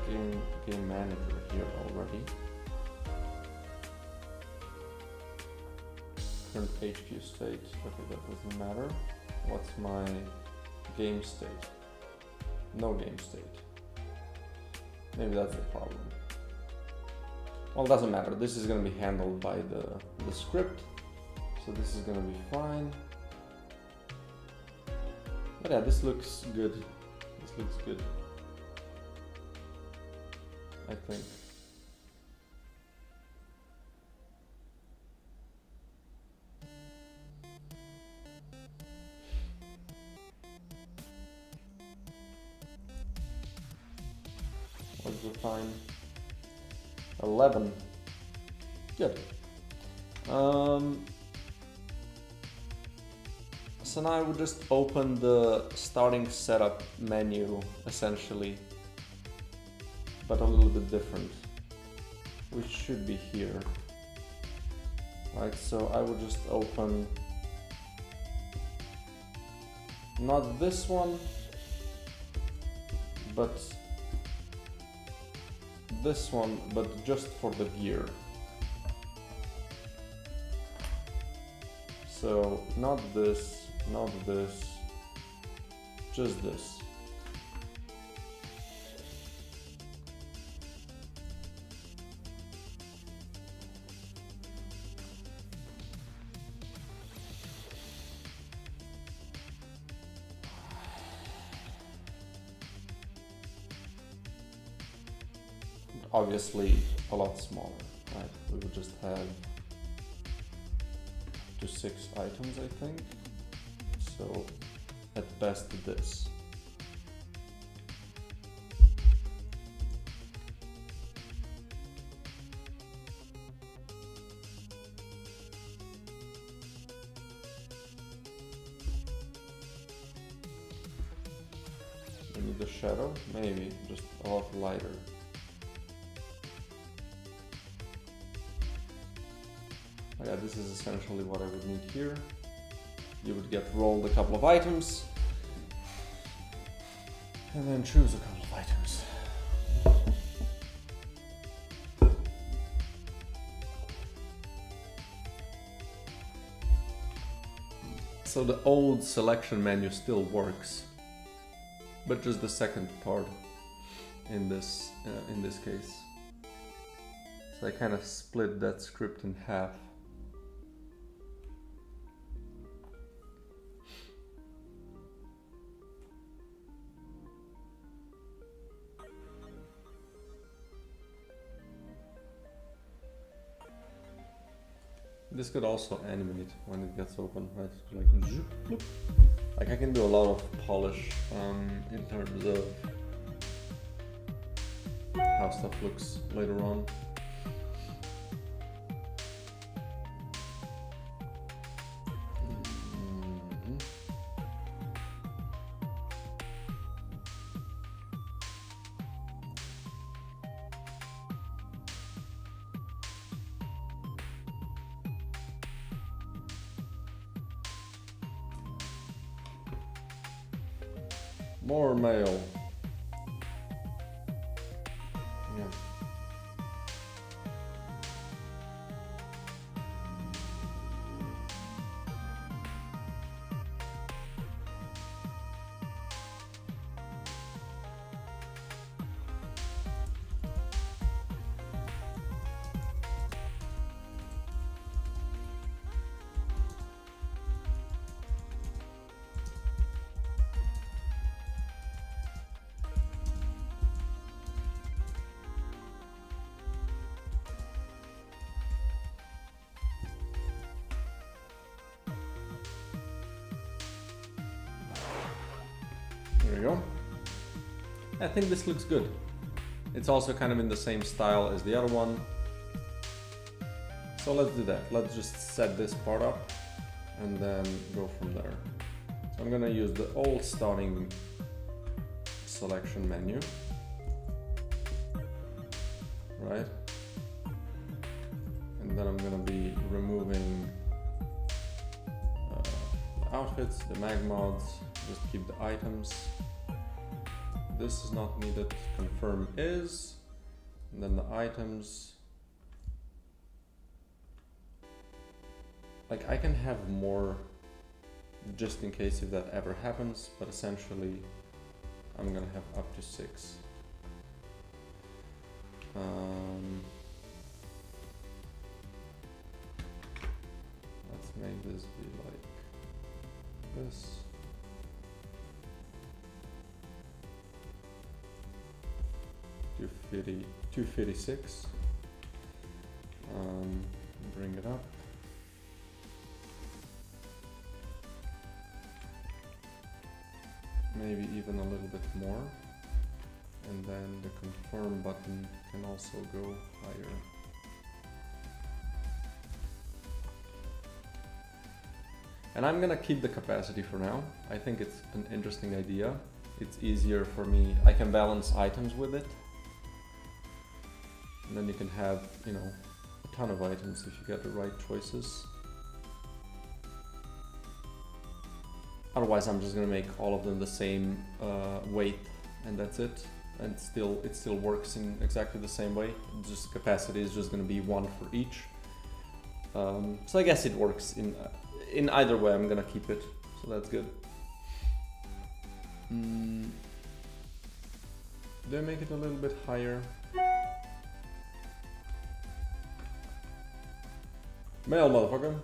game manager here already. Current HQ state. Okay, that doesn't matter. What's my game state? No game state. Maybe that's the problem. Well, it doesn't matter. This is going to be handled by the script. So this is going to be fine. But yeah, this looks good. This looks good. I think. What's the time? 11. Good. So now I would just open the starting setup menu, essentially, but a little bit different, which should be here. Right, so I would just open not this one, but this one, but just for the gear. So not this, not this, just this. Obviously a lot smaller, right? We would just have up to 6 items, I think. So at best this. Maybe the shadow? Maybe, just a lot lighter. Yeah, this is essentially what I would need here. You would get rolled a couple of items and then choose a couple of items. So the old selection menu still works, but just the second part in this case. So I kind of split that script in half. This could also animate when it gets open, right? Like, zoop, bloop. Like I can do a lot of polish in terms of how stuff looks later on. More mail. Yeah. There you go. I think this looks good. It's also kind of in the same style as the other one. So let's do that. Let's just set this part up and then go from there. So I'm gonna use the old starting selection menu, right? And then I'm gonna be removing the outfits, the mag mods, just keep the items. This is not needed, confirm is, and then the items. Like I can have more just in case if that ever happens, but essentially I'm gonna have up to 6. Let's make this be like this. $250, $256. Bring it up. Maybe even a little bit more, and then the confirm button can also go higher. And I'm gonna keep the capacity for now. I think it's an interesting idea. It's easier for me. I can balance items with it, and then you can have, you know, a ton of items if you get the right choices. Otherwise, I'm just gonna make all of them the same weight, and that's it. And it still works in exactly the same way. Just capacity is just gonna be 1 for each. So I guess it works in either way. I'm gonna keep it, so that's good. Do I make it a little bit higher? Mail, motherfucker.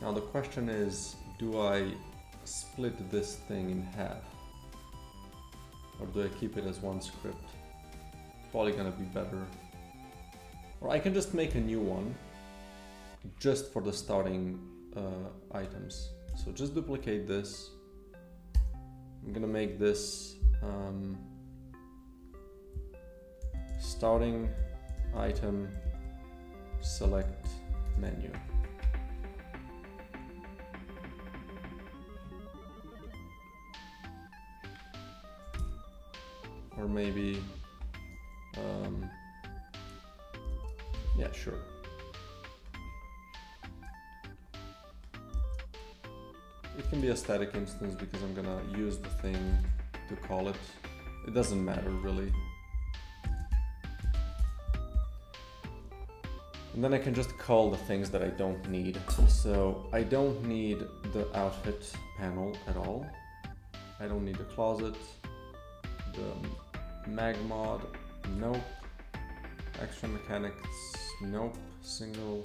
Now the question is, do I split this thing in half? Or do I keep it as one script? Probably gonna be better. Or I can just make a new one, just for the starting items. So just duplicate this. I'm gonna make this starting item select menu. Or maybe, yeah, sure. It can be a static instance because I'm gonna use the thing to call it. It doesn't matter really. And then I can just call the things that I don't need. So I don't need the outfit panel at all. I don't need the closet. The mag mod, nope. Extra mechanics, nope. Single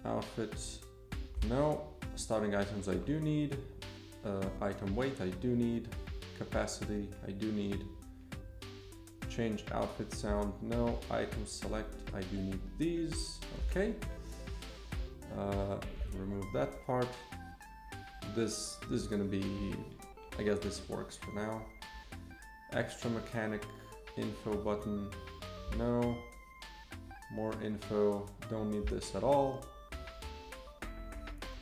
outfits, no. Starting items I do need. Item weight I do need. Capacity I do need. Change outfit sound, no. Item select I do need these. Okay. Remove that part. This is gonna be, I guess this works for now. Extra mechanic info button, no. More info, don't need this at all.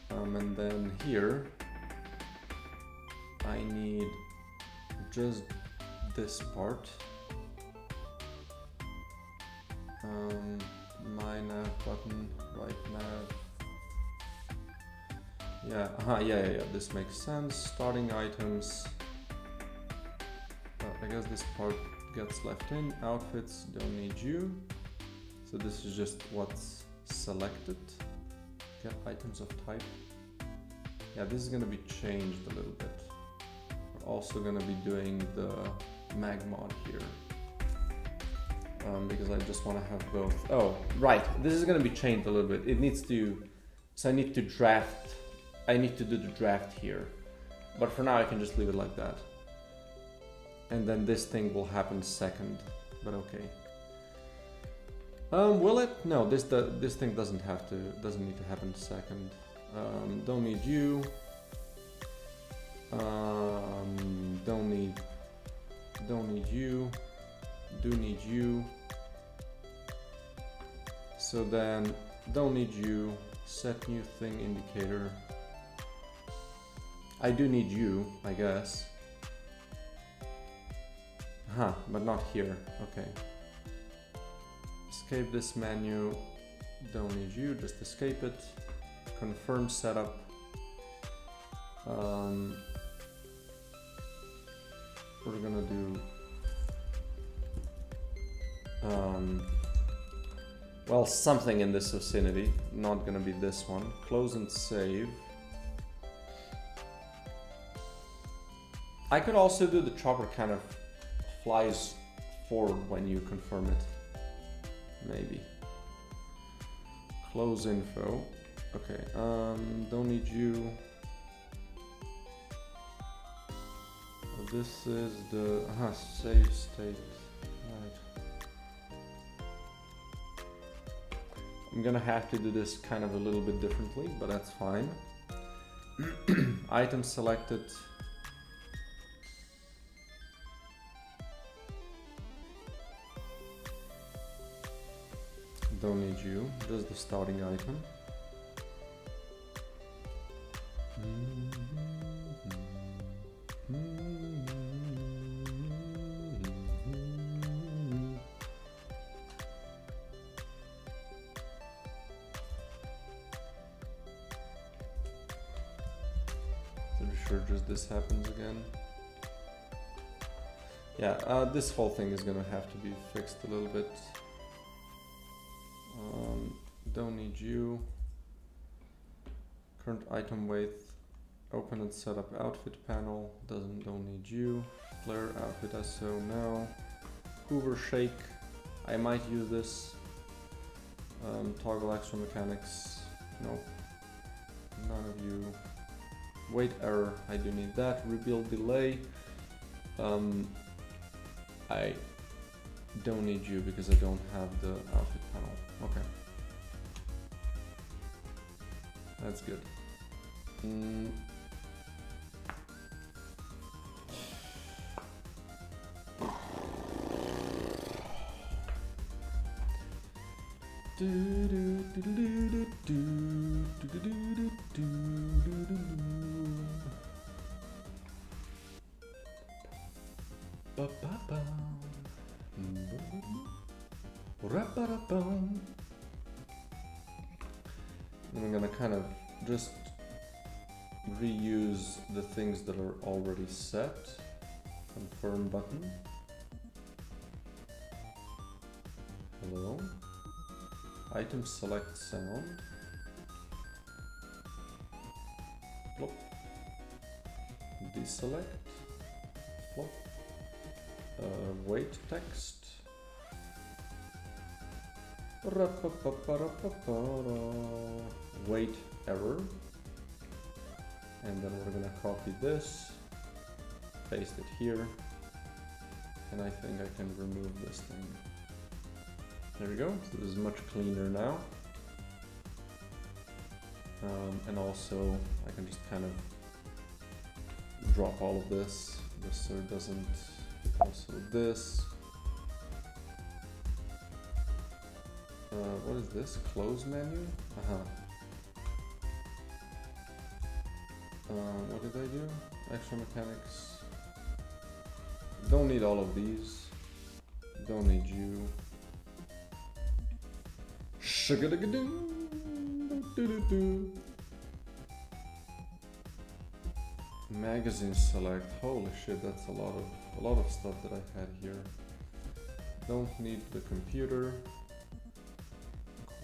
And then here, I need just this part. My nav button, right nav. Yeah, yeah, this makes sense. Starting items. I guess this part gets left in. Outfits, don't need you. So this is just what's selected. Get items of type. Yeah, this is gonna be changed a little bit. We're also gonna be doing the mag mod here. Because I just want to have both. Oh, right. This is gonna be changed a little bit. It needs to, so I need to draft. I need to do the draft here, but for now I can just leave it like that. And then this thing will happen second. But okay. Will it? No. This thing doesn't need to happen second. Don't need you. Don't need you. Do need you. So then, don't need you. Set new thing indicator. I do need you, I guess. Huh, but not here. Okay. Escape this menu. Don't need you, just escape it. Confirm setup. We're gonna do well, something in this vicinity, not gonna be this one. Close and save. I could also do the chopper kind of flies forward when you confirm it. Maybe. Close info. Okay, don't need you. This is the save state. Right. I'm gonna have to do this kind of a little bit differently, but that's fine. Item selected. Don't need you, just the starting item. Sure, just this happens again. Yeah, this whole thing is gonna have to be fixed a little bit. Don't need you. Current item weight. Open and set up outfit panel. Don't need you. Flare outfit SO no. Hoover shake. I might use this. Toggle extra mechanics. Nope. None of you. Wait error, I do need that. Rebuild delay. I don't need you because I don't have the outfit panel. Okay. That's good. And I'm gonna kind of just reuse the things that are already set. Confirm button. Hello. Item select sound. Plop. Deselect. Plop. Wait text. Wait error. And then we're gonna copy this, paste it here, and I think I can remove this thing. There we go, so this is much cleaner now. And also I can just kind of drop all of this just so it doesn't, also this. What is this? Close menu? What did I do? Extra mechanics. Don't need all of these. Don't need you. Magazine select. Holy shit, that's a lot of stuff that I had here. Don't need the computer.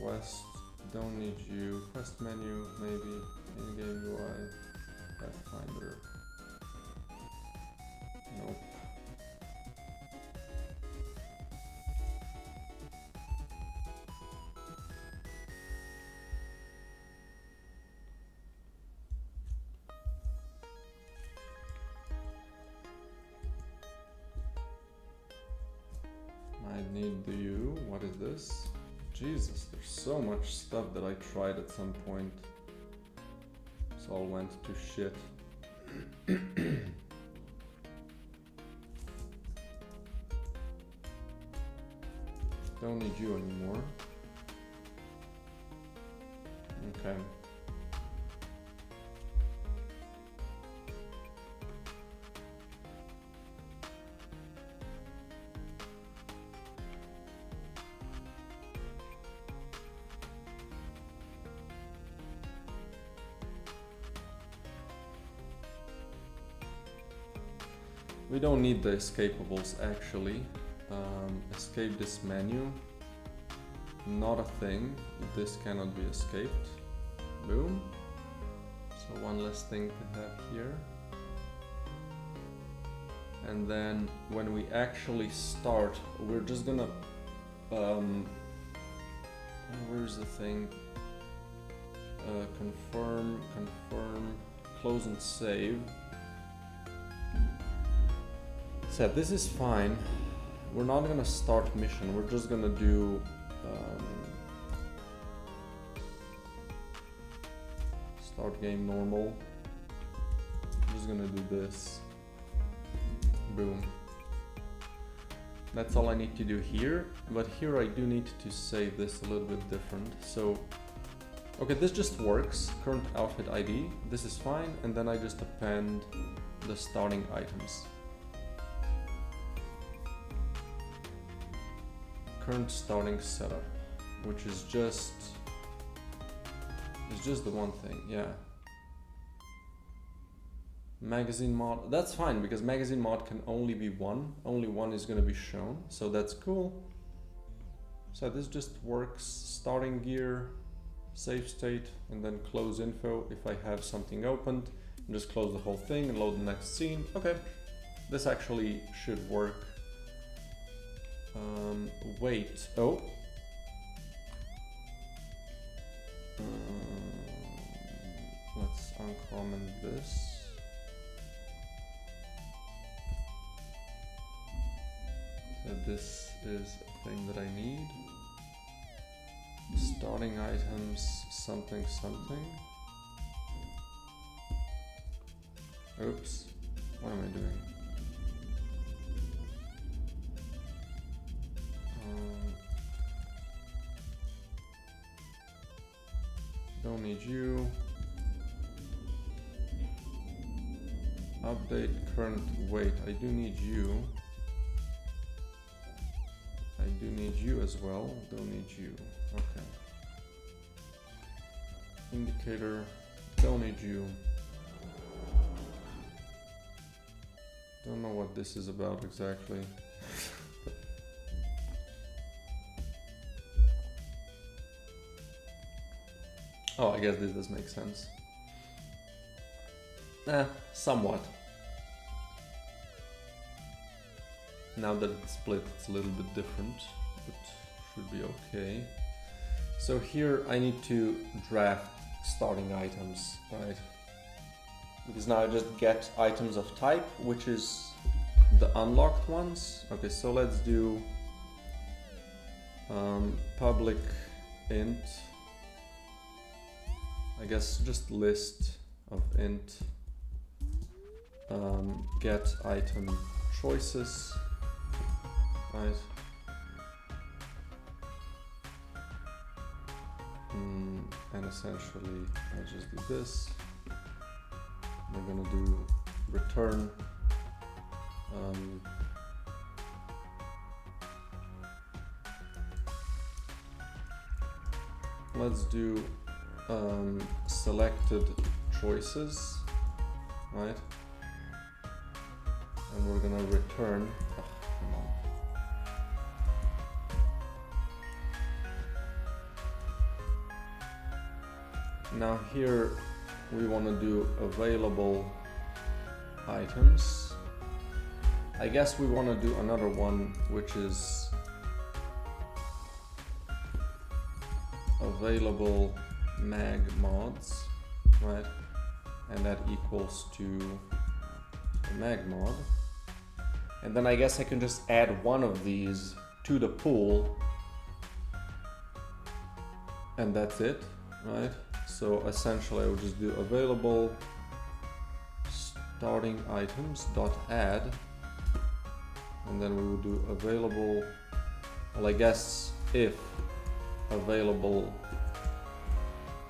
Quest. Don't need you. Quest menu, maybe. In-game UI. Pathfinder. Nope. I need the U. What is this? Jesus, there's so much stuff that I tried at some point. This all went to shit. Don't need you anymore. Okay. We don't need the escapables actually. Escape this menu. Not a thing. This cannot be escaped. Boom. So one less thing to have here. And then when we actually start, we're just gonna where's the thing? Confirm, close and save. So this is fine. We're not gonna start mission. We're just gonna do start game normal. I'm just gonna do this. Boom. That's all I need to do here. But here I do need to save this a little bit different. So, okay, this just works. Current outfit ID. This is fine. And then I just append the starting items. Current starting setup, which is just the one thing, yeah. Magazine mod, that's fine because magazine mod can only be one. Only one is going to be shown, so that's cool. So this just works. Starting gear, save state, and then close info. If I have something opened, just close the whole thing and load the next scene. Okay, this actually should work. Wait, oh. Let's uncomment this. So this is a thing that I need. Starting items, something, something. Oops, what am I doing? Don't need you. Update current weight. I do need you. I do need you as well. Don't need you. Okay. Indicator. Don't need you. Don't know what this is about exactly. Oh, I guess this does make sense. Somewhat. Now that it's split, it's a little bit different, but should be okay. So here I need to draft starting items, right? Because now I just get items of type, which is the unlocked ones. Okay, so let's do public int. I guess just list of int get item choices, right? And essentially I just do this. We're gonna do return let's do selected choices, right? And we're gonna return. Oh, come on. Now here we want to do available items. I guess we want to do another one, which is available mag mods, right? And that equals to a mag mod. And then I guess I can just add one of these to the pool, and that's it, right? So essentially I would just do available starting items dot add, and then we would do available, well, I guess if available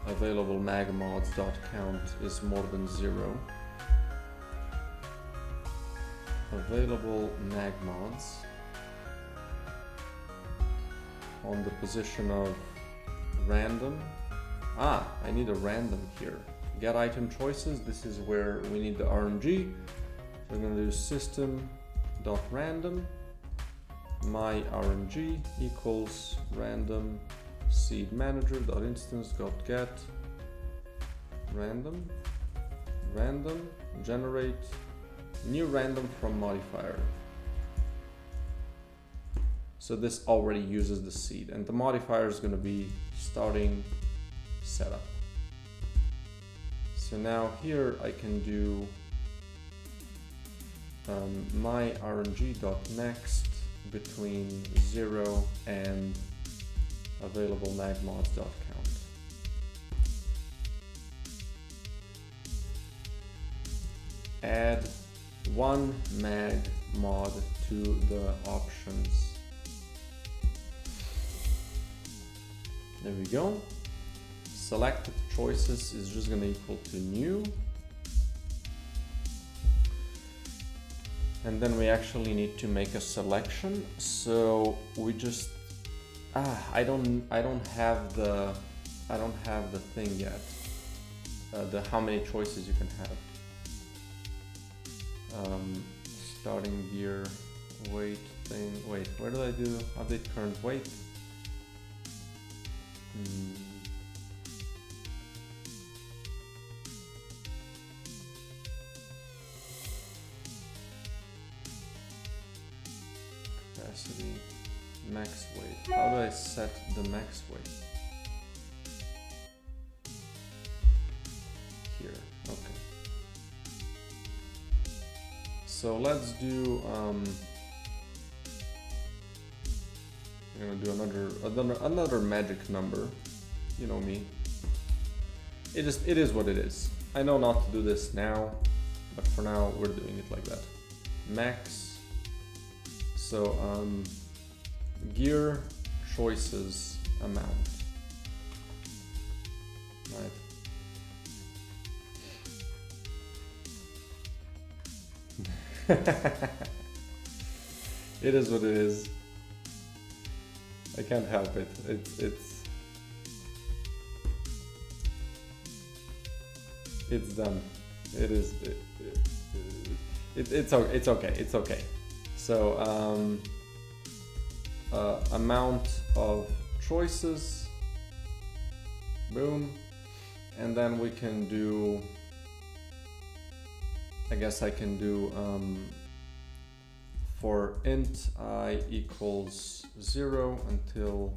magmods dot count is more than 0. Available magmods on the position of random. I need a random here. Get item choices. This is where we need the RNG. So we're going to do system.random. My RNG equals random seed manager.instance.get random generate new random from modifier. So this already uses the seed, and the modifier is going to be starting setup. So now here I can do my RNG.next between 0 and available magmods.count. Add one mag mod to the options. There we go. Selected choices is just going to equal to new. And then we actually need to make a selection. So we just I don't have the thing yet. The how many choices you can have. Starting gear weight thing. Wait, where did I do update current weight? Capacity, max weight. How do I set the max weight? Here, okay. So let's do, I'm gonna do another magic number. You know me. It is what it is. I know not to do this now, but for now we're doing it like that. Max. So gear choices amount. Right. It is what it is. I can't help it. It's done. It is. It's okay. It's okay. So amount of choices. Boom, and then we can do. I guess I can do for int I equals 0 until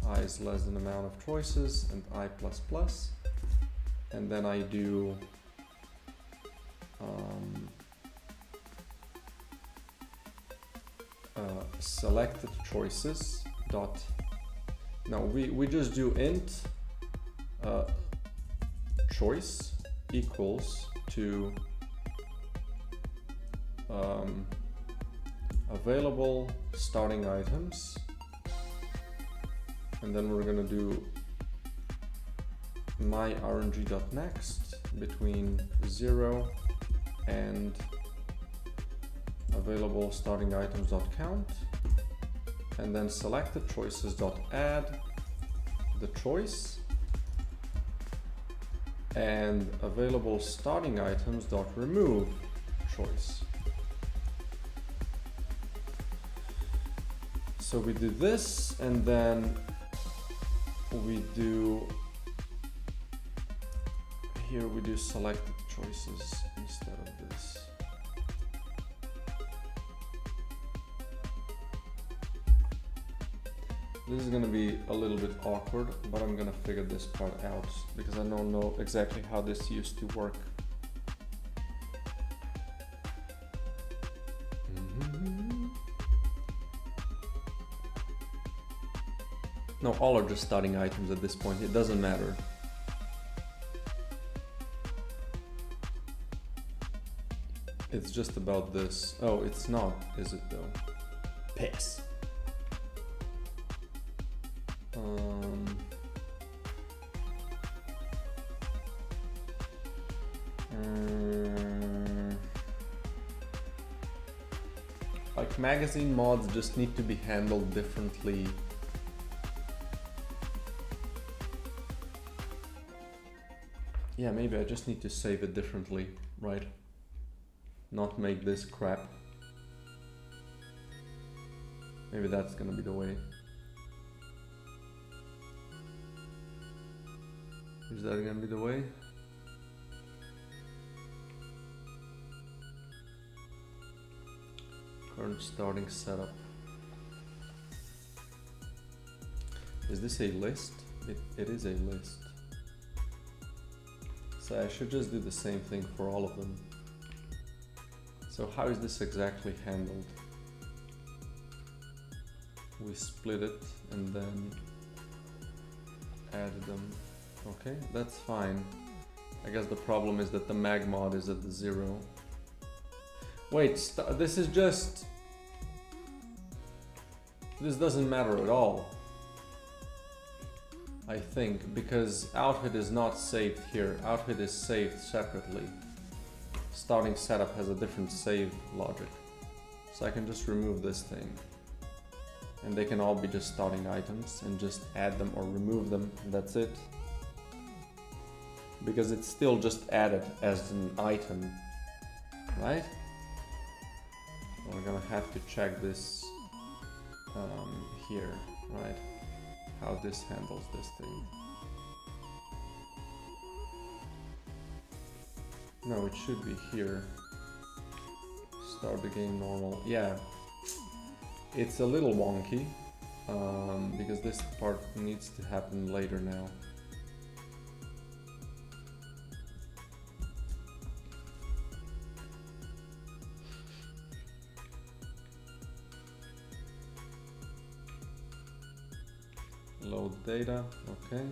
I is less than amount of choices and I plus plus, and then I do selected choices dot. No, we just do int choice equals to available starting items, and then we're gonna do my RNG.next between 0 and available starting items.count, and then selected choices.add the choice and available starting items.remove choice. So we do this, and then we do here we do selected choices instead of this. This is gonna be a little bit awkward, but I'm gonna figure this part out because I don't know exactly how this used to work. No, all are just starting items at this point, it doesn't matter. It's just about this. Oh, it's not, is it though? Piss. Like magazine mods just need to be handled differently. Yeah, maybe I just need to save it differently, right? Not make this crap. Maybe that's gonna be the way. Is that gonna be the way? Current starting setup. Is this a list? It is a list. So I should just do the same thing for all of them. So how is this exactly handled? We split it and then add them. Okay, that's fine. I guess the problem is that the mag mod is at the 0. Wait, this is just... This doesn't matter at all. I think, because outfit is not saved here. Outfit is saved separately. Starting setup has a different save logic. So I can just remove this thing. And they can all be just starting items and just add them or remove them, and that's it. Because it's still just added as an item, right? We're gonna have to check this here, right? How this handles this thing. No, it should be here. Start the game normal. Yeah, it's a little wonky because this part needs to happen later now. Load data, okay.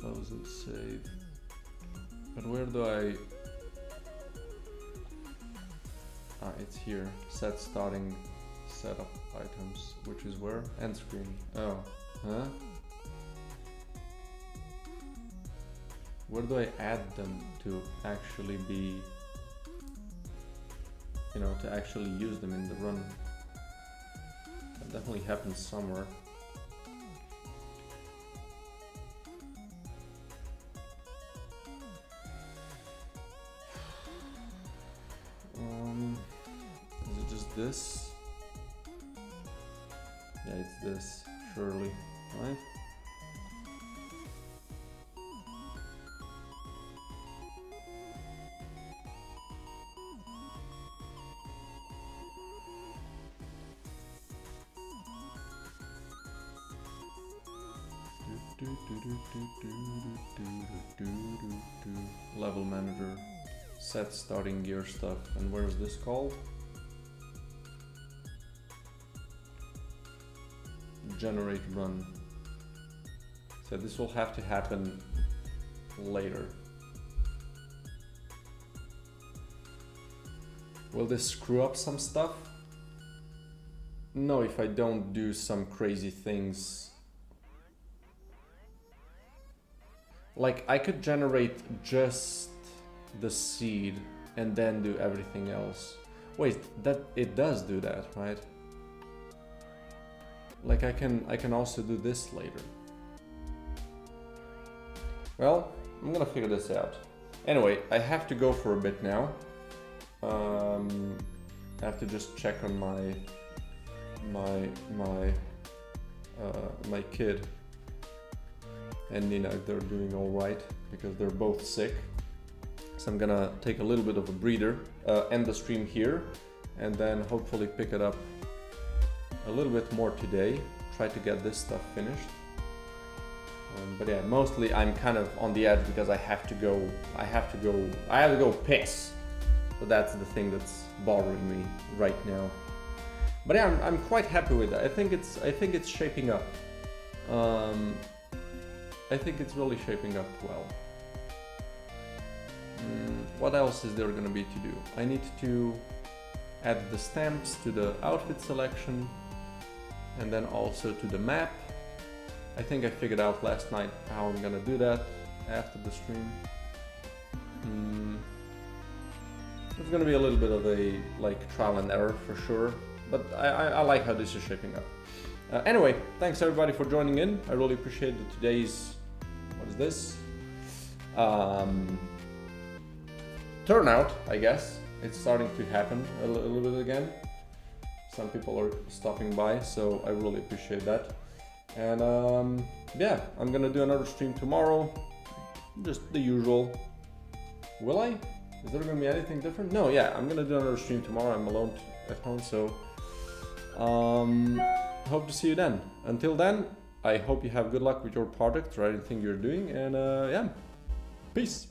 Close and save. But where do I... Ah, it's here. Set starting setup items, which is where? End screen. Oh, huh? Where do I add them to actually be, you know, to actually use them in the run? That definitely happens somewhere. Is it just this? Yeah, it's this, surely, right? Level manager, set starting gear stuff, and where is this called? Generate run. So this will have to happen later. Will this screw up some stuff? No, if I don't do some crazy things. Like, I could generate just the seed and then do everything else. Wait, that it does do that, right? Like, I can also do this later. Well, I'm gonna figure this out. Anyway, I have to go for a bit now. I have to just check on my kid and Nina if they're doing all right, because they're both sick. So I'm gonna take a little bit of a breather, end the stream here, and then hopefully pick it up a little bit more today. Try to get this stuff finished. But yeah, mostly I'm kind of on the edge because I have to go piss. So that's the thing that's bothering me right now. But yeah, I'm quite happy with that. I think it's shaping up. I think it's really shaping up well. What else is there gonna be to do? I need to add the stamps to the outfit selection, and then also to the map. I think I figured out last night how I'm gonna do that after the stream. It's gonna be a little bit of a trial and error for sure, but I like how this is shaping up. Anyway, thanks everybody for joining in. I really appreciate today's, what is this? Turnout, I guess. It's starting to happen a little bit again. Some people are stopping by, so I really appreciate that. And yeah, I'm gonna do another stream tomorrow. Just the usual. Will I? Is there gonna be anything different? No, yeah, I'm gonna do another stream tomorrow. I'm alone at home, so hope to see you then. Until then, I hope you have good luck with your project or anything you're doing, and yeah, peace.